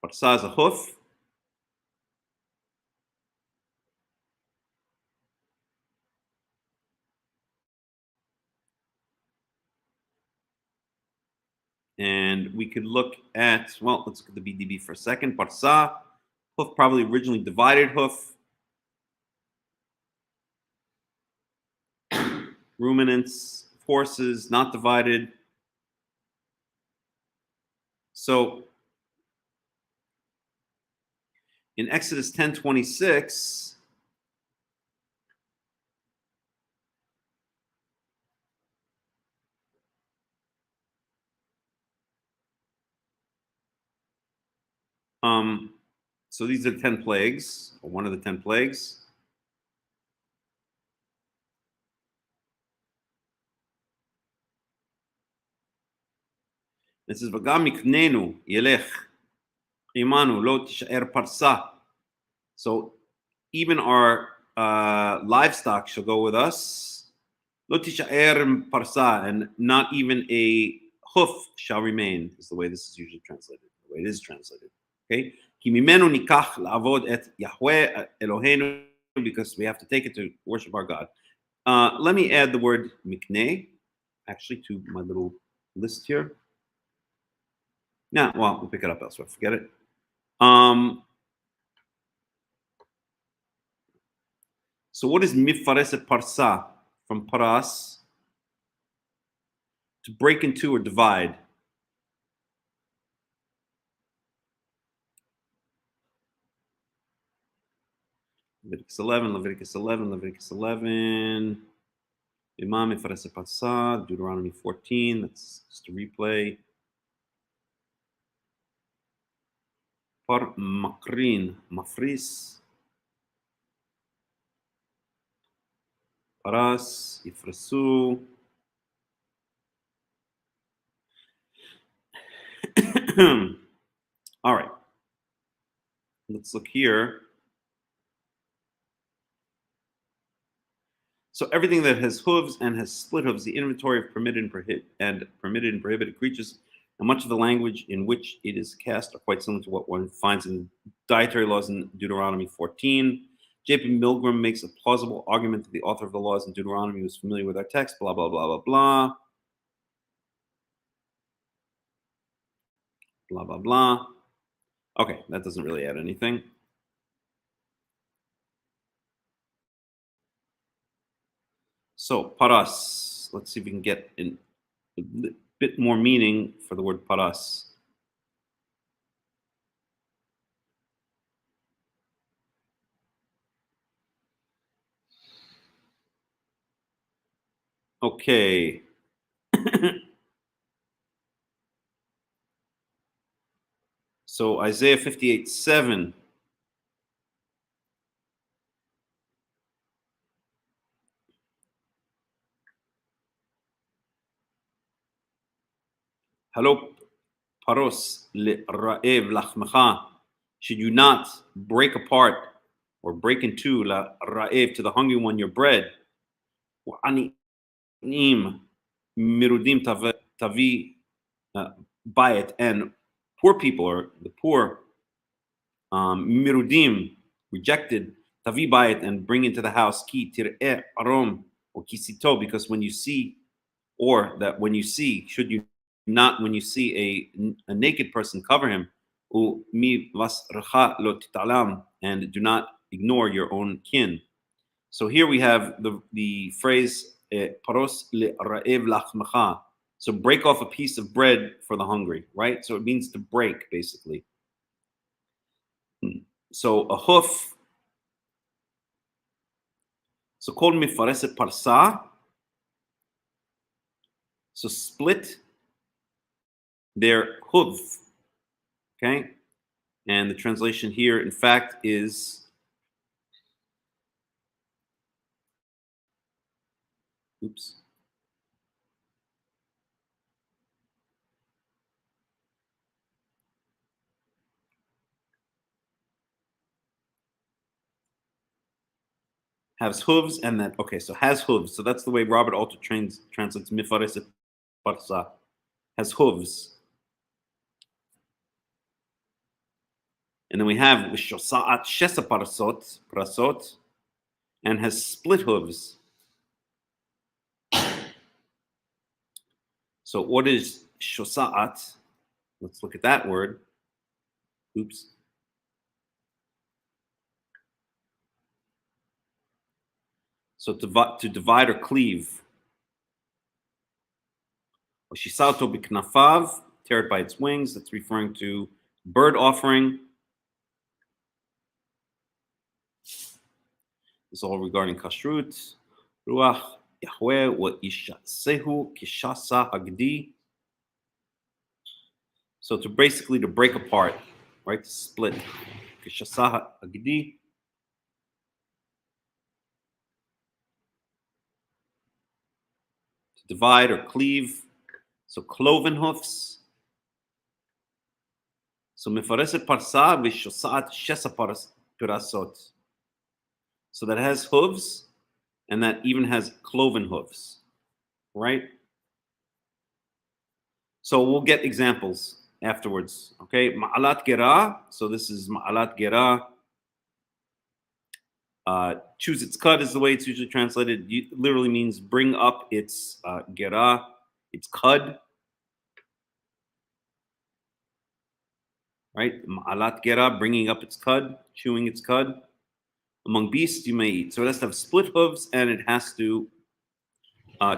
Speaker 2: Parsa is a hoof. And we could look at, well, let's look at the BDB for a second. Parsa, hoof, probably originally divided hoof. Ruminants, horses, not divided. So in Exodus 10:26, so these are the 10 plagues, or one of the 10 plagues. It says, "V'gam miknenu yelech imanu lo tishaer parsa." So even our livestock shall go with us. Lo tishaer parsa, and not even a hoof shall remain, is the way this is usually translated, the way it is translated. Okay? Ki mimenu nikach la'avod et Yahweh Eloheinu, because we have to take it to worship our God. Let me add the word mikneh, actually, to my little list here. Nah, well, we'll pick it up elsewhere. Forget it. So what is mifareset parsa? From paras, to break into or divide. Leviticus 11, Leviticus 11, Leviticus 11. Imam mifareset parsa, Deuteronomy 14. That's just a replay. Par makrin, mafris. Paras, Yifrasu. All right. Let's look here. So everything that has hooves and has split hooves, the inventory of permitted and prohibited creatures, and much of the language in which it is cast are quite similar to what one finds in dietary laws in Deuteronomy 14. J.P. Milgram makes a plausible argument that the author of the laws in Deuteronomy was familiar with our text, blah, blah, blah, blah, blah. Blah, blah, blah. Okay, that doesn't really add anything. So, paras. Let's see if we can get a bit more meaning for the word paras. Okay. So Isaiah 58:7. Halop paros le'ra'ev lachmecha should you not break apart or break into la ra'ev, to the hungry one, your bread. Wa'ani'im mirudim tavi bayit, and poor people, or the poor, mirudim, rejected, tavi bayit, and bring into the house, ki tir'e arom, or kisito, because when you see, or that when you see, should you not, when you see a naked person, cover him, mi vasracha lo titalam, and do not ignore your own kin. So here we have the phrase paros le'ra'ev lachmacha. So break off a piece of bread for the hungry, right? So it means to break, basically. So a hoof. So called mifareset parsa. So split their hoof. Okay? And the translation here, in fact, is oops. Has hooves, and that, okay, so has hooves. So that's the way Robert Alter translates mifareset parsa. Has hooves. And then we have shosa'at shesa parasot, and has split hooves. So what is shosa'at? Let's look at that word. Oops. So to divide or cleave. Shisauto biknafav, tear it by its wings. That's referring to bird offering. It's all regarding kashrut. Ruach Yahweh wa ishasehu kishasa hagdi. So to basically to break apart, right? To split. Kishasa hagdi. To divide or cleave. So cloven hoofs. So mifareset parsa v'shosa'at shesa parasot. So that has hooves, and that even has cloven hoofs, right? So we'll get examples afterwards, okay? Ma'alat gera. So this is ma'alat gera. Choose its cut is the way it's usually translated. It literally means bring up its gera, its cud. Right? Ma'alat gera, bringing up its cud, chewing its cud. Among beasts you may eat. So it has to have split hooves, and it has to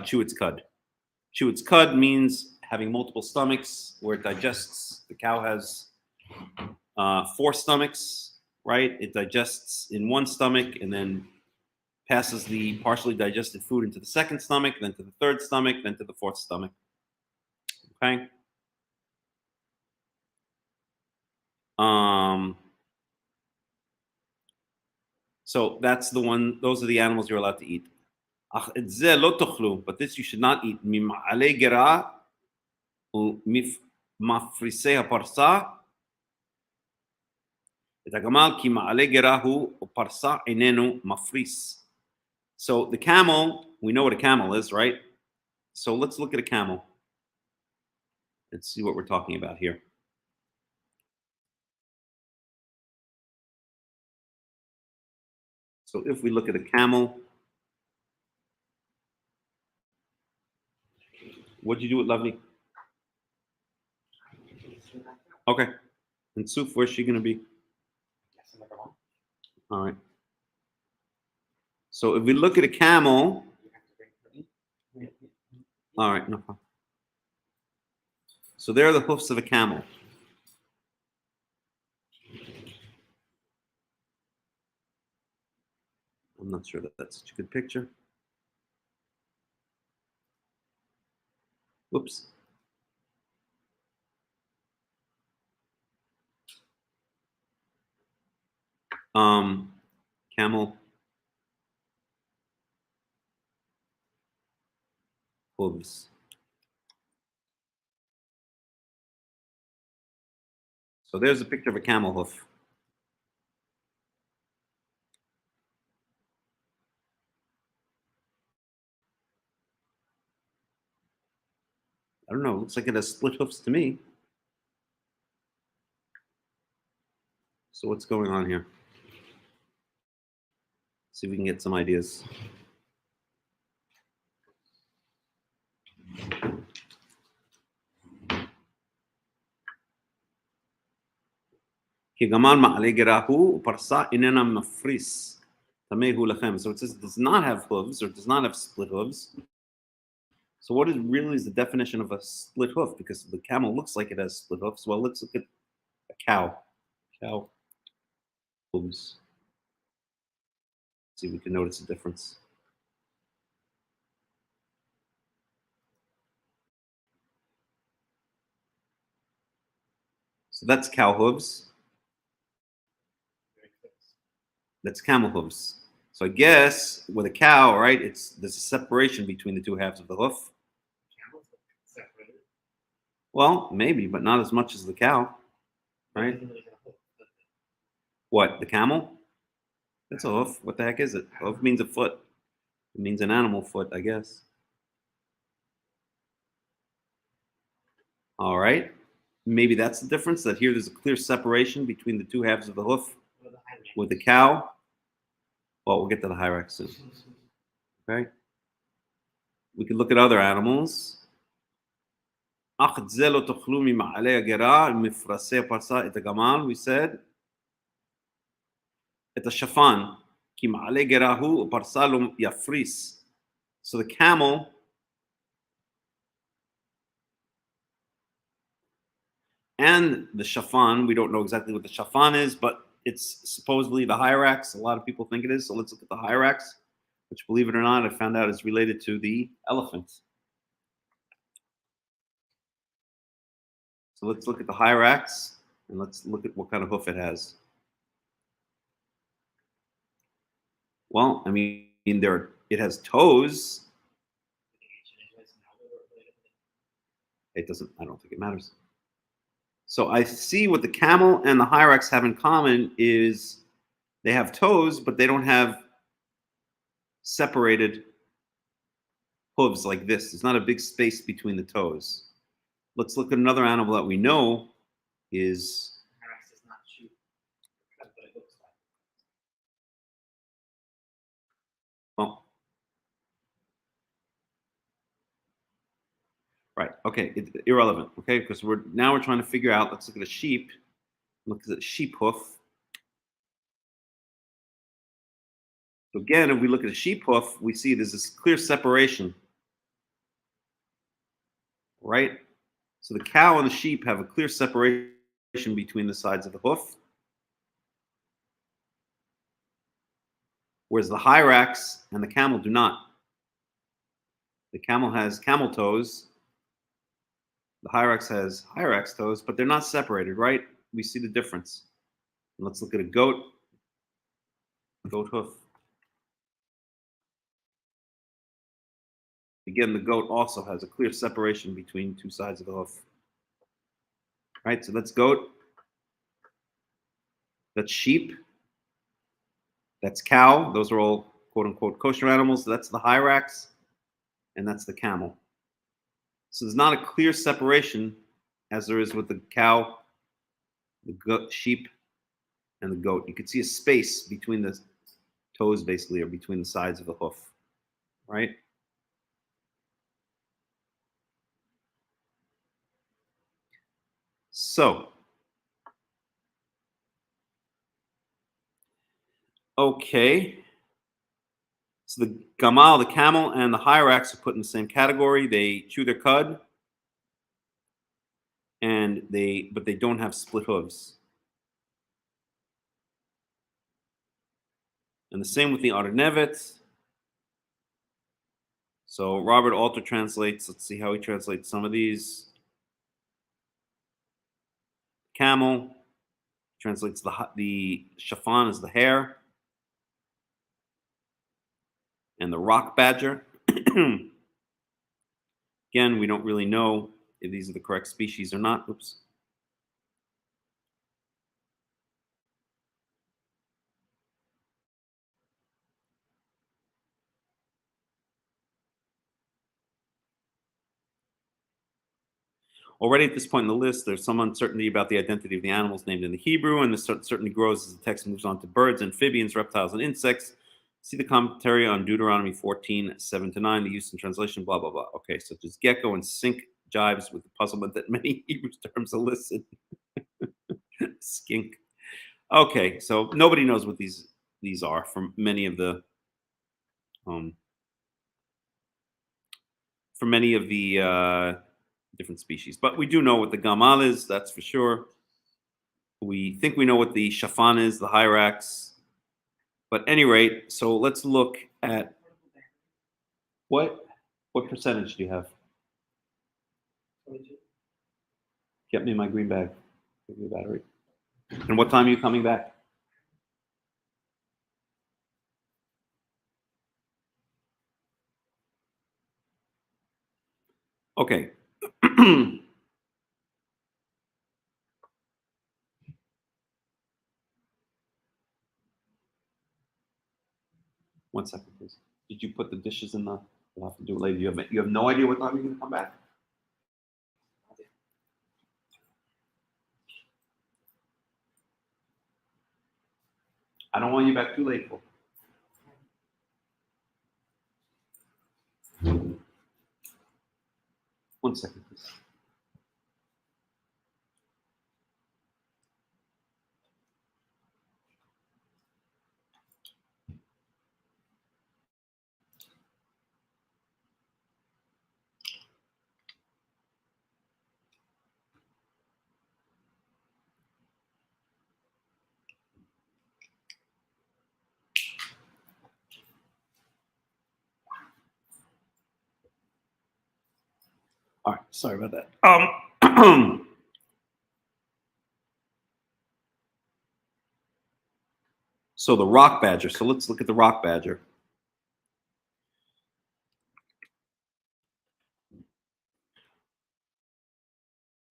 Speaker 2: chew its cud. Chew its cud means having multiple stomachs where it digests. The cow has 4 stomachs, right? It digests in one stomach and then passes the partially digested food into the second stomach, then to the third stomach, then to the fourth stomach. Okay? So that's the one, those are the animals you're allowed to eat. But this you should not eat. So the camel, we know what a camel is, right? So let's look at a camel. Let's see what we're talking about here. So if we look at a camel, what'd you do with Lovely? Okay. And Suf, where's she going to be? All right. So if we look at a camel, all right, no problem. So there are the hoofs of a camel. I'm not sure that that's such a good picture. Whoops. Camel hooves. So there's a picture of a camel hoof. don't know. It looks like it has split hoofs to me. So what's going on here? See if we can get some ideas. So it says it does not have hooves or does not have split hooves. So what is really the definition of a split hoof? Because the camel looks like it has split hoofs. Well, let's look at a cow. Cow hooves. See if we can notice a difference. So that's cow hooves. That's camel hooves. So I guess with a cow, right, there's a separation between the two halves of the hoof. Well, maybe, but not as much as the cow, right? What, the camel? That's a hoof. What the heck is it? Hoof means a foot. It means an animal foot, I guess. All right. Maybe that's the difference, that here there's a clear separation between the two halves of the hoof. With the cow, well, we'll get to the hyrax soon. Okay. We could look at other animals. We said את השפן, כי מעלה גרה הוא ופרסה לו יפריס. So the camel and the shafan, we don't know exactly what the shafan is, but it's supposedly the hyrax. A lot of people think it is. So let's look at the hyrax, which, believe it or not, I found out is related to the elephant. So let's look at the hyrax and let's look at what kind of hoof it has. Well, I mean, it has toes. It doesn't, I don't think it matters. So I see what the camel and the hyrax have in common is they have toes, but they don't have separated hooves like this. There's not a big space between the toes. Let's look at another animal that we know is. Well, right. Okay. It's irrelevant. Okay, because we're trying to figure out. Let's look at a sheep. Look at the sheep hoof. So again, if we look at a sheep hoof, we see there's this clear separation. Right. So the cow and the sheep have a clear separation between the sides of the hoof. Whereas the hyrax and the camel do not. The camel has camel toes. The hyrax has hyrax toes, but they're not separated, right? We see the difference. And let's look at a goat. Goat hoof. Again, the goat also has a clear separation between two sides of the hoof. Right, so that's goat. That's sheep. That's cow. Those are all quote unquote kosher animals. That's the hyrax. And that's the camel. So there's not a clear separation as there is with the cow, the goat, sheep, and the goat. You could see a space between the toes, basically, or between the sides of the hoof, right? So, okay. So the gamal, the camel, and the hyrax are put in the same category. They chew their cud, but they don't have split hooves. And the same with the Arnevet. So Robert Alter translates. Let's see how he translates some of these. Camel translates the shafan as the hair, and the rock badger. Again, we don't really know if these are the correct species or not. Oops. Already at this point in the list, there's some uncertainty about the identity of the animals named in the Hebrew, and this certainly grows as the text moves on to birds, amphibians, reptiles, and insects. See the commentary on Deuteronomy 14, 7-9, the use and translation, blah, blah, blah. Okay, so just gecko and sink jives with the puzzlement that many Hebrew terms elicit. Skink. Okay, so nobody knows what these are from many of the different species. But we do know what the gamal is, that's for sure. We think we know what the shafan is, the hyrax. But at any rate, so let's look at what percentage do you have? Get me my green bag. Give me a battery. And what time are you coming back? Okay. One second, please. Did you put the dishes in the? We'll have to do it later. You have no idea what time you're going to come back? I don't want you back too late, folks. One second, please. All right, sorry about that. So the rock badger. So let's look at the rock badger.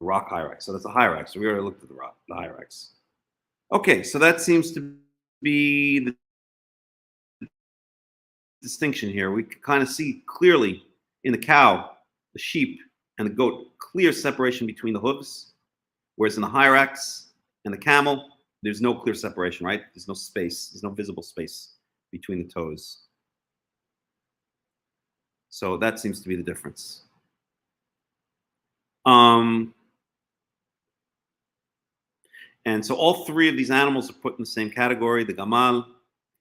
Speaker 2: Rock hyrax. So that's a hyrax. So we already looked at the hyrax. Okay, so that seems to be the distinction here. We can kind of see clearly in the cow, the sheep, and the goat, clear separation between the hooves, whereas in the hyrax and the camel, there's no clear separation, right? There's no space. There's no visible space between the toes. So that seems to be the difference. And so all three of these animals are put in the same category: the gamal,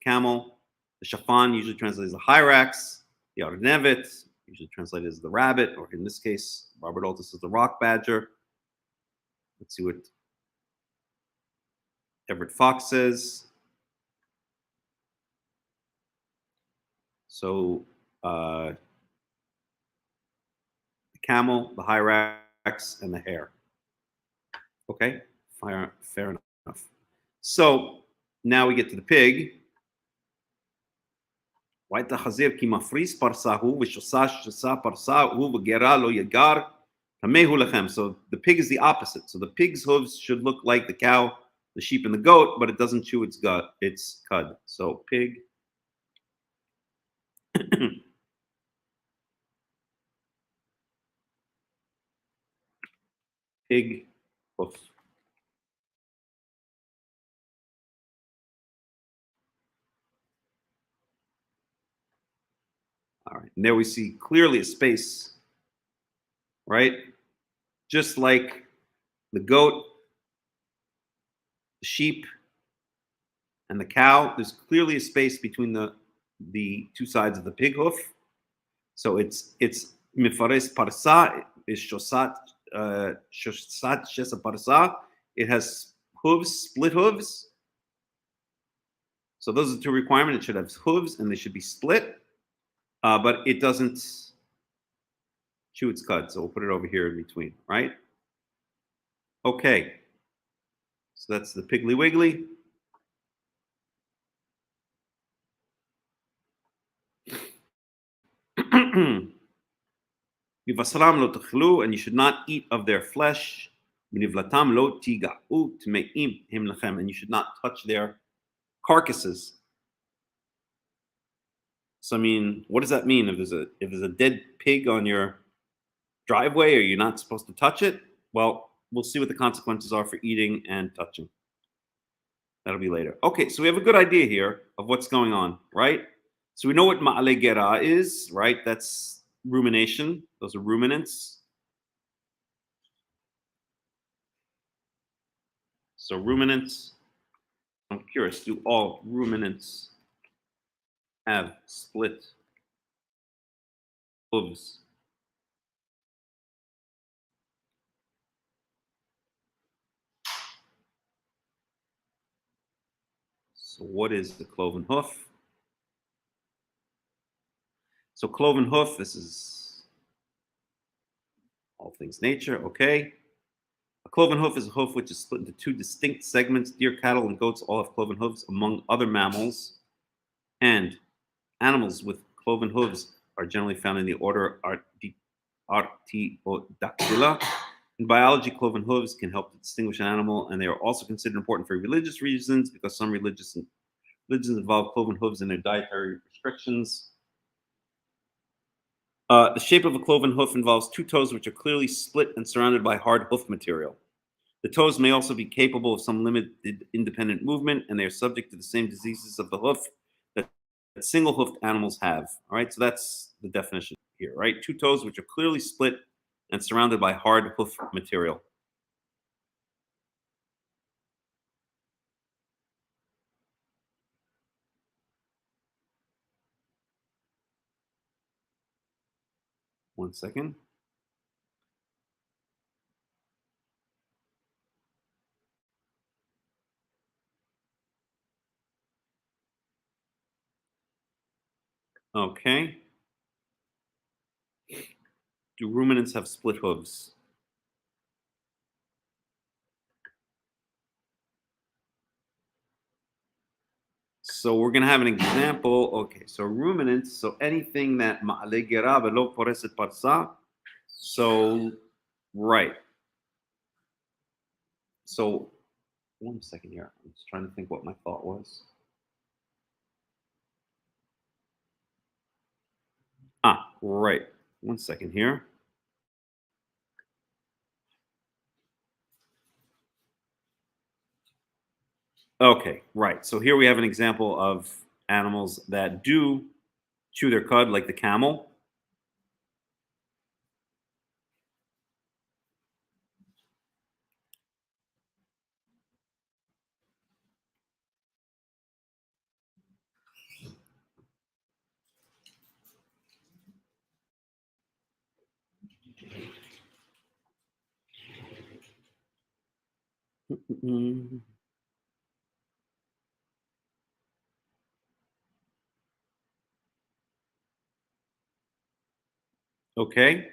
Speaker 2: camel, the shafan, usually translated as the hyrax, the arnevet, usually translated as the rabbit, or in this case, Robert Altus says the rock badger. Let's see what Everett Fox says. So the camel, the hyrax, and the hare. Okay, fair enough. So now we get to the pig. So the pig is the opposite. So the pig's hooves should look like the cow, the sheep, and the goat, but it doesn't chew its cud. So pig. Pig hoof. All right, and there we see clearly a space, right? Just like the goat, the sheep, and the cow, there's clearly a space between the two sides of the pig hoof. So it's mifares parsa, is shosat shesa parsa. It has hooves, split hooves. So those are the two requirements. It should have hooves and they should be split, but it doesn't chew its cud. So we'll put it over here in between, right? Okay. So that's the Piggly Wiggly. And you should not eat of their flesh. And you should not touch their carcasses. So I mean, what does that mean? If there's a dead pig on your driveway, are you not supposed to touch it? Well, we'll see what the consequences are for eating and touching. That'll be later. Okay, so we have a good idea here of what's going on, right? So we know what ma'ale gera is, right? That's rumination. Those are ruminants. So ruminants, I'm curious, do all ruminants have split hooves? So what is the cloven hoof? So cloven hoof, this is all things nature, okay? A cloven hoof is a hoof which is split into two distinct segments. Deer, cattle, and goats all have cloven hooves, among other mammals. And animals with cloven hooves are generally found in the order Artiodactyla. In biology, cloven hooves can help to distinguish an animal, and they are also considered important for religious reasons because some religions involve cloven hooves in their dietary restrictions. The shape of a cloven hoof involves two toes which are clearly split and surrounded by hard hoof material. The toes may also be capable of some limited independent movement, and they are subject to the same diseases of the hoof that single-hoofed animals have. All right, so that's the definition here, right? Two toes which are clearly split and surrounded by hard hoof material. One second. Okay. Do ruminants have split hooves? So we're going to have an example. Okay, so ruminants, so anything that ma'ale gera velo poreset parsa. So, right. So, one second here. I'm just trying to think what my thought was. Right. One second here. Okay, right. So here we have an example of animals that do chew their cud, like the camel. Okay.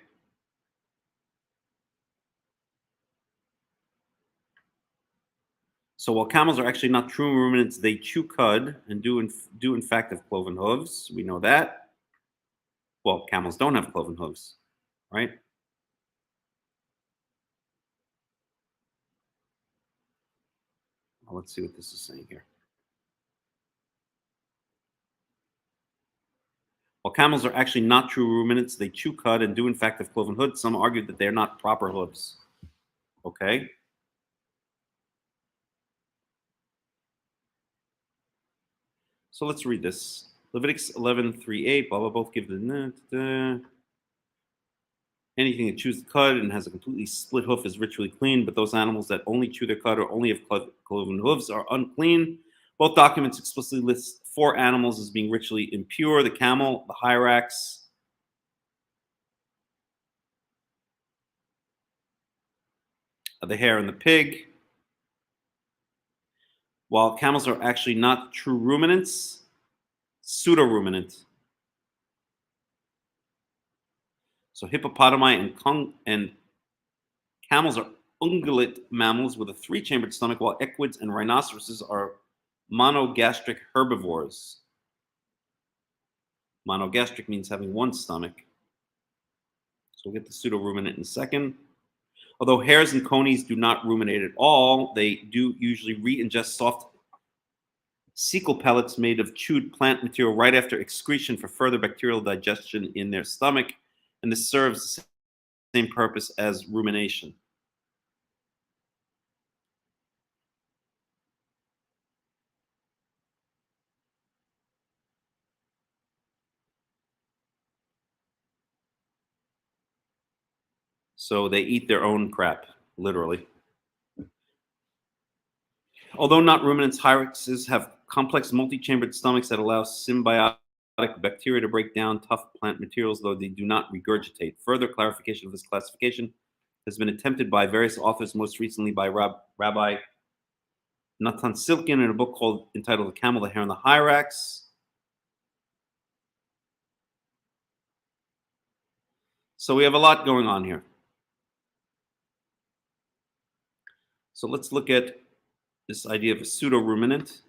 Speaker 2: So while camels are actually not true ruminants, they chew cud and do in fact have cloven hooves. We know that. Well, camels don't have cloven hooves, right? Well, let's see what this is saying here. While camels are actually not true ruminants, they chew cud and do in fact have cloven hooves. Some argue that they're not proper hooves. Okay. So let's read this. Leviticus 11:3-8, blah, blah, both give the anything that chews the cud and has a completely split hoof is ritually clean, but those animals that only chew their cud or only have cloven hooves are unclean. Both documents explicitly list 4 animals as being ritually impure: the camel, the hyrax, the hare, and the pig. While camels are actually not true ruminants, pseudo-ruminant. So hippopotami and camels are ungulate mammals with a 3-chambered stomach, while equids and rhinoceroses are monogastric herbivores. Monogastric means having one stomach. So we'll get the pseudo-ruminant in a second. Although hares and conies do not ruminate at all, they do usually re-ingest soft cecal pellets made of chewed plant material right after excretion for further bacterial digestion in their stomach, and this serves the same purpose as rumination. So they eat their own crap, literally. Although not ruminants, hyraxes have complex multi-chambered stomachs that allow symbiotic bacteria to break down tough plant materials, though they do not regurgitate. Further clarification of this classification has been attempted by various authors, most recently by Rabbi Natan Silkin in a book entitled The Camel, the Hare, and the Hyrax. So we have a lot going on here. So let's look at this idea of a pseudo-ruminant.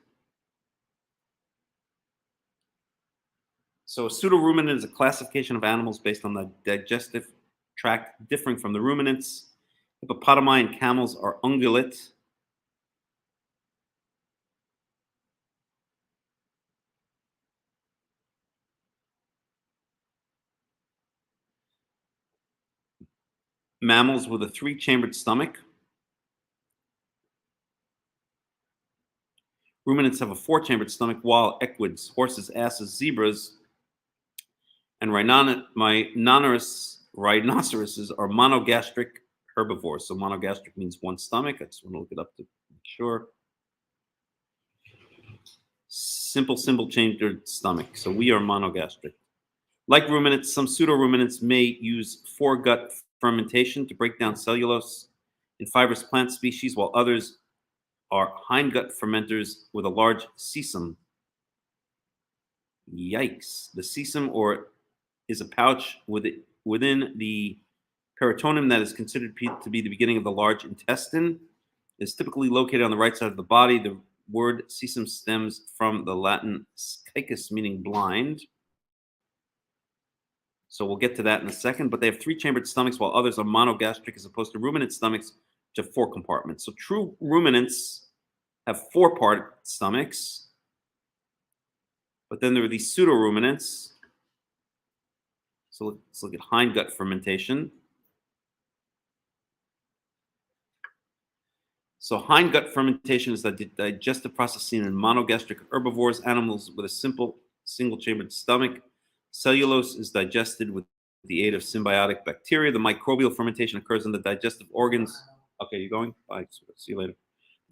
Speaker 2: So a pseudo-ruminant is a classification of animals based on the digestive tract differing from the ruminants. Hippopotami and camels are ungulate. Mammals with a 3-chambered stomach. Ruminants have a 4-chambered stomach, while equids, horses, asses, zebras, and rhinoceroses are monogastric herbivores. So monogastric means one stomach. I just want to look it up to make sure. Simple-chambered stomach. So we are monogastric. Like ruminants, some pseudo-ruminants may use foregut fermentation to break down cellulose in fibrous plant species, while others are hindgut fermenters with a large cecum. Yikes. The cecum is a pouch within the peritoneum that is considered to be the beginning of the large intestine. It is typically located on the right side of the body. The word cecum stems from the Latin caecus, meaning blind. So we'll get to that in a second. But they have 3-chambered stomachs, while others are monogastric, as opposed to ruminant stomachs, which have 4 compartments. So true ruminants have 4-part stomachs. But then there are these pseudo-ruminants. So let's look at hindgut fermentation. So hindgut fermentation is the digestive process seen in monogastric herbivores, animals with a simple single-chambered stomach. Cellulose is digested with the aid of symbiotic bacteria. The microbial fermentation occurs in the digestive organs. Okay, you going? Bye. See you later.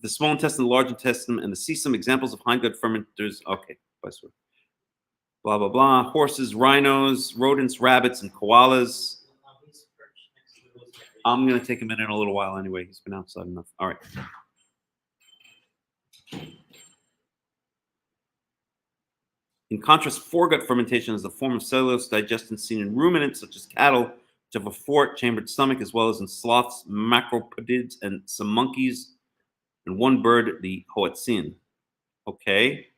Speaker 2: The small intestine, the large intestine, and the cecum, examples of hindgut fermenters. Okay, bye. Blah, blah, blah. Horses, rhinos, rodents, rabbits, and koalas. I'm going to take him in a little while anyway. He's been outside enough. All right. In contrast, foregut fermentation is the form of cellulose digestion seen in ruminants, such as cattle, which have a 4-chambered stomach, as well as in sloths, macropodids, and some monkeys, and one bird, the hoatzin. Okay.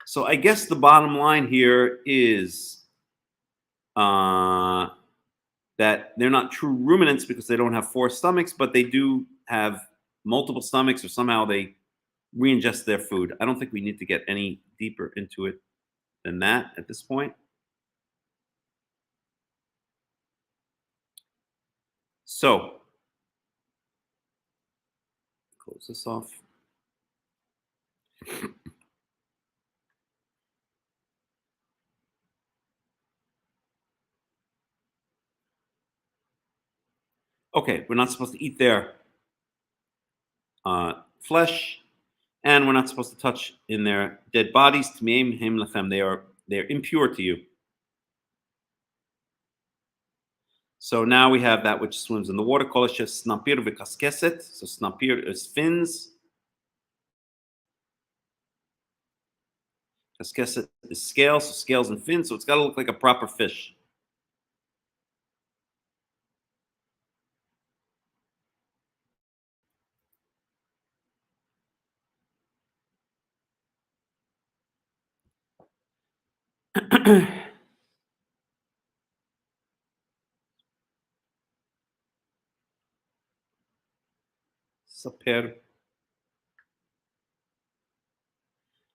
Speaker 2: So I guess the bottom line here is that they're not true ruminants because they don't have 4 stomachs, but they do have multiple stomachs, or somehow they re-ingest their food. I don't think we need to get any deeper into it than that at this point. So, close this off. Okay, we're not supposed to eat their flesh, and we're not supposed to touch in their dead bodies. They're impure to you. So now we have that which swims in the water. Snapir v'kaskeset. So snapir is fins. Kaskeset is scales, so scales and fins. So it's got to look like a proper fish. Saper.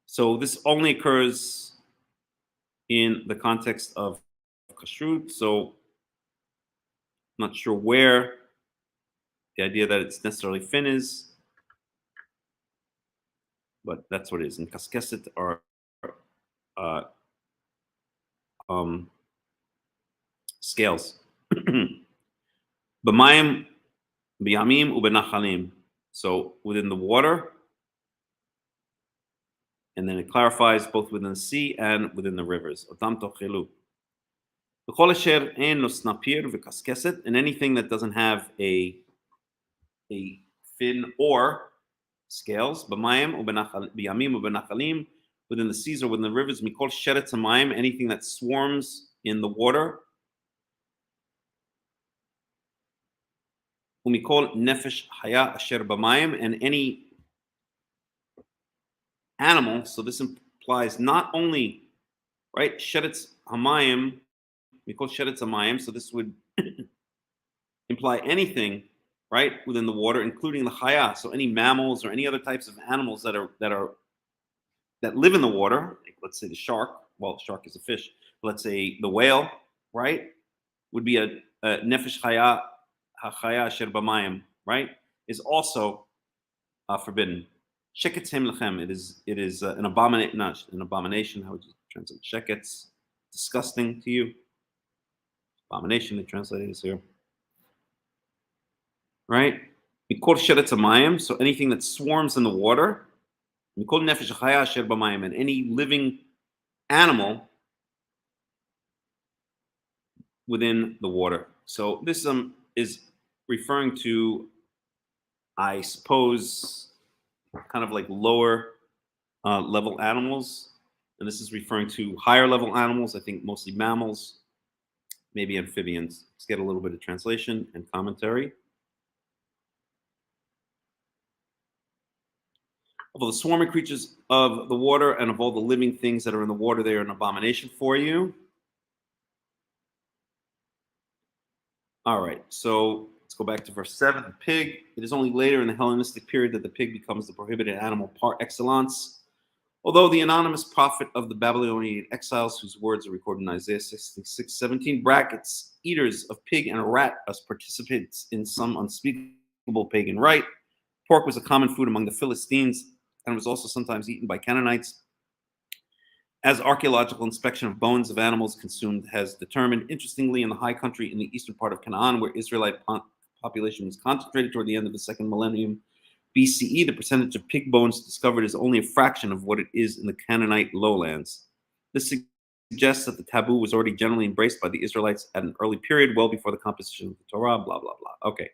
Speaker 2: So this only occurs in the context of kashrut. So I'm not sure where the idea that it's necessarily fin is, but that's what it is. And kaskeset are scales. B'mayim, b'yamim, u'benachalim. So within the water, and then it clarifies both within the sea and within the rivers. Otam tochelu. V'chol asher ein lo snapir v'kaskeset, and anything that doesn't have a fin or scales, b'mayim b'yamim u'benachalim, within the seas or within the rivers, mikol sheretz hamayim, anything that swarms in the water, umikol nefesh haya asher b'mayim, and any animal. So this implies not only, right, sheretz hamayim, mikol sheretz hamayim. So this would imply anything, right, within the water, including the haya. So any mammals or any other types of animals that live in the water. Like let's say the shark. Well, the shark is a fish. Let's say the whale, right, would be a nefesh haya hachaya asher b'mayim, right, is also forbidden. Sheketz lechem. It is an abomination. Not an abomination. How would you translate sheketz? Disgusting to you. Abomination. They translated this here. Right? Mikol sheretz hamayim. So anything that swarms in the water. Mikol nefesh hachaya asher b'mayim, and any living animal within the water. So this is referring to, I suppose, kind of like lower level animals, and this is referring to higher level animals. I think mostly mammals, maybe amphibians. Let's get a little bit of translation and commentary. Of all the swarming creatures of the water and of all the living things that are in the water, they are an abomination for you. All right, so let's go back to verse 7. The pig. It is only later in the Hellenistic period that the pig becomes the prohibited animal par excellence. Although the anonymous prophet of the Babylonian exiles, whose words are recorded in Isaiah 66:17, brackets eaters of pig and a rat as participants in some unspeakable pagan rite. Pork was a common food among the Philistines and was also sometimes eaten by Canaanites. As archaeological inspection of bones of animals consumed has determined, interestingly, in the high country in the eastern part of Canaan, where Israelite population was concentrated toward the end of the second millennium BCE, the percentage of pig bones discovered is only a fraction of what it is in the Canaanite lowlands. This suggests that the taboo was already generally embraced by the Israelites at an early period, well before the composition of the Torah, blah, blah, blah. Okay.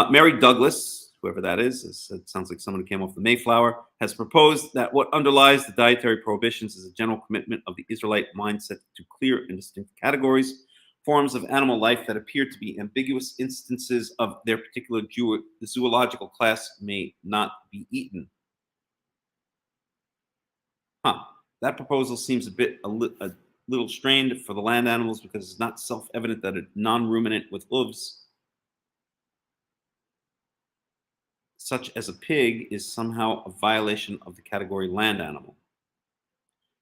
Speaker 2: Mary Douglas, whoever that is, it sounds like someone who came off the Mayflower, has proposed that what underlies the dietary prohibitions is a general commitment of the Israelite mindset to clear and distinct categories, forms of animal life that appear to be ambiguous instances of their particular zoological class may not be eaten. That proposal seems a little strained for the land animals because it's not self-evident that a non-ruminant with hooves, such as a pig, is somehow a violation of the category land animal.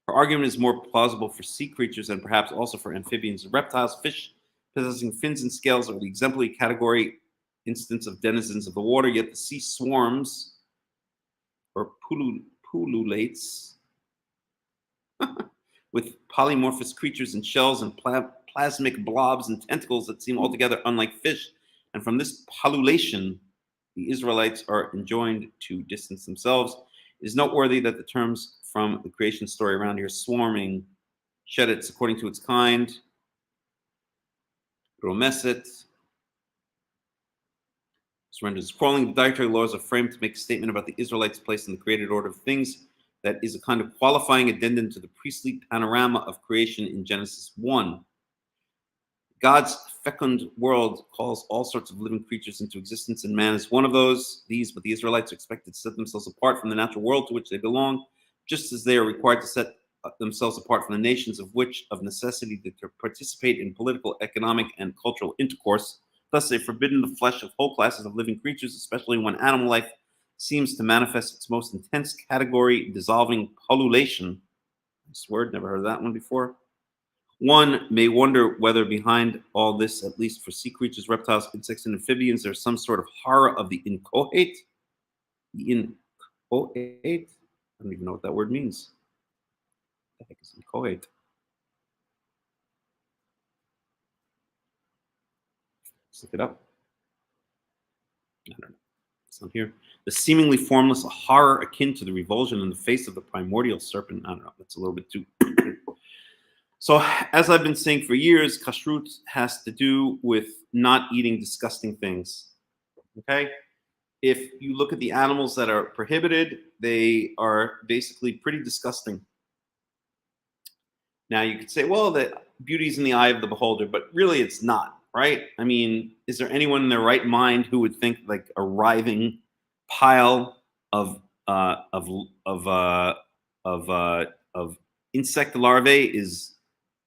Speaker 2: Her argument is more plausible for sea creatures and perhaps also for amphibians and reptiles. Fish possessing fins and scales are the exemplary category instance of denizens of the water, yet the sea swarms or pullulates with polymorphous creatures and shells and plasmic blobs and tentacles that seem altogether unlike fish. And from this pullulation, the Israelites are enjoined to distance themselves. It is noteworthy that the terms from the creation story around here, swarming, sheretz according to its kind, romeset, surrenders, crawling. The dietary laws are framed to make a statement about the Israelites' place in the created order of things. That is a kind of qualifying addendum to the priestly panorama of creation in Genesis 1. God's fecund world calls all sorts of living creatures into existence, and man is one of those. But the Israelites are expected to set themselves apart from the natural world to which they belong, just as they are required to set themselves apart from the nations of which, of necessity, they participate in political, economic, and cultural intercourse. Thus, they've forbidden the flesh of whole classes of living creatures, especially when animal life seems to manifest its most intense category, dissolving pullulation. This word, never heard of that one before. One may wonder whether behind all this, at least for sea creatures, reptiles, insects, and amphibians, there's some sort of horror of the inchoate. The inchoate? I don't even know what that word means. What the heck is inchoate? look it up. I don't know. It's not here. The seemingly formless, a horror akin to the revulsion in the face of the primordial serpent. I don't know. That's a little bit too. So, as I've been saying for years, kashrut has to do with not eating disgusting things. Okay? If you look at the animals that are prohibited, they are basically pretty disgusting. Now, you could say, well, the beauty's in the eye of the beholder, but really it's not, right? I mean, is there anyone in their right mind who would think like a writhing pile of insect larvae is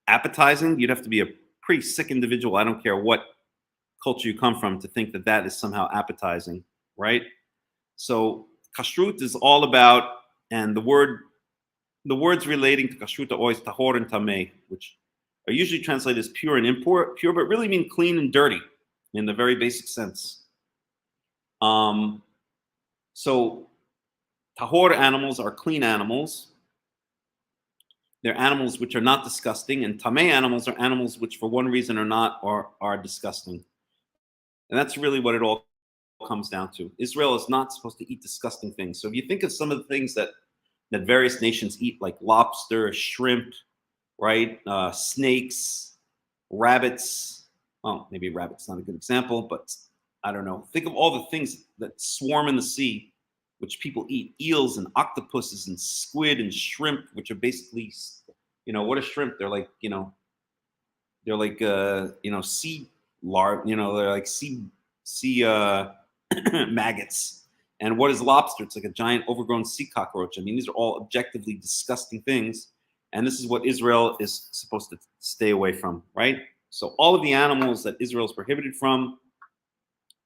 Speaker 2: appetizing? You'd have to be a pretty sick individual. I don't care what culture you come from to think that that is somehow appetizing, right? So kashrut is all about, and the words relating to kashrut are always tahor and tameh, which are usually translated as pure and impure, but really mean clean and dirty in the very basic sense. So tahor animals are clean animals. They're animals which are not disgusting, and tameh animals are animals which, for one reason or not, are disgusting. And that's really what it all comes down to. Israel is not supposed to eat disgusting things. So if you think of some of the things that various nations eat, like lobster, shrimp, right? Snakes, rabbits. Oh, maybe rabbit's not a good example, but I don't know. Think of all the things that swarm in the sea, which people eat: eels and octopuses and squid and shrimp, which are basically, what are shrimp? They're like, sea larvae. They're like sea maggots. And what is lobster? It's like a giant overgrown sea cockroach. I mean, these are all objectively disgusting things. And this is what Israel is supposed to stay away from, right? So all of the animals that Israel is prohibited from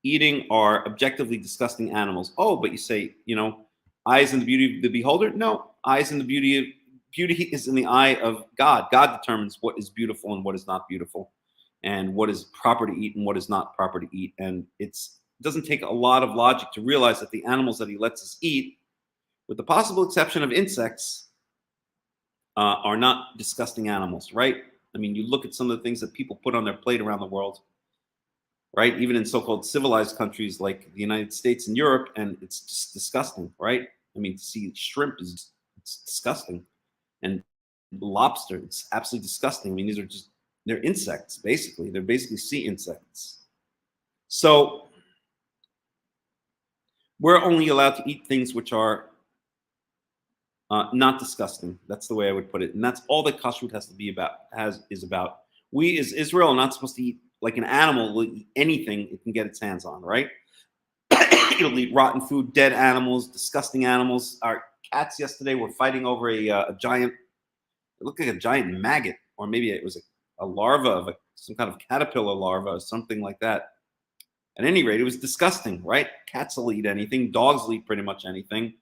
Speaker 2: eating are objectively disgusting animals. Oh, but you say, eyes in the beauty of the beholder? No, eyes in the beauty is in the eye of God. God determines what is beautiful and what is not beautiful, and what is proper to eat and what is not proper to eat. And it doesn't take a lot of logic to realize that the animals that he lets us eat, with the possible exception of insects, are not disgusting animals, right? I mean, you look at some of the things that people put on their plate around the world, right? Even in so-called civilized countries like the United States and Europe, and it's just disgusting, right? I mean, to see shrimp it's disgusting, and lobster, it's absolutely disgusting. I mean, they're insects, basically. They're basically sea insects. So we're only allowed to eat things which are not disgusting. That's the way I would put it. And that's all that kashrut has to be is about. We as Israel are not supposed to eat, like an animal will eat anything it can get its hands on, right? It'll eat rotten food, dead animals, disgusting animals. Our cats yesterday were fighting over a giant, it looked like a giant maggot, or maybe it was a larva of some kind of caterpillar larva or something like that. At any rate, it was disgusting, right? Cats will eat anything. Dogs will eat pretty much anything.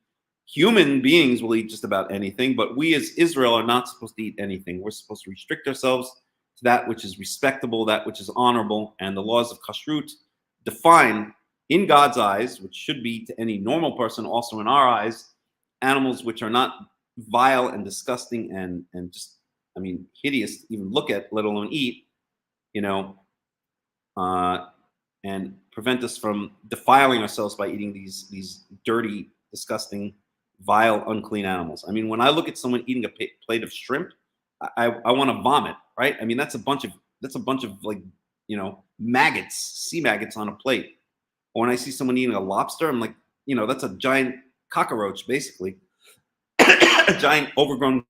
Speaker 2: Human beings will eat just about anything, but we as Israel are not supposed to eat anything. We're supposed to restrict ourselves to that which is respectable, that which is honorable, and the laws of kashrut define, in God's eyes, which should be to any normal person also in our eyes, animals which are not vile and disgusting and just, I mean, hideous to even look at, let alone eat, and prevent us from defiling ourselves by eating these dirty, disgusting, vile, unclean animals. I mean, when I look at someone eating a plate of shrimp, I want to vomit, right? I mean, that's a bunch of like, maggots, sea maggots on a plate. Or when I see someone eating a lobster, I'm like, that's a giant cockroach, basically. A giant overgrown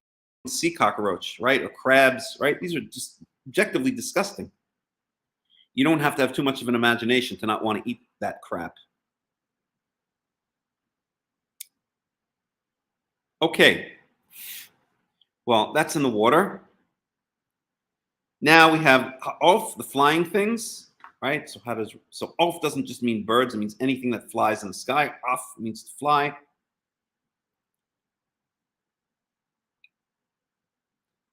Speaker 2: sea cockroach, right? Or crabs, right? These are just objectively disgusting. You don't have to have too much of an imagination to not want to eat that crap. Okay. Well, that's in the water. Now we have off, the flying things, right? So off doesn't just mean birds, it means anything that flies in the sky. Off means to fly.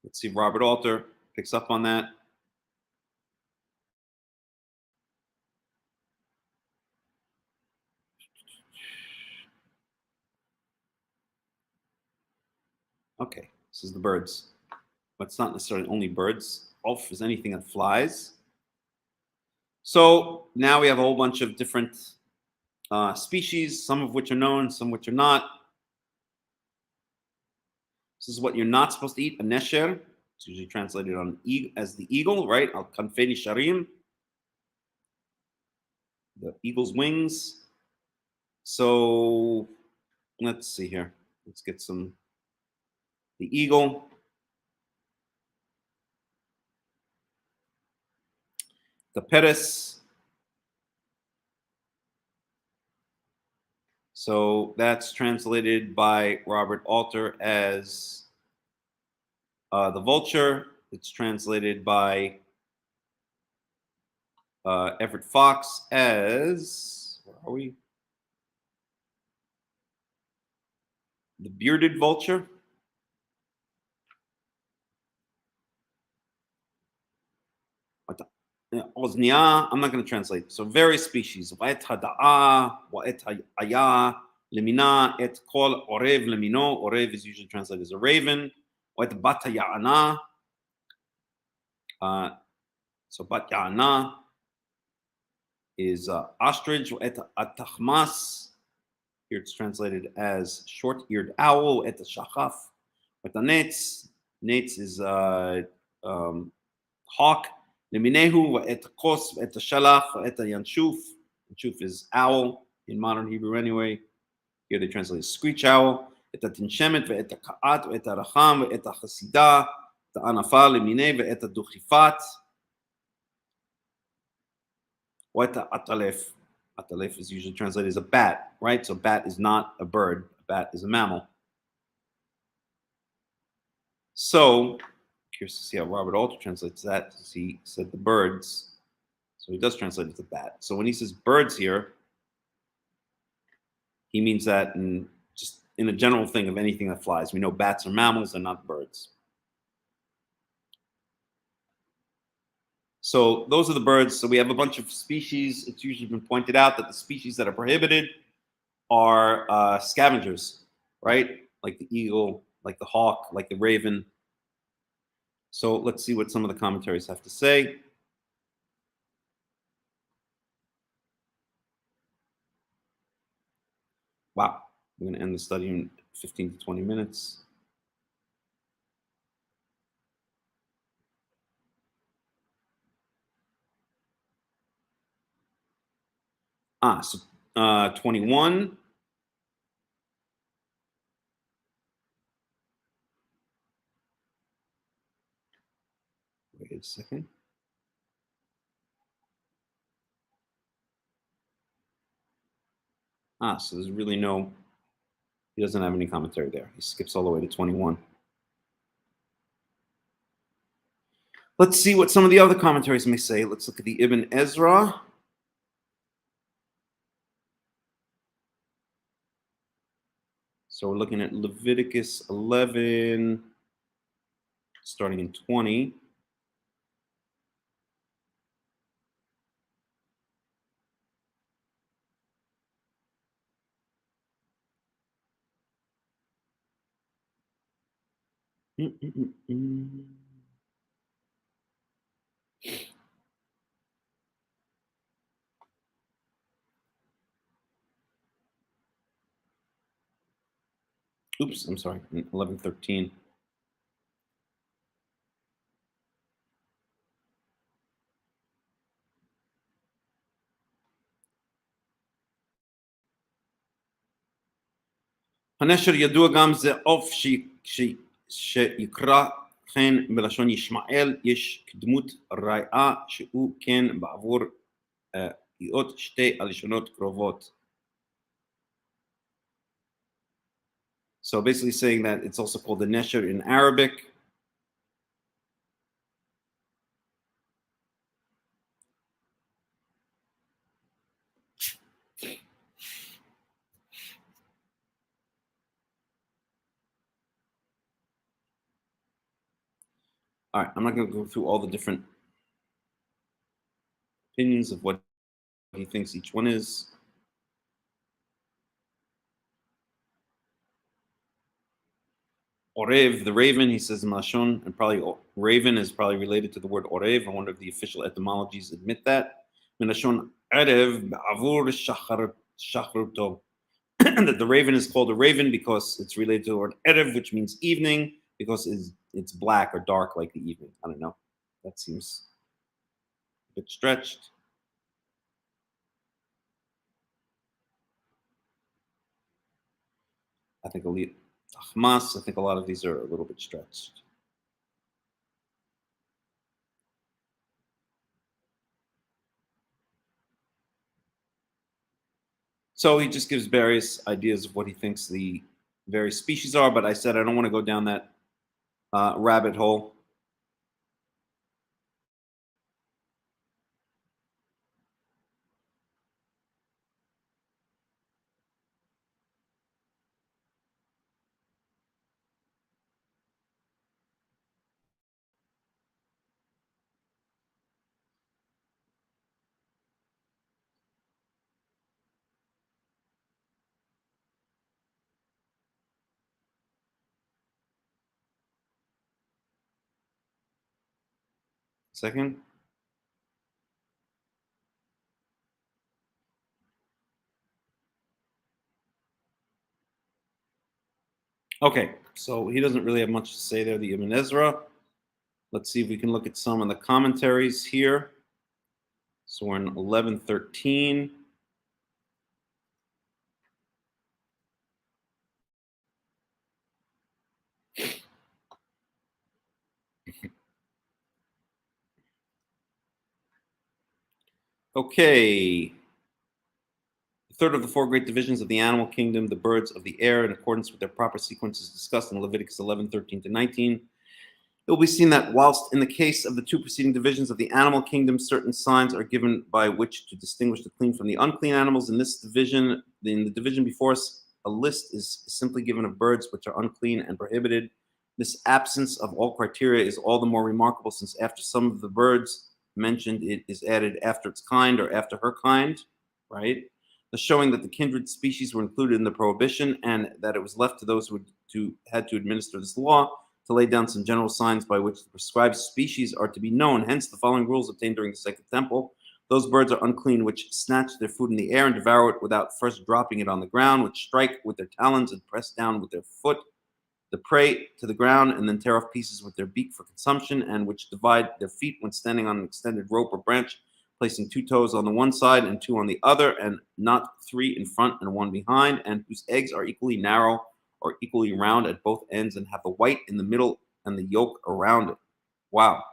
Speaker 2: Let's see if Robert Alter picks up on that. Okay, this is the birds. But it's not necessarily only birds. Off is anything that flies. So now we have a whole bunch of different species, some of which are known, some which are not. This is what you're not supposed to eat, a nesher. It's usually translated on as the eagle, right? Al kanfeni sharim, the eagle's wings. So let's see here. Let's get some. The eagle. The peres. So that's translated by Robert Alter as the vulture. It's translated by Everett Fox as, where are we? The bearded vulture. Oznia, I'm not going to translate. So various species. Wa'et hada'a, wa'et haya, lemina, et kol orev lemino. Orev is usually translated as a raven. Wa'et bata ya'ana. So bat ya'ana is ostrich. Wa'et atachmas. Here it's translated as short-eared owl. Wa'et shachaf. Wa'et netz. Netz is hawk. Leminehu, et kos, et shalach, et yanshuf. Yanshuf is owl in modern Hebrew anyway. Here they translate screech owl. Et tinshemet, et ka'at, et racham, et chasida, et anafa, lemine, et duchifat. What atalef? Atalef is usually translated as a bat, right? So bat is not a bird. A bat is a mammal. So curious to see how Robert Alter translates that. He said the birds, so he does translate it to bat. So when he says birds here, he means that just in a general thing of anything that flies. We know bats are mammals; they're not birds. So those are the birds. So we have a bunch of species. It's usually been pointed out that the species that are prohibited are scavengers, right? Like the eagle, like the hawk, like the raven. So let's see what some of the commentaries have to say. Wow, we're going to end the study in 15 to 20 minutes. So 21. Wait a second. So there's really no, he doesn't have any commentary there. He skips all the way to 21. Let's see what some of the other commentaries may say. Let's look at the Ibn Ezra. So we're looking at Leviticus 11, starting in 20. Oops, I'm sorry, 11:13. הנשר ידוע גם זה עוף שיקרא כן בלשון ישמעאל, יש קדמות רעה שהוא כן בעבור היות שתי הלשונות קרובות. So basically saying that it's also called the nesher in Arabic. All right, I'm not going to go through all the different opinions of what he thinks each one is. Orev, the raven, he says Mashon, and probably raven is probably related to the word Orev. I wonder if the official etymologies admit that. Minashon Erev Avur Shachruto. That the raven is called a raven because it's related to the word Erev, which means evening, because it's black or dark like the evening. I don't know. That seems a bit stretched. I think Hamas, I think a lot of these are a little bit stretched. So he just gives various ideas of what he thinks the various species are, but I said I don't want to go down that rabbit hole. Second. Okay, so he doesn't really have much to say there, the Ibn Ezra. Let's see if we can look at some of the commentaries here. So we're in 1113. Okay. The third of the four great divisions of the animal kingdom, the birds of the air, in accordance with their proper sequences discussed in Leviticus 11:13 to 19. It will be seen that whilst in the case of the two preceding divisions of the animal kingdom, certain signs are given by which to distinguish the clean from the unclean animals, in this division, in the division before us, a list is simply given of birds which are unclean and prohibited. This absence of all criteria is all the more remarkable since after some of the birds mentioned, it is added after its kind or after her kind, right? Thus showing that the kindred species were included in the prohibition and that it was left to those who had to administer this law to lay down some general signs by which the prescribed species are to be known. Hence, the following rules obtained during the Second Temple. Those birds are unclean which snatch their food in the air and devour it without first dropping it on the ground, which strike with their talons and press down with their foot the prey to the ground and then tear off pieces with their beak for consumption, and which divide their feet when standing on an extended rope or branch, placing 2 toes on the one side and 2 on the other, and not 3 in front and 1 behind, and whose eggs are equally narrow or equally round at both ends and have the white in the middle and the yolk around it. Wow.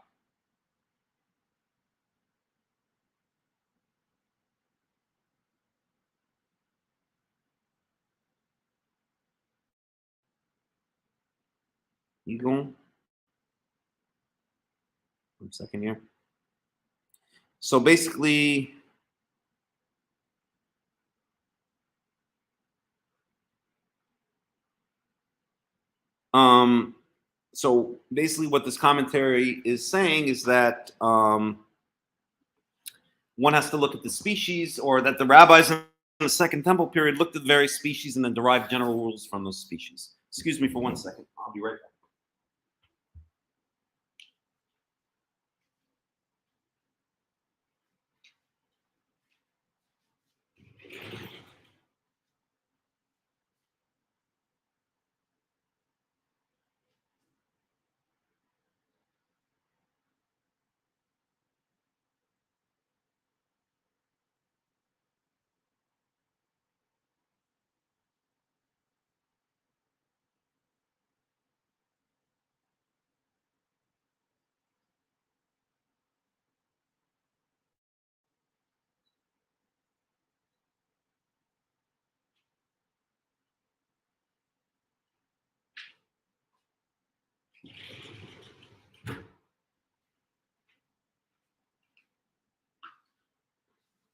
Speaker 2: Eagle. 1 second here. So basically, what this commentary is saying is that one has to look at the species, or that the rabbis in the Second Temple period looked at the various species and then derived general rules from those species. Excuse me for 1 second. I'll be right back.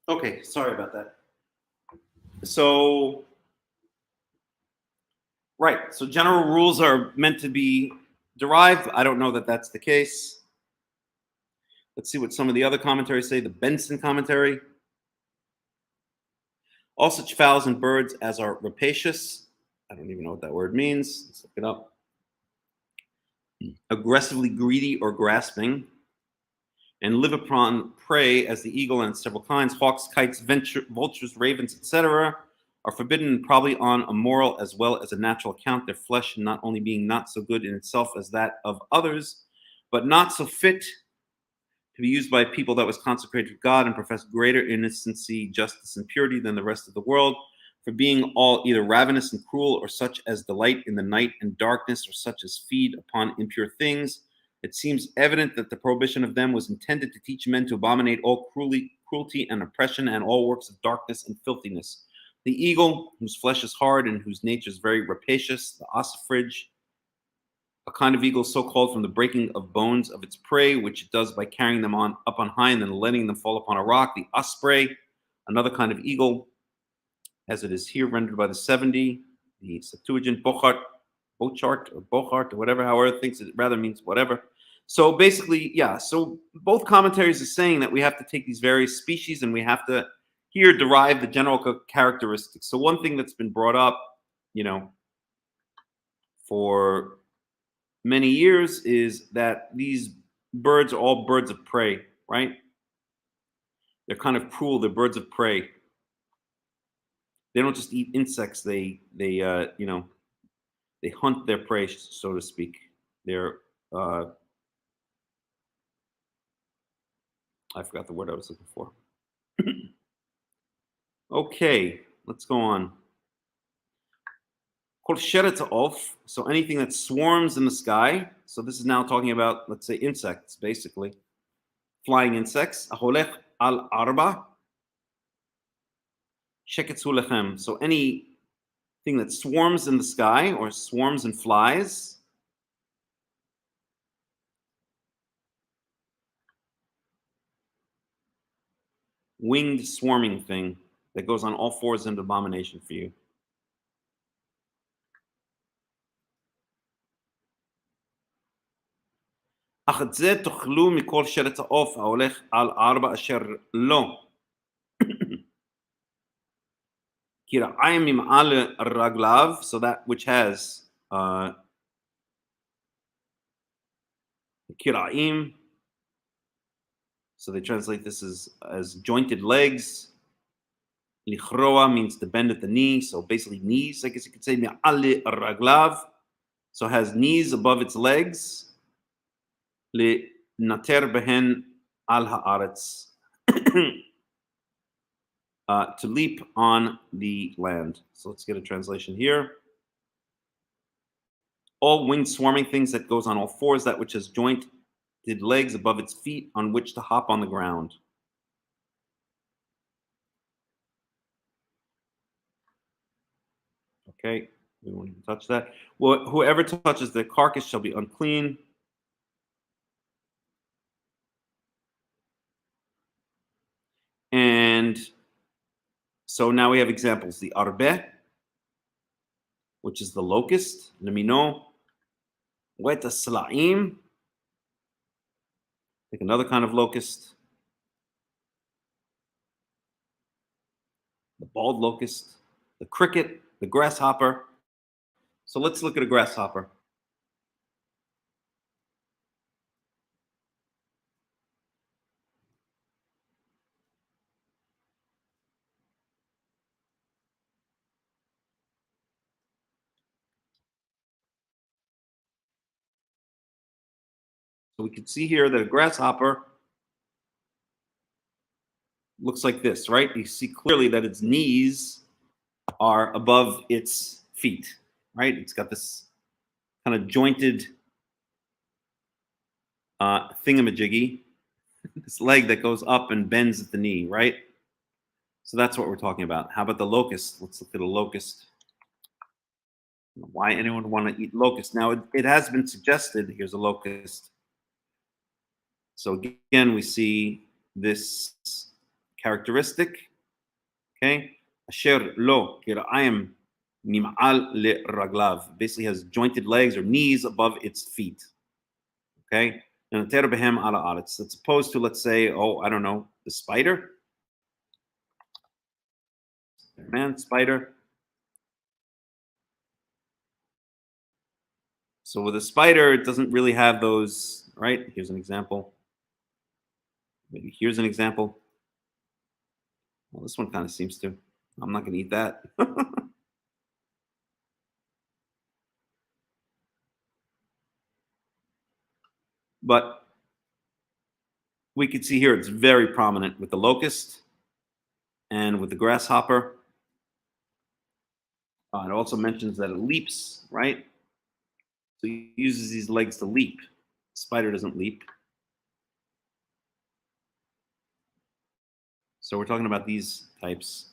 Speaker 2: Okay, sorry about that. So, right, so general rules are meant to be derived. I don't know that that's the case. Let's see what some of the other commentaries say. The Benson commentary. All such fowls and birds as are rapacious. I don't even know what that word means. Let's look it up. Aggressively greedy or grasping. and live upon prey as the eagle and several kinds, hawks, kites, vultures, ravens, etc., are forbidden probably on a moral as well as a natural account, their flesh not only being not so good in itself as that of others, but not so fit to be used by people that was consecrated to God and professed greater innocency, justice, and purity than the rest of the world, for being all either ravenous and cruel, or such as delight in the night and darkness, or such as feed upon impure things. It seems evident that the prohibition of them was intended to teach men to abominate all cruelty and oppression and all works of darkness and filthiness. The eagle, whose flesh is hard and whose nature is very rapacious, the ossifrage, a kind of eagle so called from the breaking of bones of its prey, which it does by carrying them up on high and then letting them fall upon a rock. The osprey, another kind of eagle, as it is here rendered by the 70, the Septuagint, bochart, or bochart, or whatever, however it thinks it rather means whatever. So basically, yeah, so both commentaries are saying that we have to take these various species and we have to here derive the general characteristics. So one thing that's been brought up, for many years is that these birds are all birds of prey, right? They're kind of cruel. They're birds of prey. They don't just eat insects. They hunt their prey, so to speak. They're I forgot the word I was looking for. Okay, let's go on. Called off. So anything that swarms in the sky. So this is now talking about, let's say, insects, basically. Flying insects. Aholech al arba. Sheketzu lechem. So anything that swarms in the sky or swarms and flies. Winged swarming thing that goes on all fours is an abomination for you. אך את זה תאכלו מכל שרץ העוף ההולך על ארבע אשר לא. קירעיים ממעל רגליו, so that which has קירעיים, so they translate this as jointed legs. Lichroa means to bend at the knee, so basically knees, I guess you could say. מעל רגליו, so has knees above its legs. לנטר בהן על הארץ. To leap on the land. So let's get a translation here. All winged swarming things that goes on all fours, that which has jointed legs above its feet on which to hop on the ground. Okay, we won't even touch that. Well, whoever touches the carcass shall be unclean. And so now we have examples. The arbe, which is the locust, lemino, wet slaim, like another kind of locust, the bald locust, the cricket, the grasshopper. So let's look at a grasshopper. So we can see here that a grasshopper looks like this, right? You see clearly that its knees are above its feet, right? It's got this kind of jointed thingamajiggy, this leg that goes up and bends at the knee, right? So that's what we're talking about. How about the locust? Let's look at a locust. Why anyone would want to eat locust? Now, it has been suggested, here's a locust. So again, we see this characteristic, okay? Asher lo kira'ayim nim'al le raglav. Basically has jointed legs or knees above its feet, okay? And behem ala aretz. That's opposed to, let's say, I don't know, the spider. Spider. So with a spider, it doesn't really have those, right? Here's an example. Maybe here's an example. Well, this one kind of seems to. I'm not going to eat that. But we can see here it's very prominent with the locust and with the grasshopper. It also mentions that it leaps, right? So he uses these legs to leap. Spider doesn't leap. So we're talking about these types.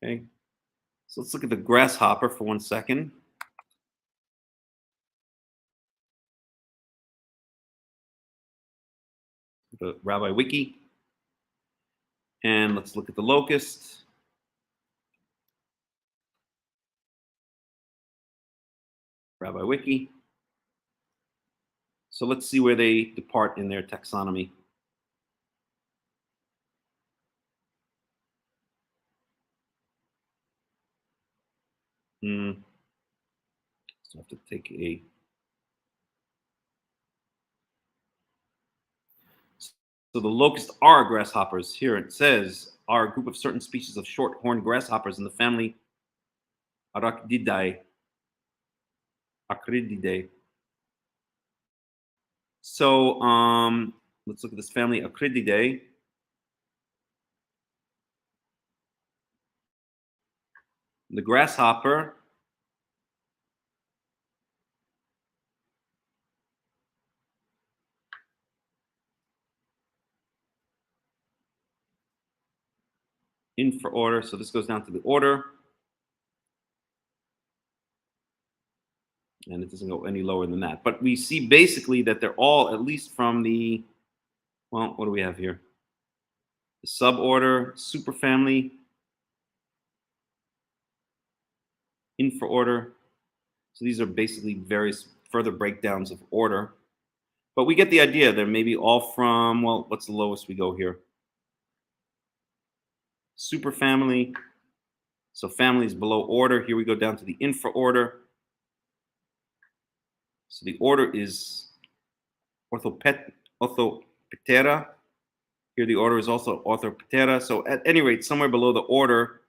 Speaker 2: Okay. So let's look at the grasshopper for 1 second. The Rabbi Wiki. And let's look at the locust. Rabbi Wiki. So let's see where they depart in their taxonomy. So I have to take a. So the locusts are grasshoppers. Here it says are a group of certain species of short-horned grasshoppers in the family Arachnidae. Acrididae. So let's look at this family Acrididae. The grasshopper in for order. So this goes down to the order. And it doesn't go any lower than that. But we see basically that they're all, at least from the, well, what do we have here? The suborder, superfamily, infraorder. So these are basically various further breakdowns of order. But we get the idea. They're maybe all from, well, what's the lowest we go here? Superfamily. So family is below order. Here we go down to the infraorder. So the order is Orthoptera. Here the order is also Orthoptera. So at any rate, somewhere below the order,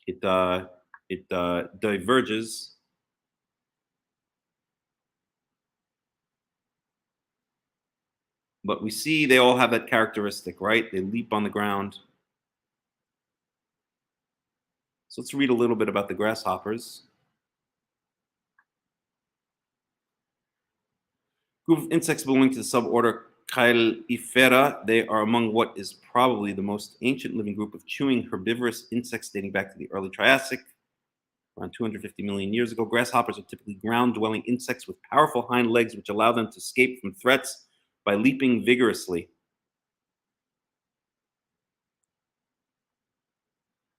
Speaker 2: it diverges. But we see they all have that characteristic, right? They leap on the ground. So let's read a little bit about the grasshoppers. Group of insects belonging to the suborder Karaite. They are among what is probably the most ancient living group of chewing herbivorous insects dating back to the early Triassic, around 250 million years ago. Grasshoppers are typically ground-dwelling insects with powerful hind legs which allow them to escape from threats by leaping vigorously.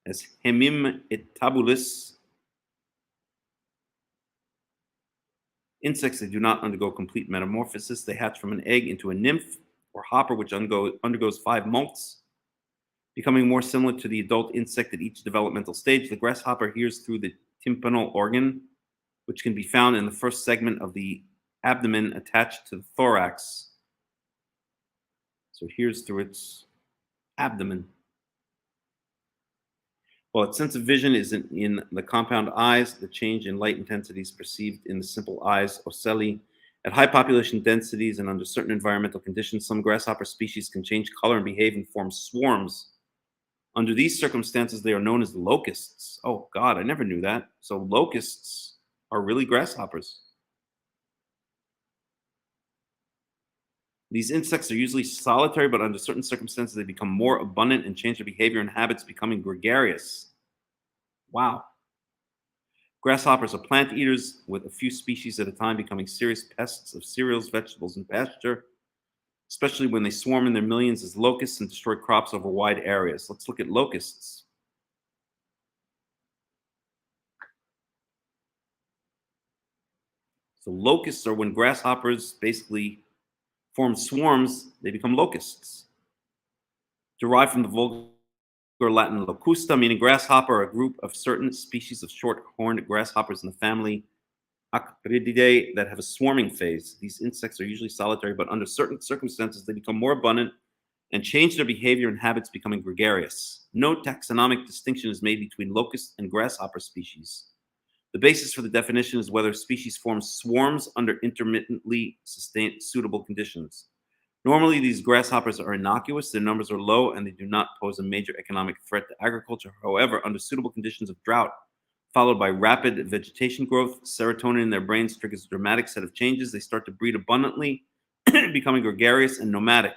Speaker 2: As Hemim et Tabulus, insects that do not undergo complete metamorphosis. They hatch from an egg into a nymph or hopper, which undergoes 5 molts, becoming more similar to the adult insect at each developmental stage. The grasshopper hears through the tympanal organ, which can be found in the first segment of the abdomen attached to the thorax. So it hears through its abdomen. While its sense of vision is in the compound eyes, the change in light intensity is perceived in the simple eyes, ocelli. At high population densities and under certain environmental conditions, some grasshopper species can change color and behave and form swarms. Under these circumstances, they are known as locusts. Oh, God, I never knew that. So locusts are really grasshoppers. These insects are usually solitary, but under certain circumstances, they become more abundant and change their behavior and habits, becoming gregarious. Wow. Grasshoppers are plant eaters, with a few species at a time becoming serious pests of cereals, vegetables, and pasture, especially when they swarm in their millions as locusts and destroy crops over wide areas. Let's look at locusts. So locusts are when grasshoppers basically form swarms, they become locusts. Derived from the vulgar Latin locusta, meaning grasshopper, a group of certain species of short-horned grasshoppers in the family Acrididae that have a swarming phase. These insects are usually solitary, but under certain circumstances, they become more abundant and change their behavior and habits, becoming gregarious. No taxonomic distinction is made between locust and grasshopper species. The basis for the definition is whether a species forms swarms under intermittently sustained suitable conditions. Normally, these grasshoppers are innocuous, their numbers are low, and they do not pose a major economic threat to agriculture. However, under suitable conditions of drought, followed by rapid vegetation growth, serotonin in their brains triggers a dramatic set of changes. They start to breed abundantly, becoming gregarious and nomadic.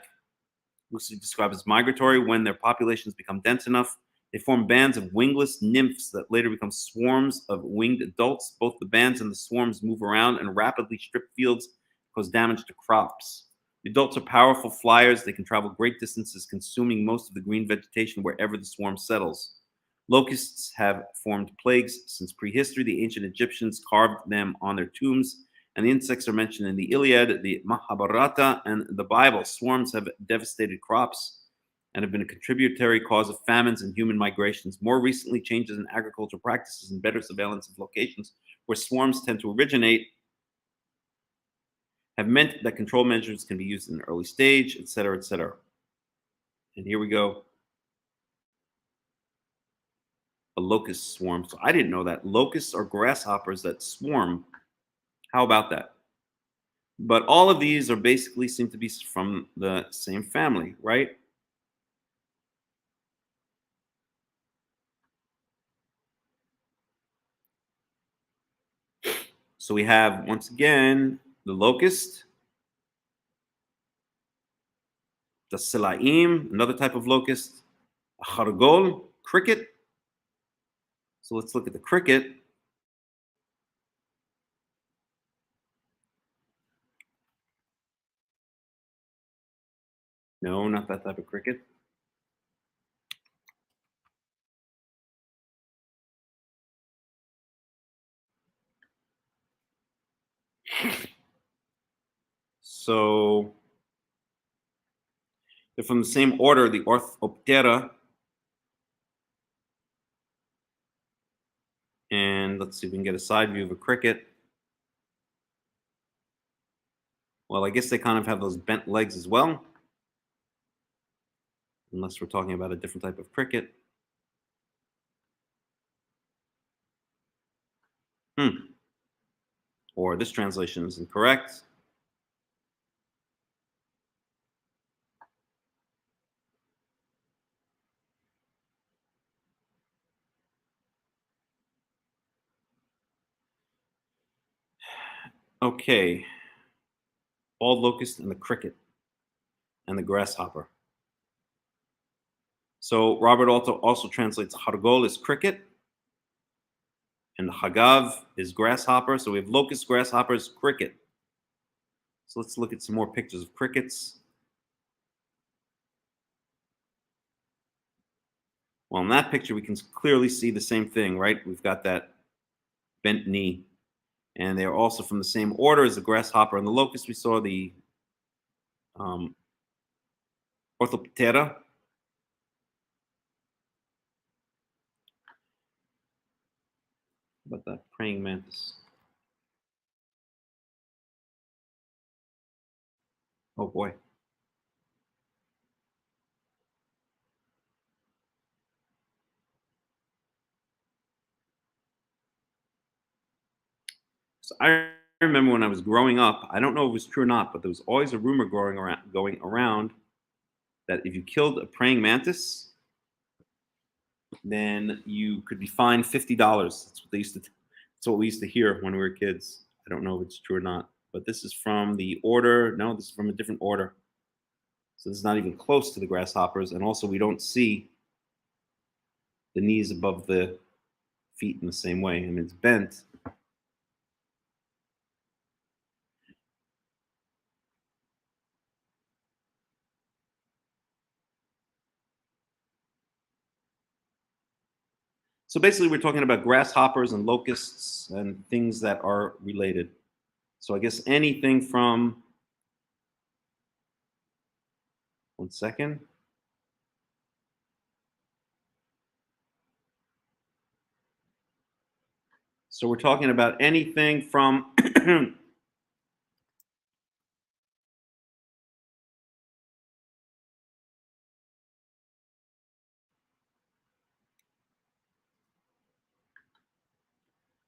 Speaker 2: Loosely described as migratory. When their populations become dense enough, they form bands of wingless nymphs that later become swarms of winged adults. Both the bands and the swarms move around and rapidly strip fields, cause damage to crops. The adults are powerful flyers. They can travel great distances, consuming most of the green vegetation wherever the swarm settles. Locusts have formed plagues since prehistory. The ancient Egyptians carved them on their tombs, and the insects are mentioned in the Iliad, the Mahabharata, and the Bible. Swarms have devastated crops and have been a contributory cause of famines and human migrations. More recently, changes in agricultural practices and better surveillance of locations where swarms tend to originate have meant that control measures can be used in an early stage, et cetera, et cetera. And here we go. A locust swarm. So I didn't know that. Locusts are grasshoppers that swarm. How about that? But all of these are basically seem to be from the same family, right? So we have, once again, the locust, the silaim, another type of locust, a khargol, cricket. So let's look at the cricket. No, not that type of cricket. So they're from the same order, the Orthoptera. And let's see if we can get a side view of a cricket. Well, I guess they kind of have those bent legs as well, unless we're talking about a different type of cricket. Or this translation is incorrect. Okay. Bald locust and the cricket and the grasshopper. So Robert also translates hargol as cricket and hagav is grasshopper. So we have locust, grasshoppers, cricket. So let's look at some more pictures of crickets. Well, in that picture, we can clearly see the same thing, right? We've got that bent knee. And they're also from the same order as the grasshopper and the locust. We saw the Orthoptera. But that praying mantis. Oh boy. So I remember when I was growing up, I don't know if it was true or not, but there was always a rumor going around that if you killed a praying mantis, then you could be fined $50. That's what they used to. That's what we used to hear when we were kids. I don't know if it's true or not, but this is from the order. No, this is from a different order. So this is not even close to the grasshoppers, and also we don't see the knees above the feet in the same way. I mean, it's bent. So basically, we're talking about grasshoppers and locusts and things that are related. So I guess anything from, one second. So we're talking about anything from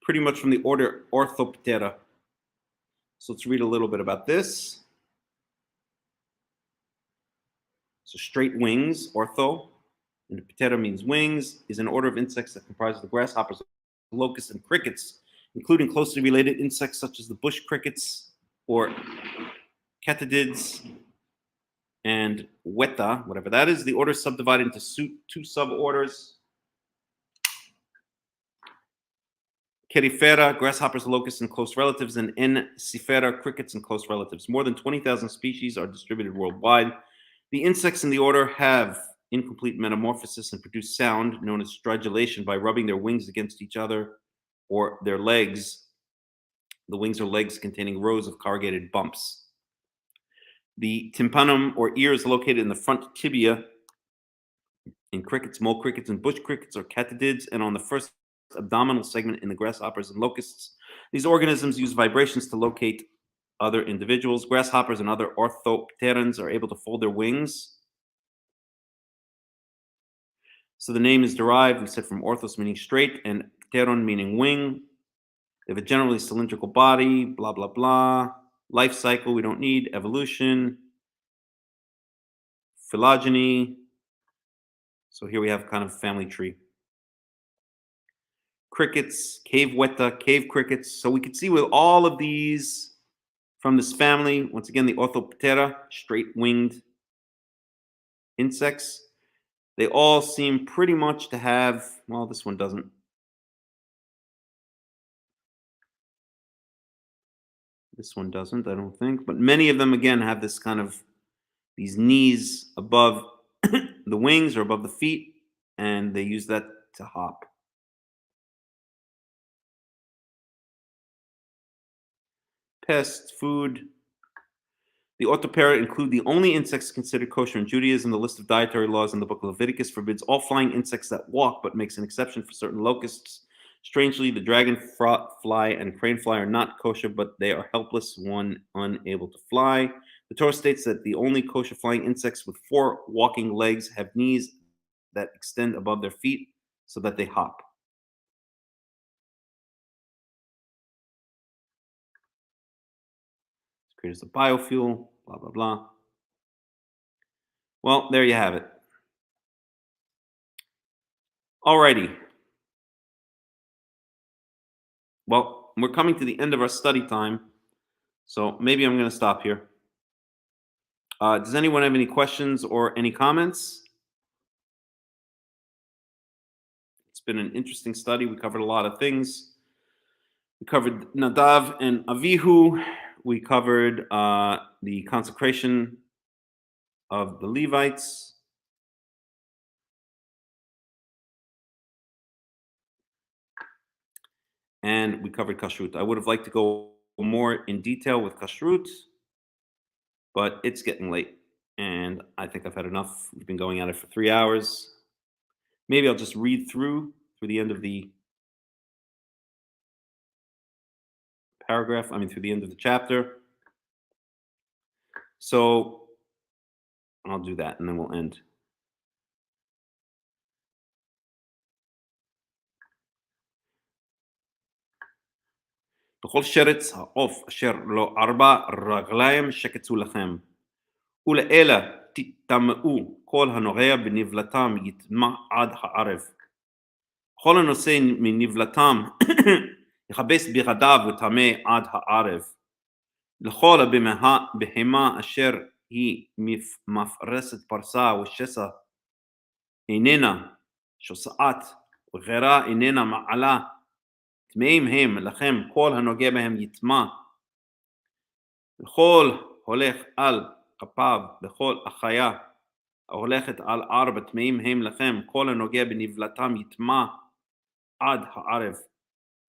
Speaker 2: pretty much from the order Orthoptera. So let's read a little bit about this. So straight wings, ortho, and ptera means wings, is an order of insects that comprises the grasshoppers, locusts, and crickets, including closely related insects such as the bush crickets or katydids and weta, whatever that is. The order is subdivided into two suborders. Cerifera, grasshoppers, locusts, and close relatives, and Encifera, crickets, and close relatives. More than 20,000 species are distributed worldwide. The insects in the order have incomplete metamorphosis and produce sound known as stridulation by rubbing their wings against each other or their legs. The wings or legs containing rows of corrugated bumps. The tympanum or ear is located in the front tibia in crickets, mole crickets, and bush crickets or katydids, and on the first abdominal segment in the grasshoppers and locusts. These organisms use vibrations to locate other individuals. Grasshoppers and other orthopterans are able to fold their wings. So the name is derived, we said, from orthos meaning straight and pteron meaning wing. They have a generally cylindrical body, blah, blah, blah. Life cycle, we don't need. Evolution. Phylogeny. So here we have kind of family tree. Crickets, cave weta, cave crickets. So we could see with all of these from this family, once again, the Orthoptera, straight-winged insects, they all seem pretty much to have, well, this one doesn't. This one doesn't, I don't think. But many of them, again, have this kind of, these knees above the wings or above the feet, and they use that to hop. Pests, food. The Orthoptera include the only insects considered kosher in Judaism. The list of dietary laws in the book of Leviticus forbids all flying insects that walk, but makes an exception for certain locusts. Strangely, the dragonfly and cranefly are not kosher, but they are helpless when unable to fly. The Torah states that the only kosher flying insects with 4 walking legs have knees that extend above their feet so that they hop. It's created as a biofuel, blah, blah, blah. Well, there you have it. Alrighty. Well, we're coming to the end of our study time, so maybe I'm going to stop here. Does anyone have any questions or any comments? It's been an interesting study. We covered a lot of things. We covered Nadav and Avihu. We covered the consecration of the Levites. And we covered kashrut. I would have liked to go more in detail with kashrut, but it's getting late, and I think I've had enough. We've been going at it for 3 hours. Maybe I'll just read through the end of the paragraph, through the end of the chapter. So I'll do that, and then we'll end. בכל שרץ העוף אשר לו 4 רגליים שקצו לכם, ולאלה תטמאו כל הנוגע בנבלתם יטמע עד הערב. כל הנושא מנבלתם יכבס בגדיו וטמא עד הערב. לכל הבהמה אשר היא מפרסת פרסה ושסה איננה שוסעת וغيרה איננה מעלה, טמאים הם לכם, כל הנוגע בהם יטמא. וכל הולך על כפיו, וכל החיה ההולכת על 4 טמאים הם לכם, כל הנוגע בנבלתם יטמא עד הערב.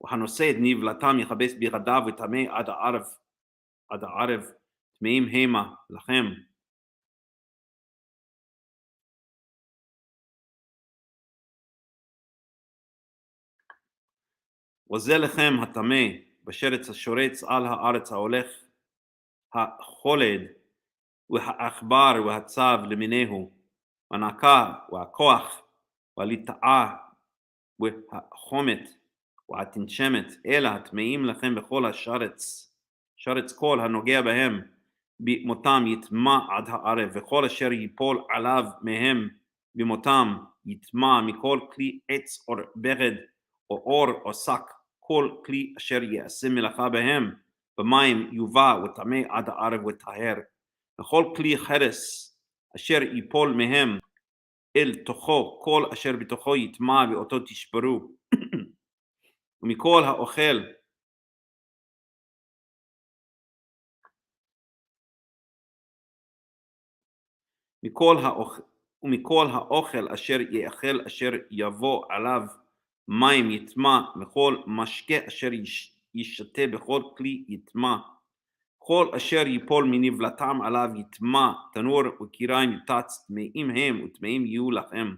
Speaker 2: והנושא את נבלתם יכבס בגדיו וטמא עד הערב, טמאים המה לכם. וזה לכם הטמא בשרץ השורץ על הארץ ההולך החולד והעכבר והצב למיניהו והנקה והכוח והליטאה והחומת והתנשמת, אלא הטמאים לכם בכל השרץ, שרץ כל הנוגע בהם, במותם יטמע עד הערב, וכל אשר ייפול עליו מהם במותם יטמע מכל כלי עץ או בגד או אור או שק, כל כלי אשר יעשה מלאכה בהם במים יובא וטמא עד הערב וטהר, וכל כלי חרס אשר ייפול מהם אל תוכו, כל אשר בתוכו יטמע ואותו תשברו. ומכל האוכל ומכל האוכל אשר יאכל אשר יבוא עליו מים יטמע, וכל משקה אשר ישתה בכל כלי יטמע, כל אשר ייפול מנבלתם עליו יטמע, תנור וקיריים יטץ, טמאים הם וטמאים יהיו לכם.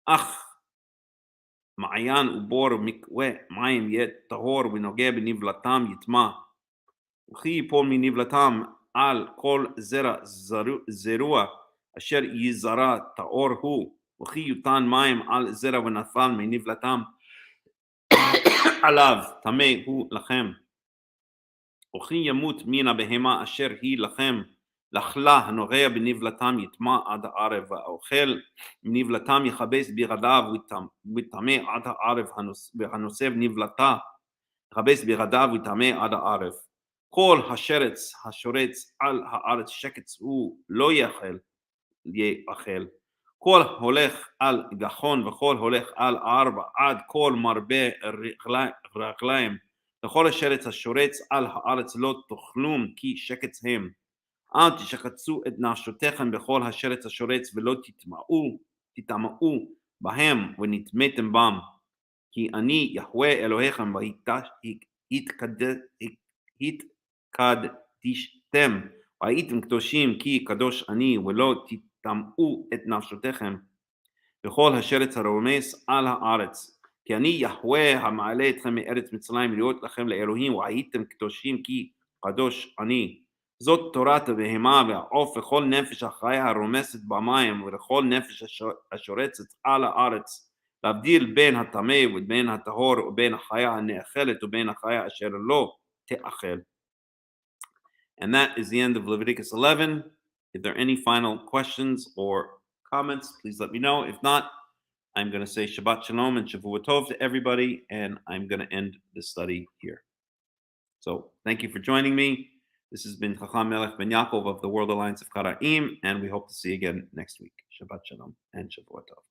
Speaker 2: אך מעיין ובור ומקווה מים יהיה טהור ונוגע בנבלתם יטמע, וכי ייפול מנבלתם על כל זרוע אשר יזרע טהור הוא, וכי יותן מים על זרע ונפל מנבלתם עליו טמא הוא לכם. וכי ימות מן הבהמה אשר היא לכם לחלה הנוגע בנבלתם יטמע עד הערב, והאוכל מנבלתם יכבס בגדיו ויטמא עד הערב, והנוסף נבלתה יכבס בגדיו ויטמא עד הערב. כל השרץ השורץ על הארץ שקץ הוא לא יאכל, כל הולך על גחון וכל הולך על ארבע עד כל מרבה רגליים, לכל השרץ השורץ על הארץ לא תאכלום כי שקץ הם. אל תשחצו את נפשותיכם בכל השרץ השורץ ולא תטמאו בהם ונטמאתם בם, כי אני יהוה אלוהיכם התקדשתם והייתם קדושים כי קדוש אני, ולא תטמאו את נפשותיכם בכל השרץ הרומס על הארץ, כי אני יהוה המעלה אתכם מארץ מצרים להיות לכם לאלוהים, והייתם קדושים כי קדוש אני. זאת תורת הבהמה והעוף וכל נפש החיה הרומסת במים ולכל נפש השורצת על הארץ, להבדיל בין הטמא ובין הטהור ובין החיה הנאכלת ובין החיה אשר לא תאכל. And that is the end of Leviticus 11. If there are any final questions or comments, please let me know. If not, I'm going to say Shabbat Shalom and Shavua Tov to everybody, and I'm going to end the study here. So thank you for joining me. This has been Hakham Melech Ben Yaakov of the World Alliance of Qara'im, and we hope to see you again next week. Shabbat Shalom and Shavua Tov.